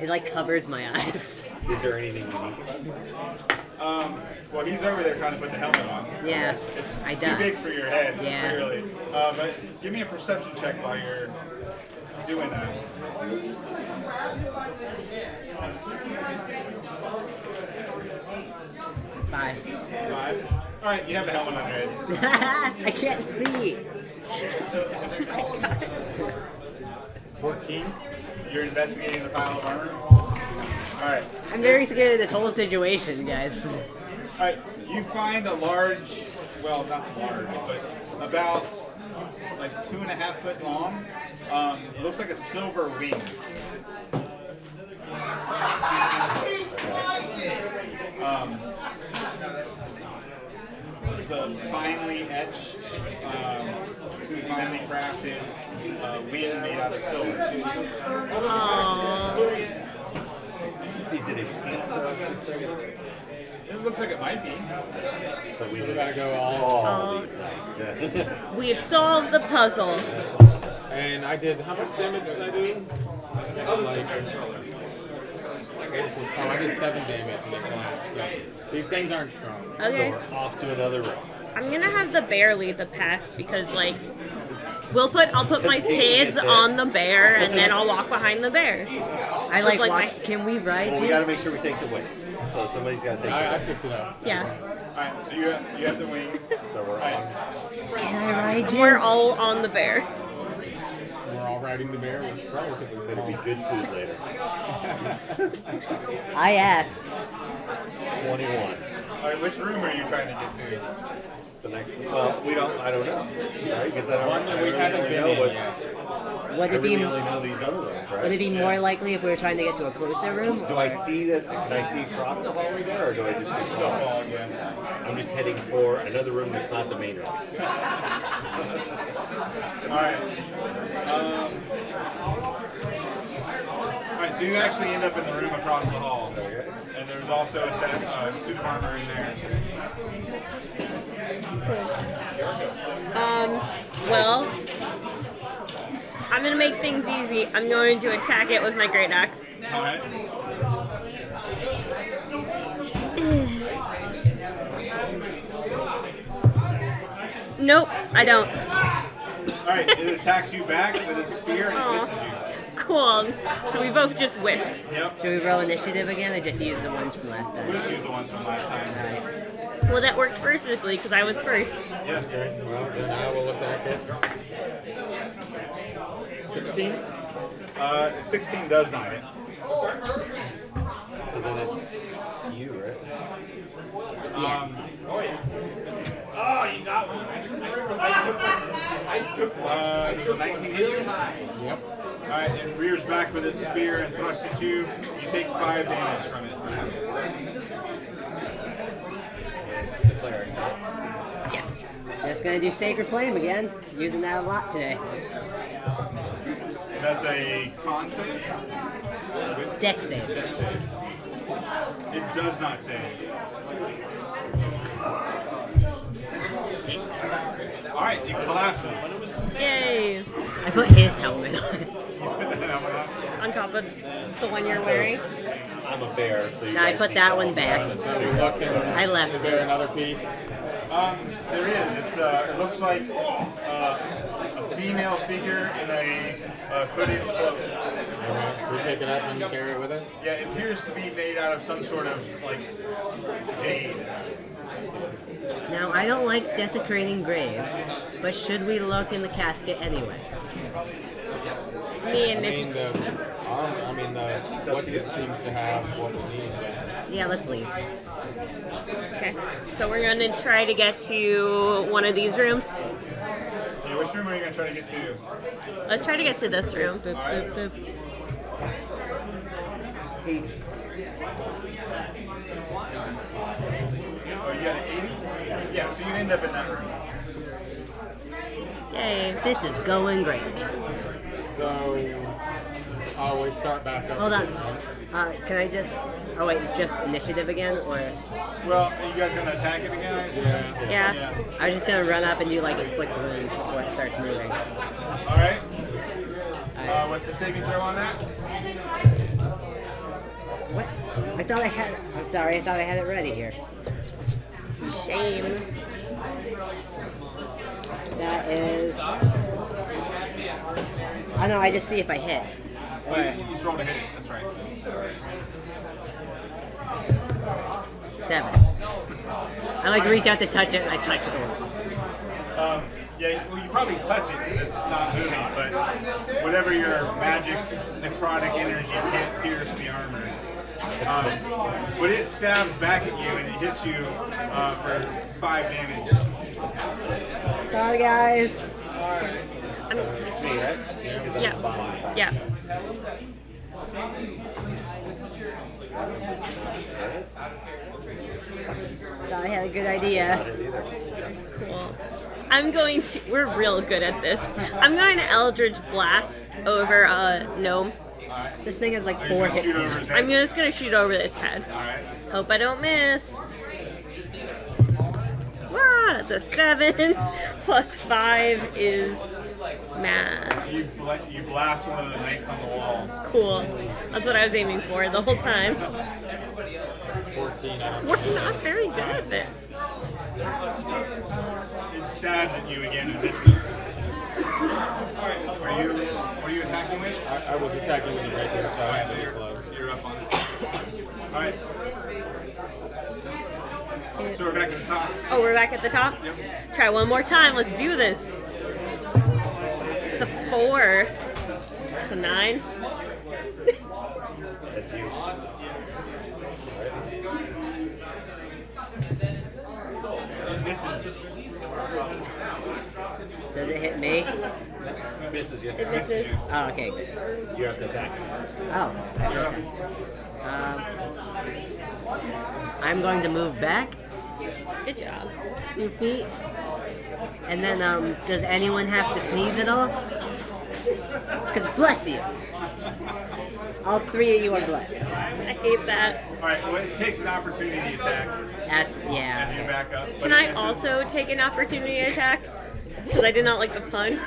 It like covers my eyes. Is there anything unique about it? Well, he's over there trying to put the helmet on. Yeah, It's I too died. big for your head, Yeah. clearly. But give me a perception check while you're doing that. 5. 5. All right, you have the helmet on your head. I can't see. 14. You're investigating the pile of armor. All right. I'm very scared of this whole situation, guys. All right. You find a large, well, not large, but about like 2.5 foot long. It looks like a silver wing. It's a finely etched, finely crafted wing made out of silver. Is it a pizza? It looks like it might be. So we gotta go all. these things. Yeah. we've solved the puzzle. And I did, how much damage did I do? I did 7 damage and they collapsed. So these things aren't strong. Okay. So we're off to another room. I'm gonna have the bear lead the pack because I'll put my kids on the bear and then I'll walk behind the bear. I like, Like walk. my- Can we ride Well, we you? got to make sure we take the wing. So somebody's got to take I the wing. picked it up. Yeah. All right, so you have the wing. So we're All right. on. Can I ride you? We're all on the bear. We're all riding the bear. We're relatively It's going to be good food later. I asked. 21. All right, which room are you trying to get to? The next one. Well, I don't know. Right? Because I don't One that we really haven't only been know in what's. yet. Would I it be? really only know these other rooms, right? Would it be more likely if we were trying to get to a closer room? Do I see that? Can I see across the hallway there, or do I just see Still fall again. I'm just heading for another room that's not the main room. All right. All right, so you actually end up in the room across the hall, and there's also a set suit of armor in there. Well, I'm gonna make things easy. I'm going to attack it with my great axe. All right. Nope, I don't. All right, it attacks you back with its spear and it misses you. Cool. So we both just whiffed. Yep. Should we roll initiative again, or just use the ones from last We'll time? just use the ones from last time. Alright. Well, that worked perfectly because I was first. Yeah. Okay, well, then I will attack it. 16? 16 does not hit. So then it's you, right? Oh, you got one. I took 19 hit you. Yep. All right, it rears back with its spear and thrusts at you. You take 5 damage from it. The cleric. Yes. Just gonna do Sacred Flame again. Using that a lot today. That's a con save. Deck save. Dex save. It does not save. 6. All right, it collapses. Yay. I put his helmet on. You put that helmet on. On top of the one you're wearing. I'm a bear, so you No, I guys put need that to one all back. run it. So we look and I left is there it. another piece? There is. It's it looks like a female figure in a hooded cloak. We pick it up and carry it with us. Yeah, it appears to be made out of some sort of like jade. Now, I don't like desecrating graves, but should we look in the casket anyway? Me I and mean, this. the what it seems to have what we need. Yeah, let's leave. Okay. So we're gonna try to get to one of these rooms. Yeah, which room are you gonna try to get to? Let's try to get to this room. Boop, boop, boop. Oh, you got an 80? Yeah, so you end up in that room. Yay. This is going great. So, we start back up. Hold on. Can I just... Oh wait, just initiative again? Or... Well, are you guys gonna attack it again, I assume? Yeah. I was just gonna run up and do like a quick wounds before it starts moving. Alright. What's the saving throw on that? What? I thought I had... I'm sorry, I thought I had it ready here. Shame. That is... Oh no, I just see if I hit. Oh, you just rolled a hit it, that's right. 7. I like reach out to touch it and I touch it. Yeah, well, you probably touch it because it's not moving, but whatever your magic necrotic energy can't pierce the armor. But it stabs back at you and it hits you for 5 damage. Sorry guys. It's me, right? Yeah. Yeah. Thought I had a good idea. Cool. I'm going to. We're real good at this. I'm going to Eldritch Blast over Gnome. This thing has like Are you 4 gonna shoot hit over points. his head? I'm just gonna shoot over its head. Alright. Hope I don't miss. Wow, that's a 7. Plus 5 is math. You blast one of the knights on the wall. Cool. That's what I was aiming for the whole time. 14. We're not very good at this. It stabs at you again and misses. What are you attacking with? I was attacking with it right there, so I Alright, have so it close. you're up on it. Alright. So we're back at the top. Oh, we're back at the top? Yep. Try one more time. Let's do this. It's a 4. It's a 9. That's you. Misses. Does it hit me? Misses you. It misses. Oh, okay, good. You have to attack. Oh. You're up. I'm going to move back Good job. 2 feet. And then, does anyone have to sneeze at all? Because bless you. All 3 of you are blessed. I hate that. Alright, well, it takes an opportunity attack That's, as yeah. you back up. Can I also take an opportunity attack? Because I did not like the pun. You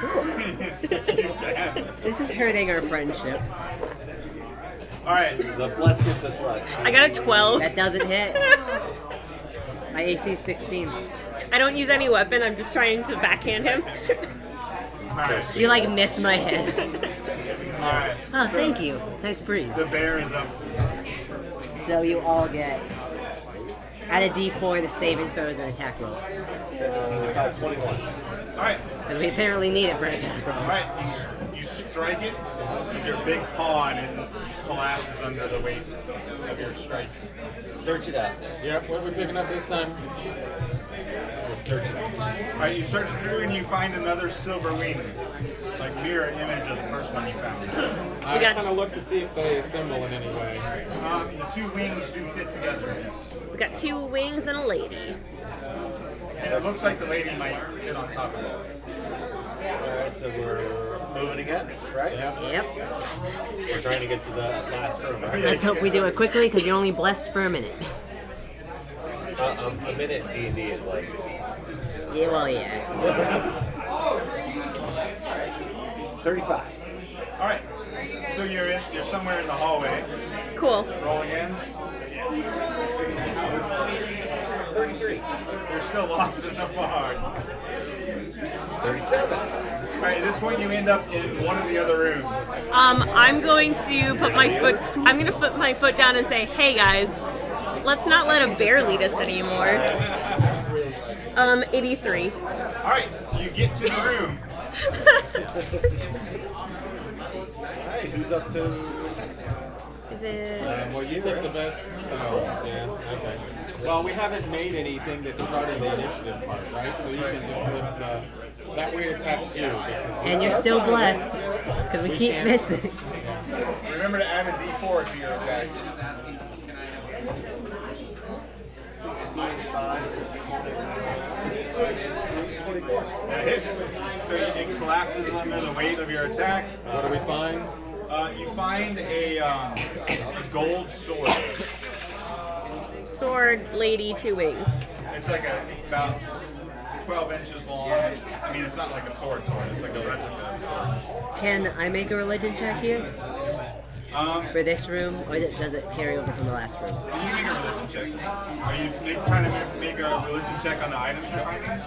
can. This is hurting our friendship. Alright, The bless gets us what? I got a 12. That doesn't hit. My AC is 16. I don't use any weapon. I'm just trying to backhand him. alright. You like miss my head. Alright. Oh, thank you. Nice breeze. The bear is up. So you all get add a D4 to saving throws and attack rolls. 21. Alright. Because we apparently need it for attack rolls. Alright, you strike it with your big paw and it collapses under the weight of your strike. Search it out. Yep, what are we picking up this time? We'll search it out. Alright, you search through and you find another silver wing. Like mirror image of the first one you found. I got- kind of look to see if they assemble in any way. The 2 wings do fit together, yes. We got 2 wings and a lady. And it looks like the lady might fit on top of it. Alright, so we're moving again, right? Yep. We're trying to get to the last room, right? Let's hope we do it quickly because you're only blessed for a minute. A minute D&D is like... Yeah, well, yeah. 35. Alright, so you're somewhere in the hallway. Cool. Roll again. 33. You're still lost in the fog. 37. All right, at this point, you end up in one of the other rooms. I'm going to put my foot down and say, "Hey guys, let's not let a bear lead us anymore." 83. All right, you get to the room. Alright, who's up to... Is it? Well, you took the best. Oh, yeah. Okay. Well, we haven't made anything that started the initiative part, right? So you can just lift the. That way it attacks you. And you're still blessed, because we keep can't- missing. Remember to add a D4 to your attack. That hits. So it collapses under the weight of your attack. What do we find? You find a gold sword. Sword, lady, 2 wings. It's like about 12 inches long. I mean, it's not like a sword. It's like a replica sword. Can I make a religion check here for this room, or does it carry over from the last room? Can you make a religion check? Are you trying to make a religion check on the items you're finding?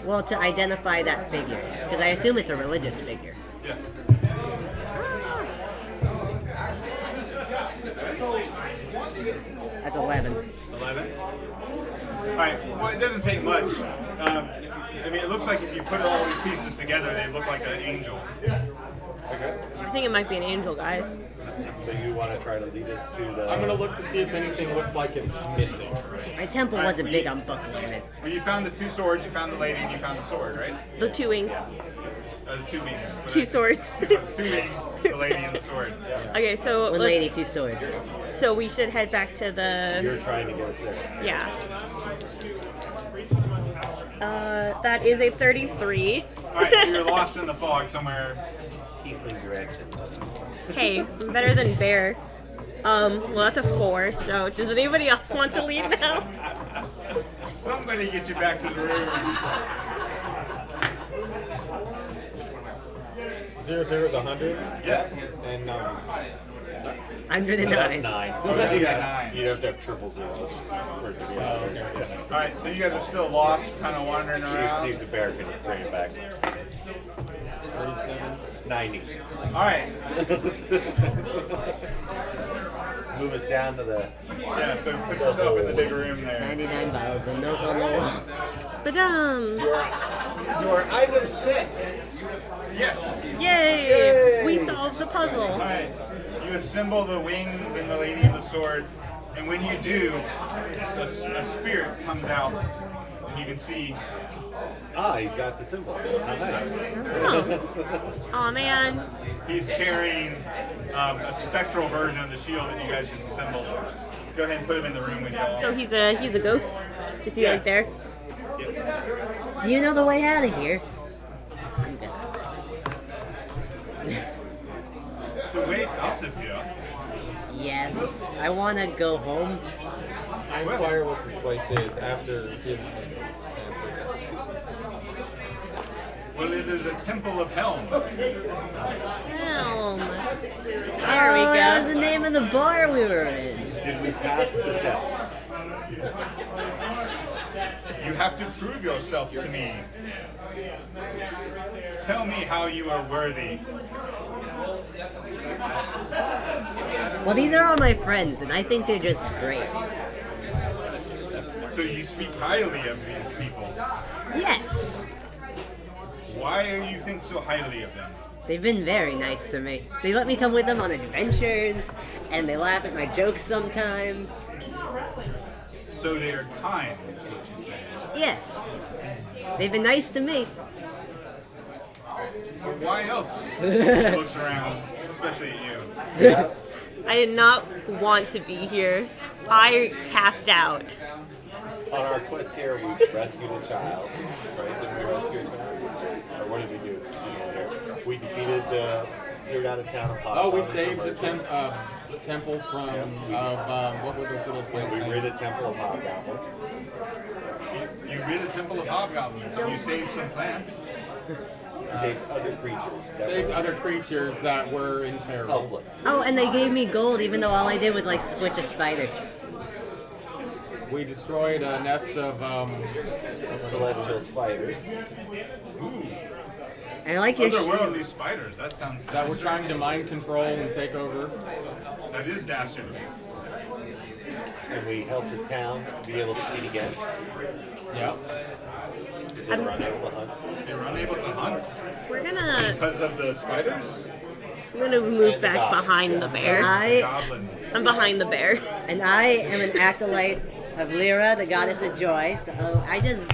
Well, to identify that figure, because I assume it's a religious figure. Yeah. That's 11. 11. Alright, well, it doesn't take much. I mean, it looks like if you put all these pieces together, they look like an angel. Okay. I think it might be an angel, guys. So you want to try to lead us to the... I'm gonna look to see if anything looks like it's missing. My temple wasn't big on buckling it. Well, you found the 2 swords, you found the lady, and you found the sword, right? The 2 wings. The 2 wings. 2 swords. 2 wings, the lady, and the sword. Okay, so One let's- lady, 2 swords. so we should head back to the. You're trying to get us there. Yeah. That is a 33. Alright, so you're lost in the fog somewhere. Tiefling direction. Hey, I'm better than bear. Well, that's a 4. So, does anybody else want to leave now? Somebody get you back to the room. 0, 0 is 100. Yes. And 109. That's 9. Okay, Yeah. 9. You'd have to have triple zeros for it to be out. okay. Yeah. Alright, so you guys are still lost, kind of wandering You just around. need the bear can bring it back. 37. 90. Alright, Move us down to the... yeah, so put yourself in the big room there. 99 bottles of milk on the wall. Badum! Your items fit. Yes. Yay! Yay! We solved the puzzle. Alright, you assemble the wings and the lady and the sword, and when you do, a spirit comes out, and you can see. Ah, he's got the symbol. How nice. Aw, man. He's carrying a spectral version of the shield that you guys just assembled. Go ahead and put him in the room with y'all. So he's a ghost. Is he Yeah. right there? Do you know the way out of here? The way out of here. Yes. I want to go home. I inquire what this place is after his answer. Well, it is a temple of Helm. Helm. There Oh, we that go. was the name of the bar we were in. Did we pass the test? You have to prove yourself to me. Tell me how you are worthy. Well, these are all my friends, and I think they're just great. So you speak highly of these people. Yes. Why do you think so highly of them? They've been very nice to me. They let me come with them on adventures, and they laugh at my jokes sometimes. So they are kind, is what you say. Yes. They've been nice to me. But why else? He looks around, especially at you. I did not want to be here. I tapped out. On our quest here, we rescued a child. Right? Did we rescue a child? Or what did we do? We defeated the cleared out of town of Hot. Oh, we saved the temple from what were those little We rid a temple of hobgoblins. You rid a temple of hobgoblins. You saved some plants. Saved other creatures. That saved were other creatures that were in peril. helpless. Oh, and they gave me gold, even though all I did was like squish a spider. We destroyed a nest of Celestial spiders. And I like your Otherworldly spiders. That sounds. That we're trying to mind control and take over. That is dastardly. And we help the town be able to eat again. Yep. Is it unable to hunt? They're unable to hunt We're gonna because of the spiders. move And back goblins, behind yeah. the bear. Goblins. I'm behind the bear. And I am an acolyte of Lyra, the goddess of joy. So I just,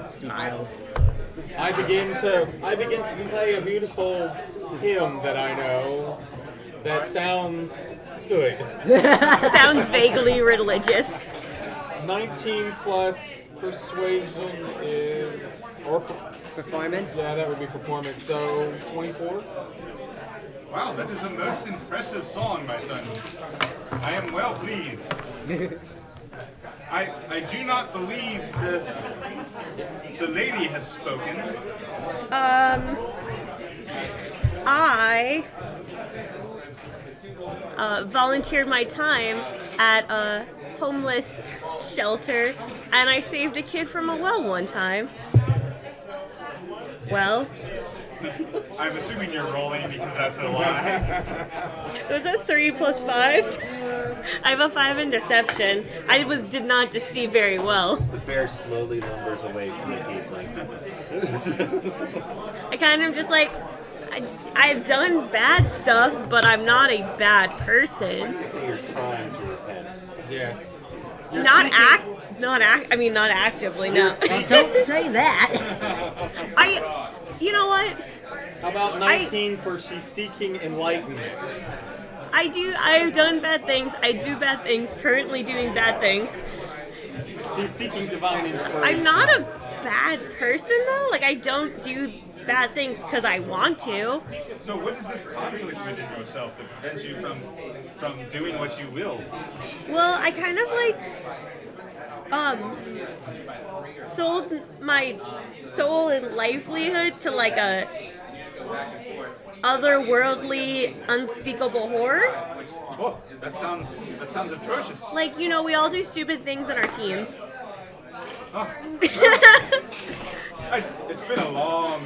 smiles. I begin to play a beautiful hymn that I know that sounds good. Sounds vaguely religious. 19 plus persuasion is Performance. yeah, that would be performance. So 24. Wow, that is a most impressive song, my son. I am well pleased. I do not believe the lady has spoken. I volunteered my time at a homeless shelter, and I saved a kid from a well one time. Well, I'm assuming you're rolling because that's a lie. it was a 3 plus 5. I have a 5 in deception. I did not deceive very well. The bear slowly lumbers away from the tiefling. I kind of just like, I've done bad stuff, but I'm not a bad person. So you're trying to repent. Yes. Not actively, no. Well, don't say that. You know what? How about 19 for she's seeking enlightenment? I've done bad things. I do bad things, currently doing bad things. She's seeking divine inspiration. I'm not a bad person, though. Like, I don't do bad things because I want to. So what is this conflict within yourself that prevents you from doing what you will? Well, I kind of sold my soul and livelihood to like a otherworldly, unspeakable horror. Oh, that sounds atrocious. Like, we all do stupid things in our teens. Oh, it's been a long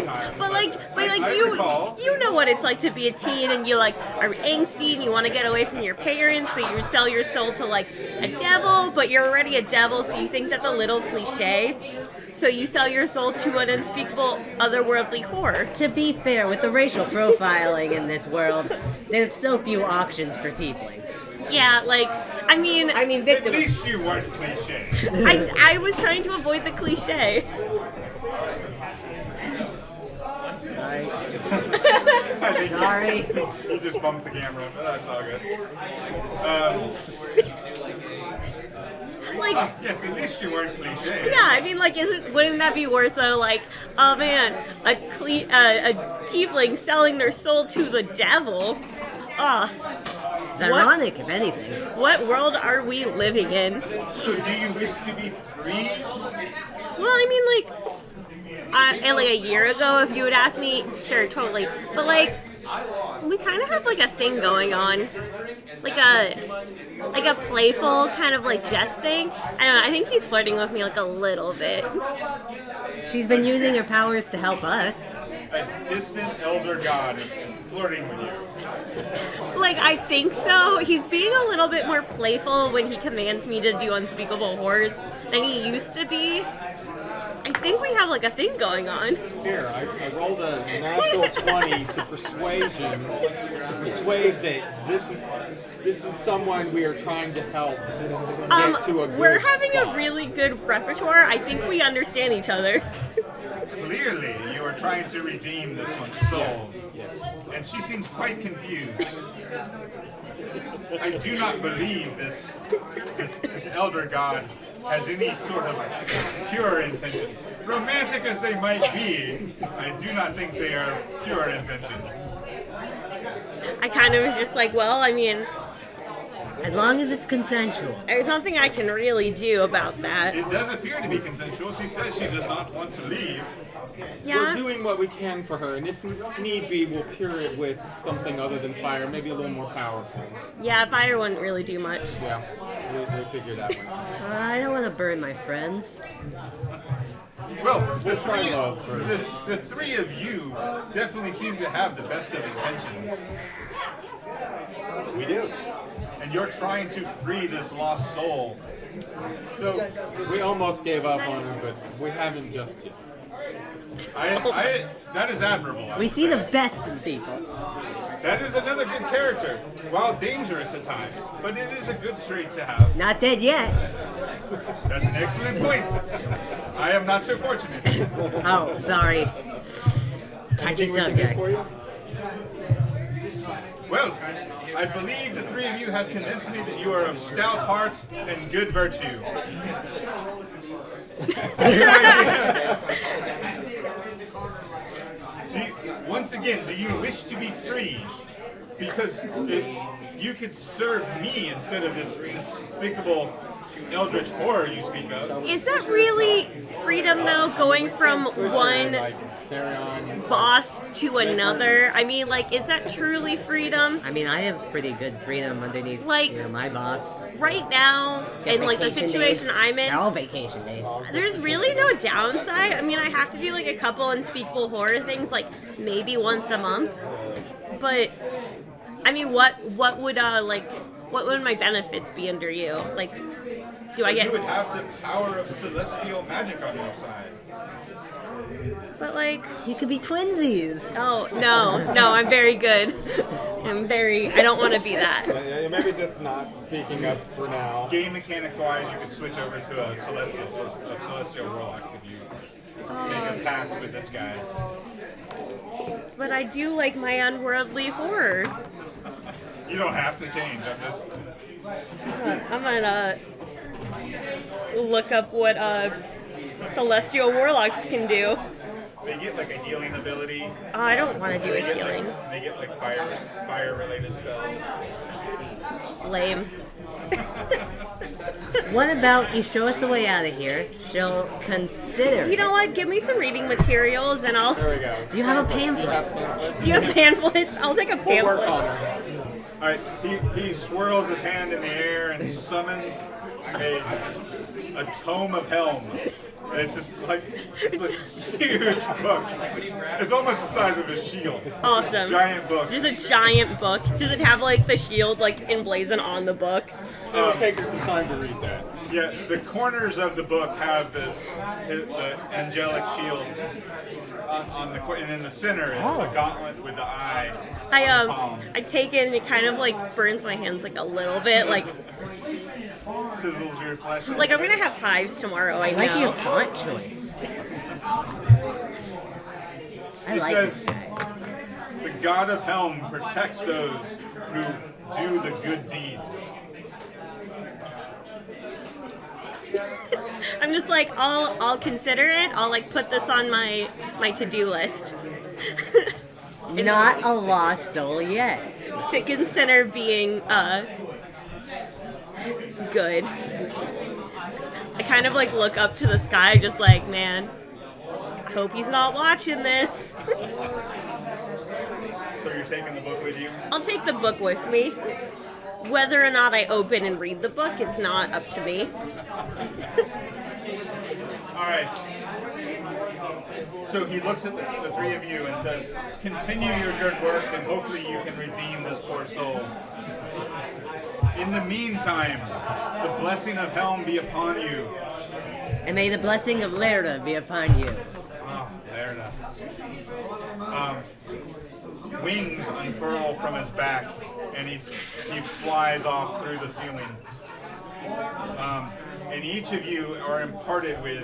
time. But I recall. you know what it's like to be a teen, and you are angsty and you want to get away from your parents, so you sell your soul to like a devil, but you're already a devil, so you think that's a little cliche. So you sell your soul to an unspeakable, otherworldly horror. To be fair, with the racial profiling in this world, there's so few options for tieflings. Yeah, I mean, At victim. least you weren't cliche. I was trying to avoid the cliche. I think Sorry. you just bumped the camera, but that's all good. Yes, at least you weren't cliche. Yeah, I mean, wouldn't that be worse though? Like, oh man, a tiefling selling their soul to the devil. It's ironic, if anything. What world are we living in? So do you wish to be free? Well, I mean, and a year ago, if you would ask me, sure, totally. But we kind of have a thing going on, like a playful kind of jest thing. I don't know. I think he's flirting with me a little bit. She's been using her powers to help us. A distant elder god is flirting with you. I think so. He's being a little bit more playful when he commands me to do unspeakable horrors than he used to be. I think we have a thing going on. Here, I rolled a natural 20 to persuasion to persuade that this is someone we are trying to help get to a good We're having spot. a really good repertoire. I think we understand each other. Clearly, you are trying to redeem this one's soul. And she seems quite confused. I do not believe this elder god has any sort of pure intentions. Romantic as they might be, I do not think they are pure intentions. I kind of was just well, I mean, As long as it's consensual. There's nothing I can really do about that. It does appear to be consensual. She says she does not want to leave. We're Yeah. doing what we can for her, and if need be, we'll cure it with something other than fire, maybe a little more powerful. Yeah, fire wouldn't really do much. Yeah, we'll figure that one out. I don't want to burn my friends. Well, We'll try love first. the three of you definitely seem to have the best of intentions. We do. And you're trying to free this lost soul. So, We almost gave up on her, but we haven't just yet. that is admirable. I We would see say. the best in people. That is another good character. While dangerous at times, but it is a good trait to have. Not dead yet. That's an excellent point. I am not so fortunate. Oh, sorry. Touchy Anything we can do subject. for you? Well, I believe the three of you have convinced me that you are of stout heart and good virtue. Once again, do you wish to be free? Because you could serve me instead of this despicable eldritch horror you speak of. Is that really freedom, though, going from one Like, carry on. boss to another? I mean, like, is that truly freedom? I mean, I have pretty good freedom underneath Like- my boss. Right now, Get in like the vacation situation days. I'm in, They're all vacation days. there's really no downside. I mean, I have to do like a couple unspeakable horror things, like maybe once a month. But I mean, what would what would my benefits be under you? Like, do I You would get? have the power of celestial magic on your side. But like, You could be twinsies. oh no, I'm very good. I don't want to be that. Yeah, maybe just not speaking up for now. Game mechanic wise, you could switch over to a celestial warlock if you make a pact with this guy. But I do like my unworldly horror. You don't have to change. I'm gonna look up what celestial warlocks can do. They get like a healing ability. Oh, I don't want to do a They get, healing. They get like fire related spells. Lame. What about you show us the way out of here? She'll consider. You know what? Give me some reading materials and I'll. There we go. Do you have a Do you pamphlet? have pamphlets? Do you have pamphlets? I'll take a We'll work pamphlet. on her. All right, he swirls his hand in the air and summons a tome of Helm. And it's just like this huge book. It's almost the size of a shield. Awesome. Giant book. Just a giant book. Does it have like the shield like emblazoned on the book? It'll take her some time to read that. Yeah, the corners of the book have the angelic shield on the and in the center is the gauntlet with the eye. on the palm. I take it and it kind of like burns my hands like a little bit. Like Sizzles your flesh. I'm gonna have hives tomorrow. I I like know. your font choice. I He like says, this guy. the god of Helm protects those who do the good deeds. I'm just like I'll consider it. I'll like put this on my to-do list. Not a lost soul yet. To consider being good. I kind of like look up to the sky, just like, man, I hope he's not watching this. So you're taking the book with you? I'll take the book with me. Whether or not I open and read the book, it's not up to me. Alright. So he looks at the three of you and says, continue your good work and hopefully you can redeem this poor soul. In the meantime, the blessing of Helm be upon you. And may the blessing of Lerda be upon you. Oh, there enough. Wings unfurl from his back, and he flies off through the ceiling. And each of you are imparted with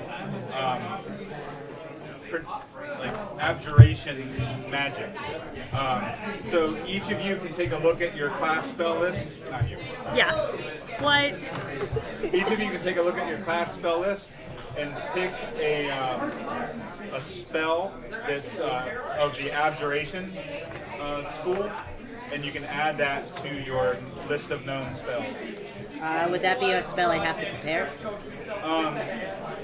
abjuration magic. So each of you can take a look at your class spell list. Not you. Yeah. What? Each of you can take a look at your class spell list and pick a spell that's of the abjuration school, and you can add that to your list of known spells. Would that be a spell I have to prepare?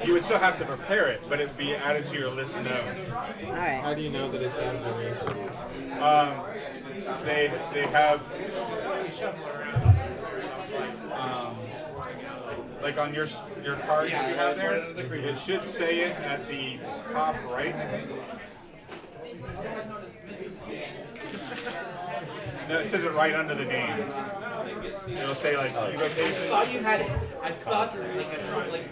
You would still have to prepare it, but it would be added to your list known. All right. How do you know that it's abjuration? They have like on your cards that you have there, it should say it at the top right, I think. No, it says it right under the name. It'll say like evocation. I thought you had it. I thought like I saw like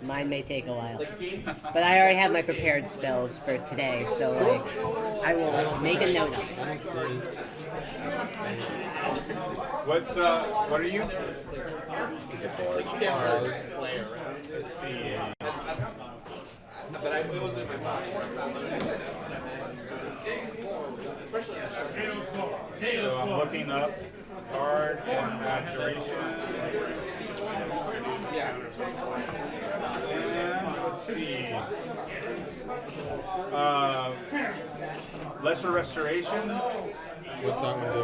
Mine may take a while. But I already have my prepared spells for today, so like I will make a note of it. What are you? He's a bard. Let's see. but it wasn't in my mind. So I'm looking up card and abjuration. And let's see. Lesser restoration. What's that one do?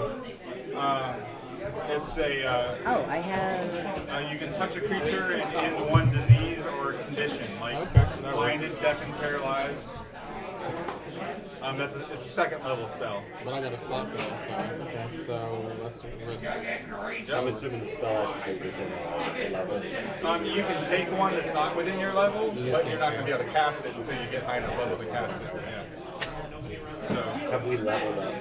It's a Oh, I have. you can touch a creature in one disease or condition, like Okay, that blinded, deaf, and paralyzed. It's a second level spell. But I got a slot for that, so okay. So let's risk. I'm assuming the spell has to be within level. You can take one that's not within your level, but you're not going to be able to cast it until you get high enough level to cast it. Yeah. So Have we leveled up?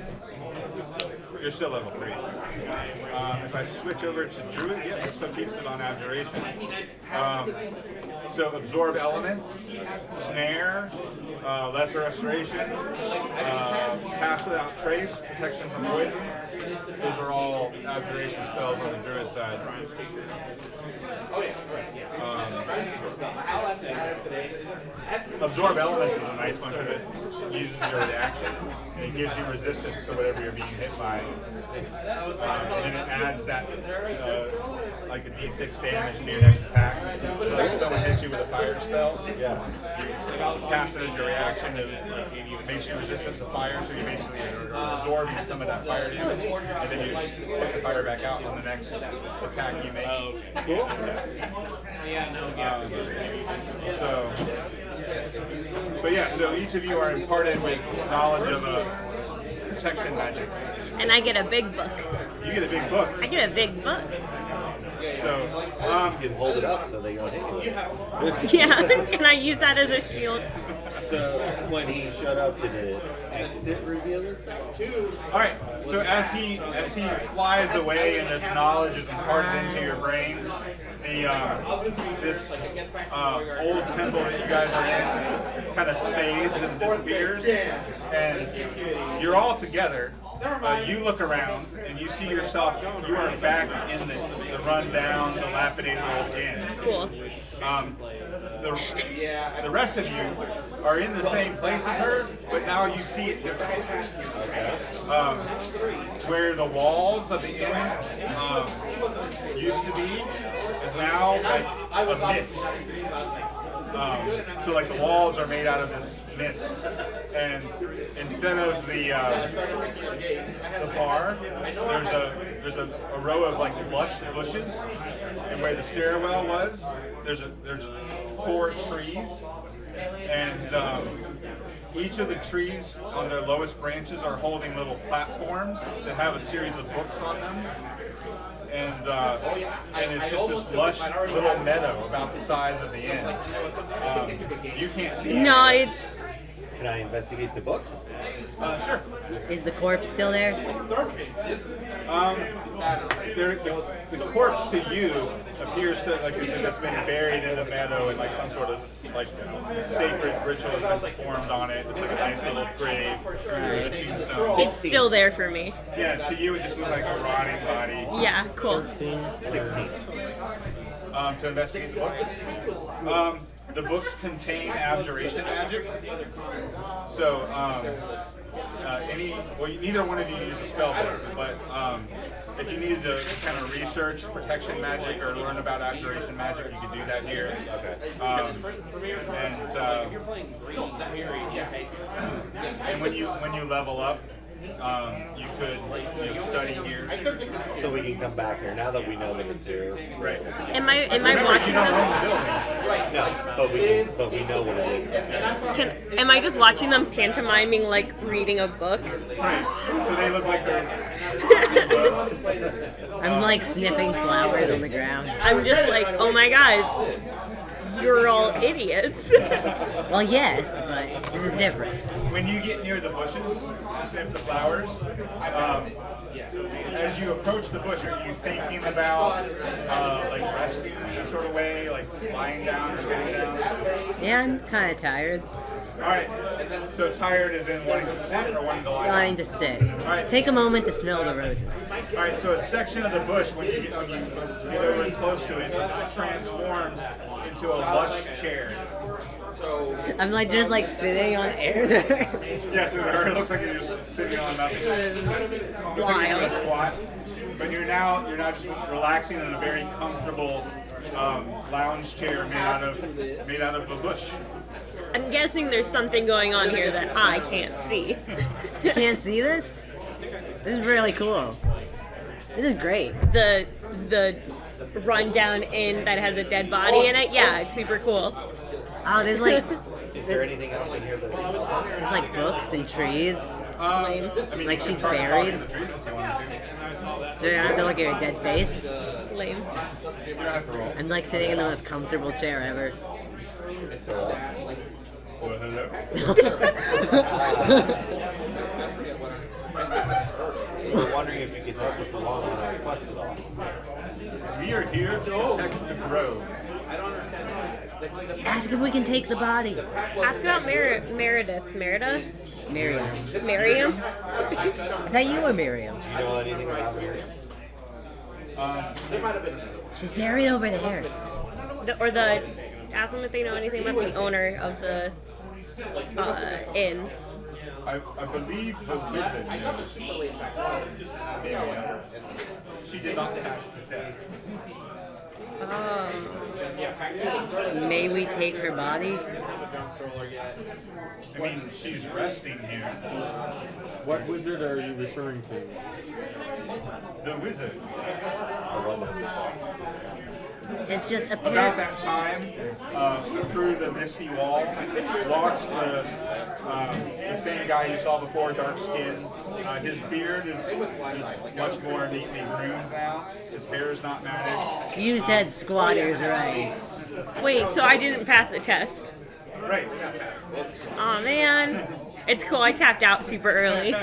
you're still level 3. If I switch over to Druid, yeah, it still keeps it on abjuration. So absorb elements, snare, lesser restoration, pass without trace, protection from poison. Those are all abjuration spells on the Druid side. Absorb elements is a nice one because it uses your reaction and it gives you resistance to whatever you're being hit by. And it adds that like a d6 damage to your next attack. So like if someone hits you with a fire spell, you cast it as your reaction, it makes you resistant to fire, so you basically absorb some of that fire damage, and then you just put the fire back out on the next attack you make. Cool. So each of you are imparted with knowledge of a protection magic. And I get a big book. You get a big book. I get a big book. So, You can hold it up so they don't hit you. Yeah. Can I use that as a shield? So when he showed up, did it exit reveal itself? all right. So as he flies away and this knowledge is imparted into your brain, this old temple that you guys are in kind of fades and disappears, and you're all together. You look around and you see yourself. You are back in the rundown, dilapidated old inn. Cool. The rest of you are in the same place as her, but now you see it differently. Where the walls of the inn used to be is now like a mist. So like the walls are made out of this mist, and instead of the bar, there's a row of like lush bushes, and where the stairwell was, there's 4 trees, and each of the trees on their lowest branches are holding little platforms that have a series of books on them. And it's just this lush little meadow about the size of the inn. You can't see No, it. it's Can I investigate the books? Sure. Is the corpse still there? The corpse to you appears to like as if it's been buried in a meadow and like some sort of like sacred ritual has been performed on it. It's like a nice little grave with a tombstone. it's still there for me. Yeah, to you it just looks like a rotting body. Yeah, cool. 16. To investigate the books. The books contain abjuration magic. So neither one of you use a spell book, but if you needed to kind of research protection magic or learn about abjuration magic, you could do that here. And when you level up, you could study here. So we can come back here now that we know that it's here. Right. Am I Remember, watching you don't own the them? building. No, but we know what it is. Am I just watching them pantomiming like reading a book? Right. So they look like they're. I'm like sniffing flowers on the ground. I'm just like, oh my god, you're all idiots. Well, yes, but this is different. When you get near the bushes to sniff the flowers, as you approach the bush, are you thinking about like resting in a sort of way, like lying down or getting down? Yeah, I'm kind of tired. All right. So tired is in wanting to sit or wanting to lie down? Trying to sit. Right. Take a moment to smell the roses. All right. So a section of the bush, when you get over and close to it, it just transforms into a lush chair. I'm like just like sitting on air there. Yes, it looks like you're just sitting on nothing. Looks like you're in a squat. But you're now just relaxing in a very comfortable lounge chair made out of a bush. I'm guessing there's something going on here that I can't see. You can't see this? This is really cool. This is great. The rundown inn that has a dead body in it, yeah, it's super cool. Oh, there's like Is there anything else in here that we missed? there's like books and trees. Lame. Like she's Try to talk buried. in the trees if you wanted to. So you don't have to look at your dead face. Lame. You don't have to roll. I'm like sitting in the most comfortable chair ever. Well, hello. We're wondering if you could help us along on our quest at all. We are here to protect the grove. Ask if we can take the body. Ask about Meredith. Merida? Miriam. Miriam? I thought you were Miriam. Do you know anything about Mary? She's buried over there. Ask them if they know anything about the owner of the inn. I believe the wizard knows. She did not pass the test. May we take her body? I mean, she's resting here. What wizard are you referring to? The wizard. It's just About apparent. that time, through the misty wall, walks the same guy you saw before, dark skin. His beard is much more neatly groomed now. His hair is not matted. You said squatters, right? Wait, so I didn't pass the test. Right. Aw, man. It's cool, I tapped out super early.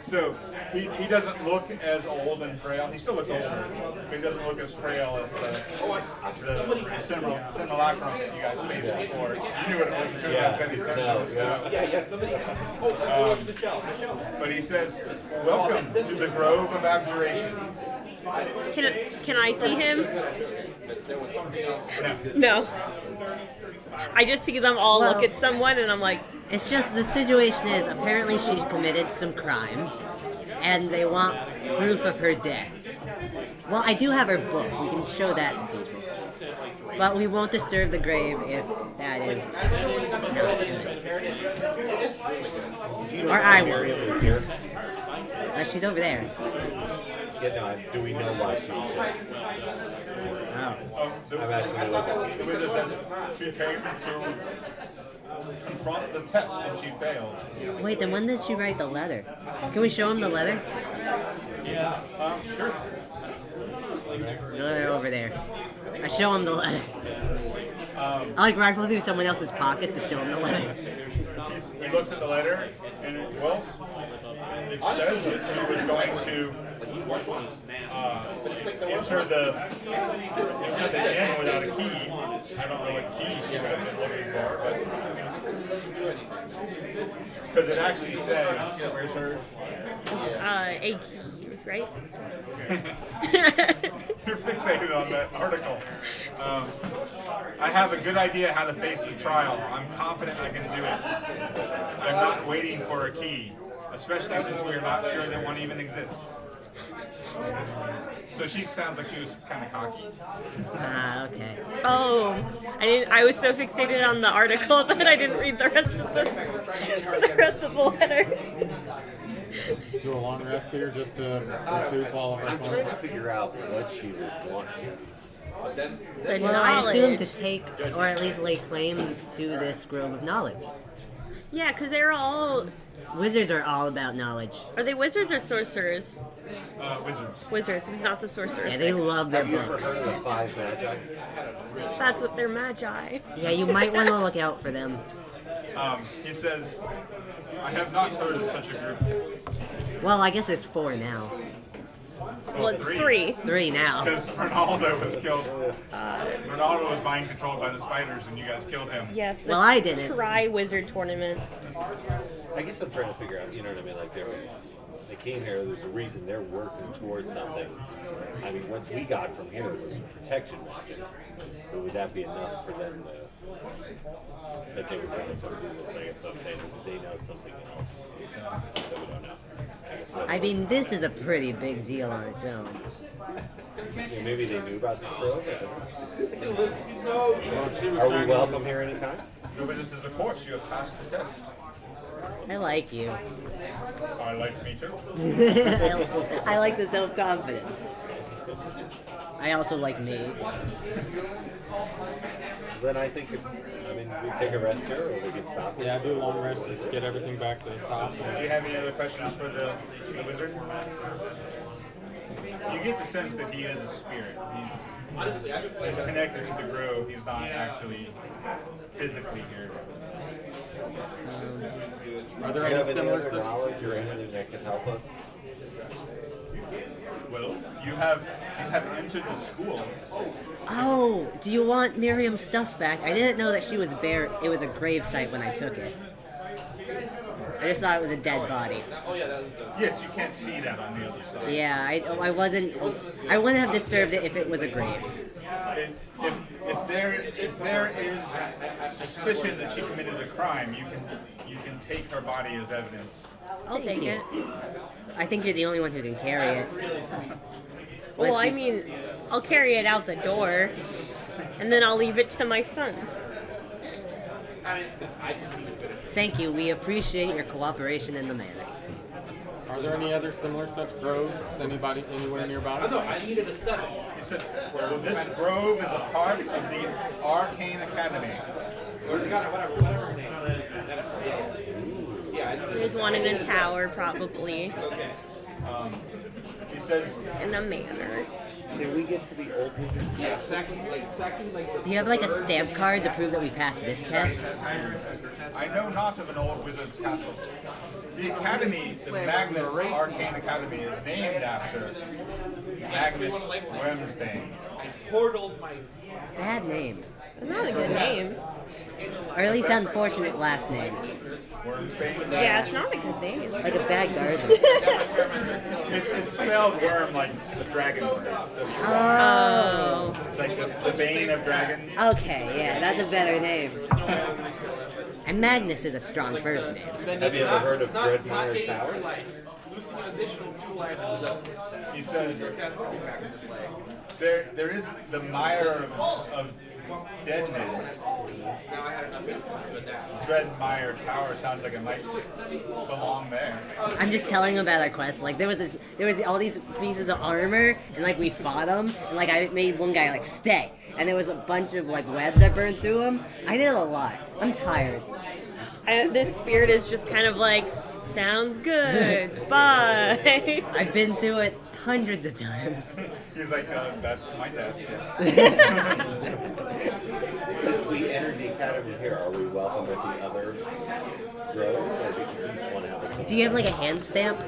So he doesn't look as old and frail. He still looks older, but he doesn't look as frail as the simulacrum that you guys faced before. You knew what it was as soon as I said he said. But he says, "Welcome to the Grove of Abjuration." Can I see him? No. I just see them all look at someone and I'm like, It's just the situation is apparently she committed some crimes, and they want proof of her death. Well, I do have her book. We can show that to people. But we won't disturb the grave if that is not good. Or I Mary won't. is here. She's over there. Yeah, no, do we know why she's here? Oh. I'm asking the The wizard says she came to confront the test and she failed. Wait, then when did she write the letter? Can we show him the letter? Sure. The letter over there. I show him the letter. I like rifle through someone else's pockets to show him the letter. He looks at the letter and it says that she was going to enter the inn without a key. I don't know what key she would have been looking for, but because it actually says, where's her? a key, right? You're fixated on that article. I have a good idea how to face the trial. I'm confident I can do it. I'm not waiting for a key. especially since we are not sure that one even exists. So she sounds like she was kind of cocky. Ah, okay. Oh, I was so fixated on the article that I didn't read the rest of the letter. Do a long rest here just to recoup all of I'm our trying to figure out what she would want here. The Well, I assume knowledge. to take, or at least lay claim to this grove of knowledge. Yeah, because they're all. Wizards are all about knowledge. Are they wizards or sorcerers? Wizards. Wizards. It's not the sorcerers. Yeah, they love their Have you ever books. heard of the 5 magi? That's what they're magi. Yeah, you might want to look out for them. He says, I have not heard of such a group. Well, I guess it's 4 now. Well, it's 3. 3 now. Because Ronaldo was killed. Ronaldo was mind controlled by the spiders, and you guys killed him. Yes. The Well, I didn't. Tri-wizard tournament. I guess I'm trying to figure out, you know what I mean? Like, they came here, there's a reason they're working towards something. I mean, what we got from here was protection magic. So would that be enough for them to, that they were trying to do this? I guess I'm saying that they know something else that we don't know. I guess what- I mean, this is a pretty big deal on its own. Yeah, maybe they knew about this grove. It was so good. Well, she was Are trying we to- welcome here anytime? No, but this is a course. You have passed the test. I like you. I like me too. I like the self-confidence. I also like me. Then I think we take a rest here, or we can stop. Yeah, do a long rest just to get everything back to the top. Do you have any other questions for the wizard? You get the sense that he is a spirit. Honestly, I've been playing He's connected to the grove. He's not actually physically here. Are there Do you any have any similar other such? knowledge or anything that can help us? Well, you have entered the school. Oh, do you want Miriam's stuff back? I didn't know that she was bare. It was a grave site when I took it. I just thought it was a dead body. Oh yeah, that was Yes, you can't see that on the other side. Yeah, I wasn't. I wouldn't have disturbed it if it was a grave. If there is suspicion that she committed a crime, you can take her body as evidence. I'll take it. I think you're the only one who can carry it. Well, I Let's- mean, I'll carry it out the door, and then I'll leave it to my sons. Thank you. We appreciate your cooperation in the matter. Are there any other similar such groves? Anybody anywhere nearby? no, I needed a 7. He said, well, this grove is a part of the Arcane Academy. Or it's got whatever her name is. Yeah, I needed There's one in a tower, probably, Okay. He says, in a manor. Can we get to the old wizards? Yeah, second, like Do you have like a stamp card to prove that we passed this test? I know not of an old wizard's castle. The academy, the Magnus Arcane Academy, is named after Magnus Wormsbane. I portaled my Bad name, It's not a good name. or at least unfortunate last name, Wormsbane? Yeah, it's not a good name. like a bad garden. It's spelled worm like the dragon word. Oh. It's like the bane of dragons. Okay, yeah, that's a better name. And Magnus is a strong first name. Have you ever heard of not Dreadmire gaining Tower? 3 life, losing an additional 2 life to the He says, that's coming back into play. there is the mire of dead men. Now I had enough instance to adapt. Dreadmire Tower sounds like it might belong there. I'm just telling him about our quest. Like there was all these pieces of armor, and like we fought them, and like I made one guy like stay, and there was a bunch of like webs that burned through him. I did a lot. I'm tired. This spirit is just kind of like, sounds good, bye. I've been through it hundreds of times. He's like, that's my task. Yes. Since we entered the academy here, are we welcome at the other groves, or do each one have a Do you have like a hand stamp?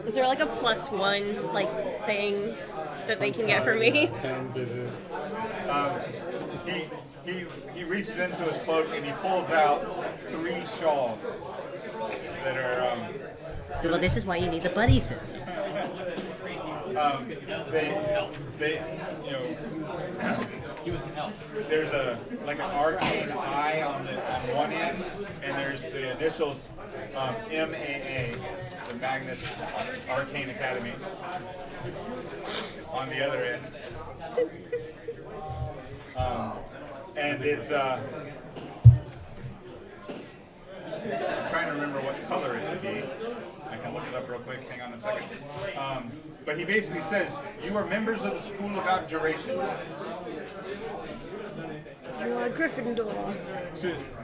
Is there like a +1 like thing that they can get for me? 10 visits. He reaches into his cloak and he pulls out 3 shawls that are Well, this is why you need the buddy system. they He was an elf. There's like an arcane eye on one end, and there's the initials MAA, the Magnus Arcane Academy, on the other end. And it's I'm trying to remember what color it would be. I can look it up real quick. Hang on a second. But he basically says, you are members of the School of Abjuration. You are Gryffindor.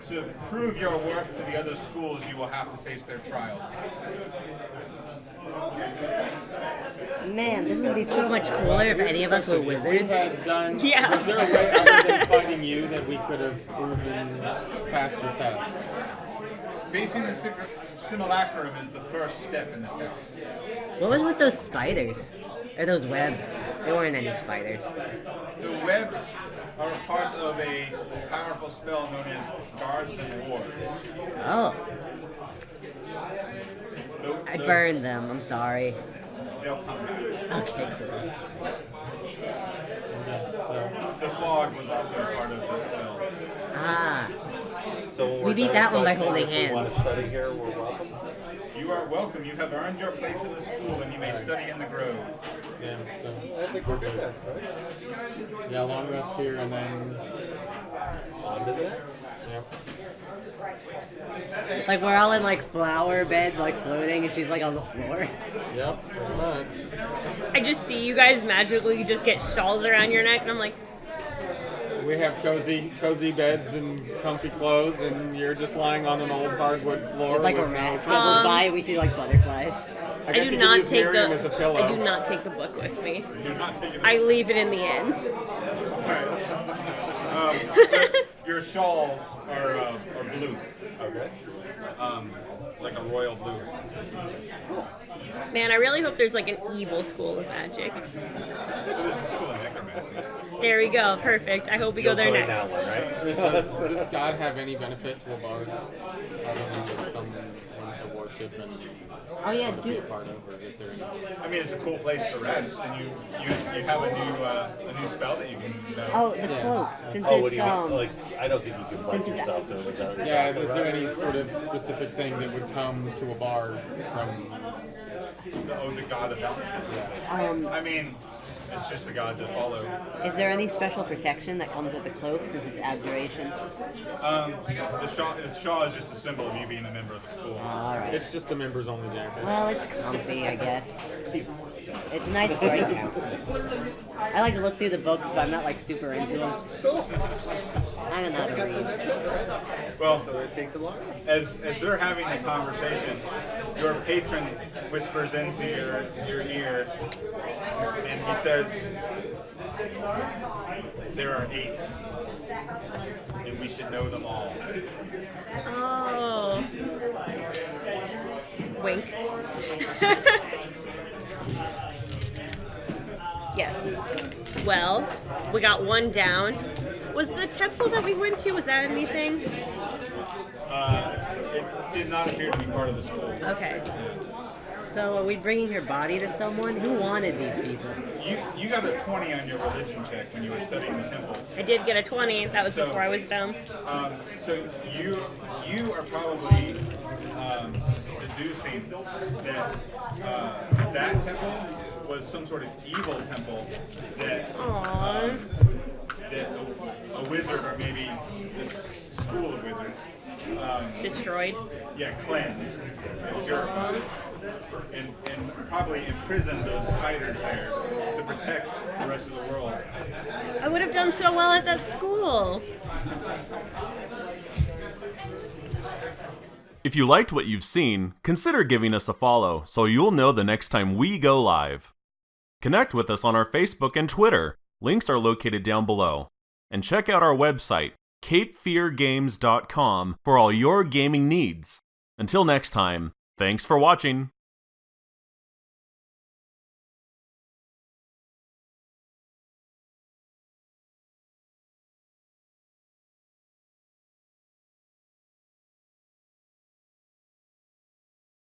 To prove your worth to the other schools, you will have to face their trials. Man, this would be so much cooler if any of us were If we wizards. had done, Yeah. was there a way other than fighting you that we could have proven past your test? Facing the simulacrum is the first step in the test. What was with those spiders? Or those webs? There weren't any spiders. The webs are a part of a powerful spell known as Guards and Wards. Oh, I The- burned them. I'm sorry. They'll come back. Okay, cool. The fog was also a part of the spell. Ah, So when We we're beat done that one by studying, holding if we want to hands. study here, we're welcome. You are welcome. You have earned your place in the school, and you may study in the grove. Yeah, so, I think we're good then, right? yeah, long rest here and then, On to the next. yep. like we're all in like flower beds, like floating, and she's like on the floor. Yep, pretty much. I just see you guys magically just get shawls around your neck, and I'm like, We have cozy beds and comfy clothes, and you're just lying on an old hardwood floor. It's like a with rat no- scribbles by. We see like butterflies. I I guess do you not could use take Miriam as a pillow. I do not take the book with me. You're not taking I leave it in the inn. Your shawls are blue, Okay. like a royal blue. Man, I really hope there's like an evil school of magic. There's the school of necromancy. There we go. Perfect. I hope we go there You'll join next. that one, right? Does this god have any benefit to a bard? Other than just someone to worship and Oh yeah, be a dude. part of, or is there any? I mean, it's a cool place to rest, and you have a new spell that you can. Oh, the cloak. Since Oh, what do it's you mean? Like, I don't think you can since find it's- yourself doing it. Yeah, is there any sort of specific thing that would come to a bard from? The god of health. I mean, it's just a god to follow. Is there any special protection that comes with the cloak since it's abjuration? The shaw is just a symbol of you being a member of the school. All right. It's just a members only jacket. Well, it's comfy, I guess. It's a nice party cap. I like to look through the books, but I'm not like super into them. I don't know how to read. Well, Take the long. as they're having the conversation, your patron whispers into your ear, and he says, "There are 8, and we should know them all." Oh. Wink. Yes. Well, we got one down. Was the temple that we went to, was that anything? It did not appear to be part of the school. Okay. So, are we bringing her body to someone? Who wanted these people? You got a 20 on your religion check when you were studying the temple. I did get a 20. That was before I was dumb. So you are probably deducing that that temple was some sort of evil temple that Aww. that a wizard or maybe this school of wizards Destroyed. cleansed and purified and probably imprisoned those spiders there to protect the rest of the world. I would have done so well at that school. If you liked what you've seen, consider giving us a follow so you'll know the next time we go live. Connect with us on our Facebook and Twitter. Links are located down below. And check out our website, capefeargames.com, for all your gaming needs. Until next time, thanks for watching.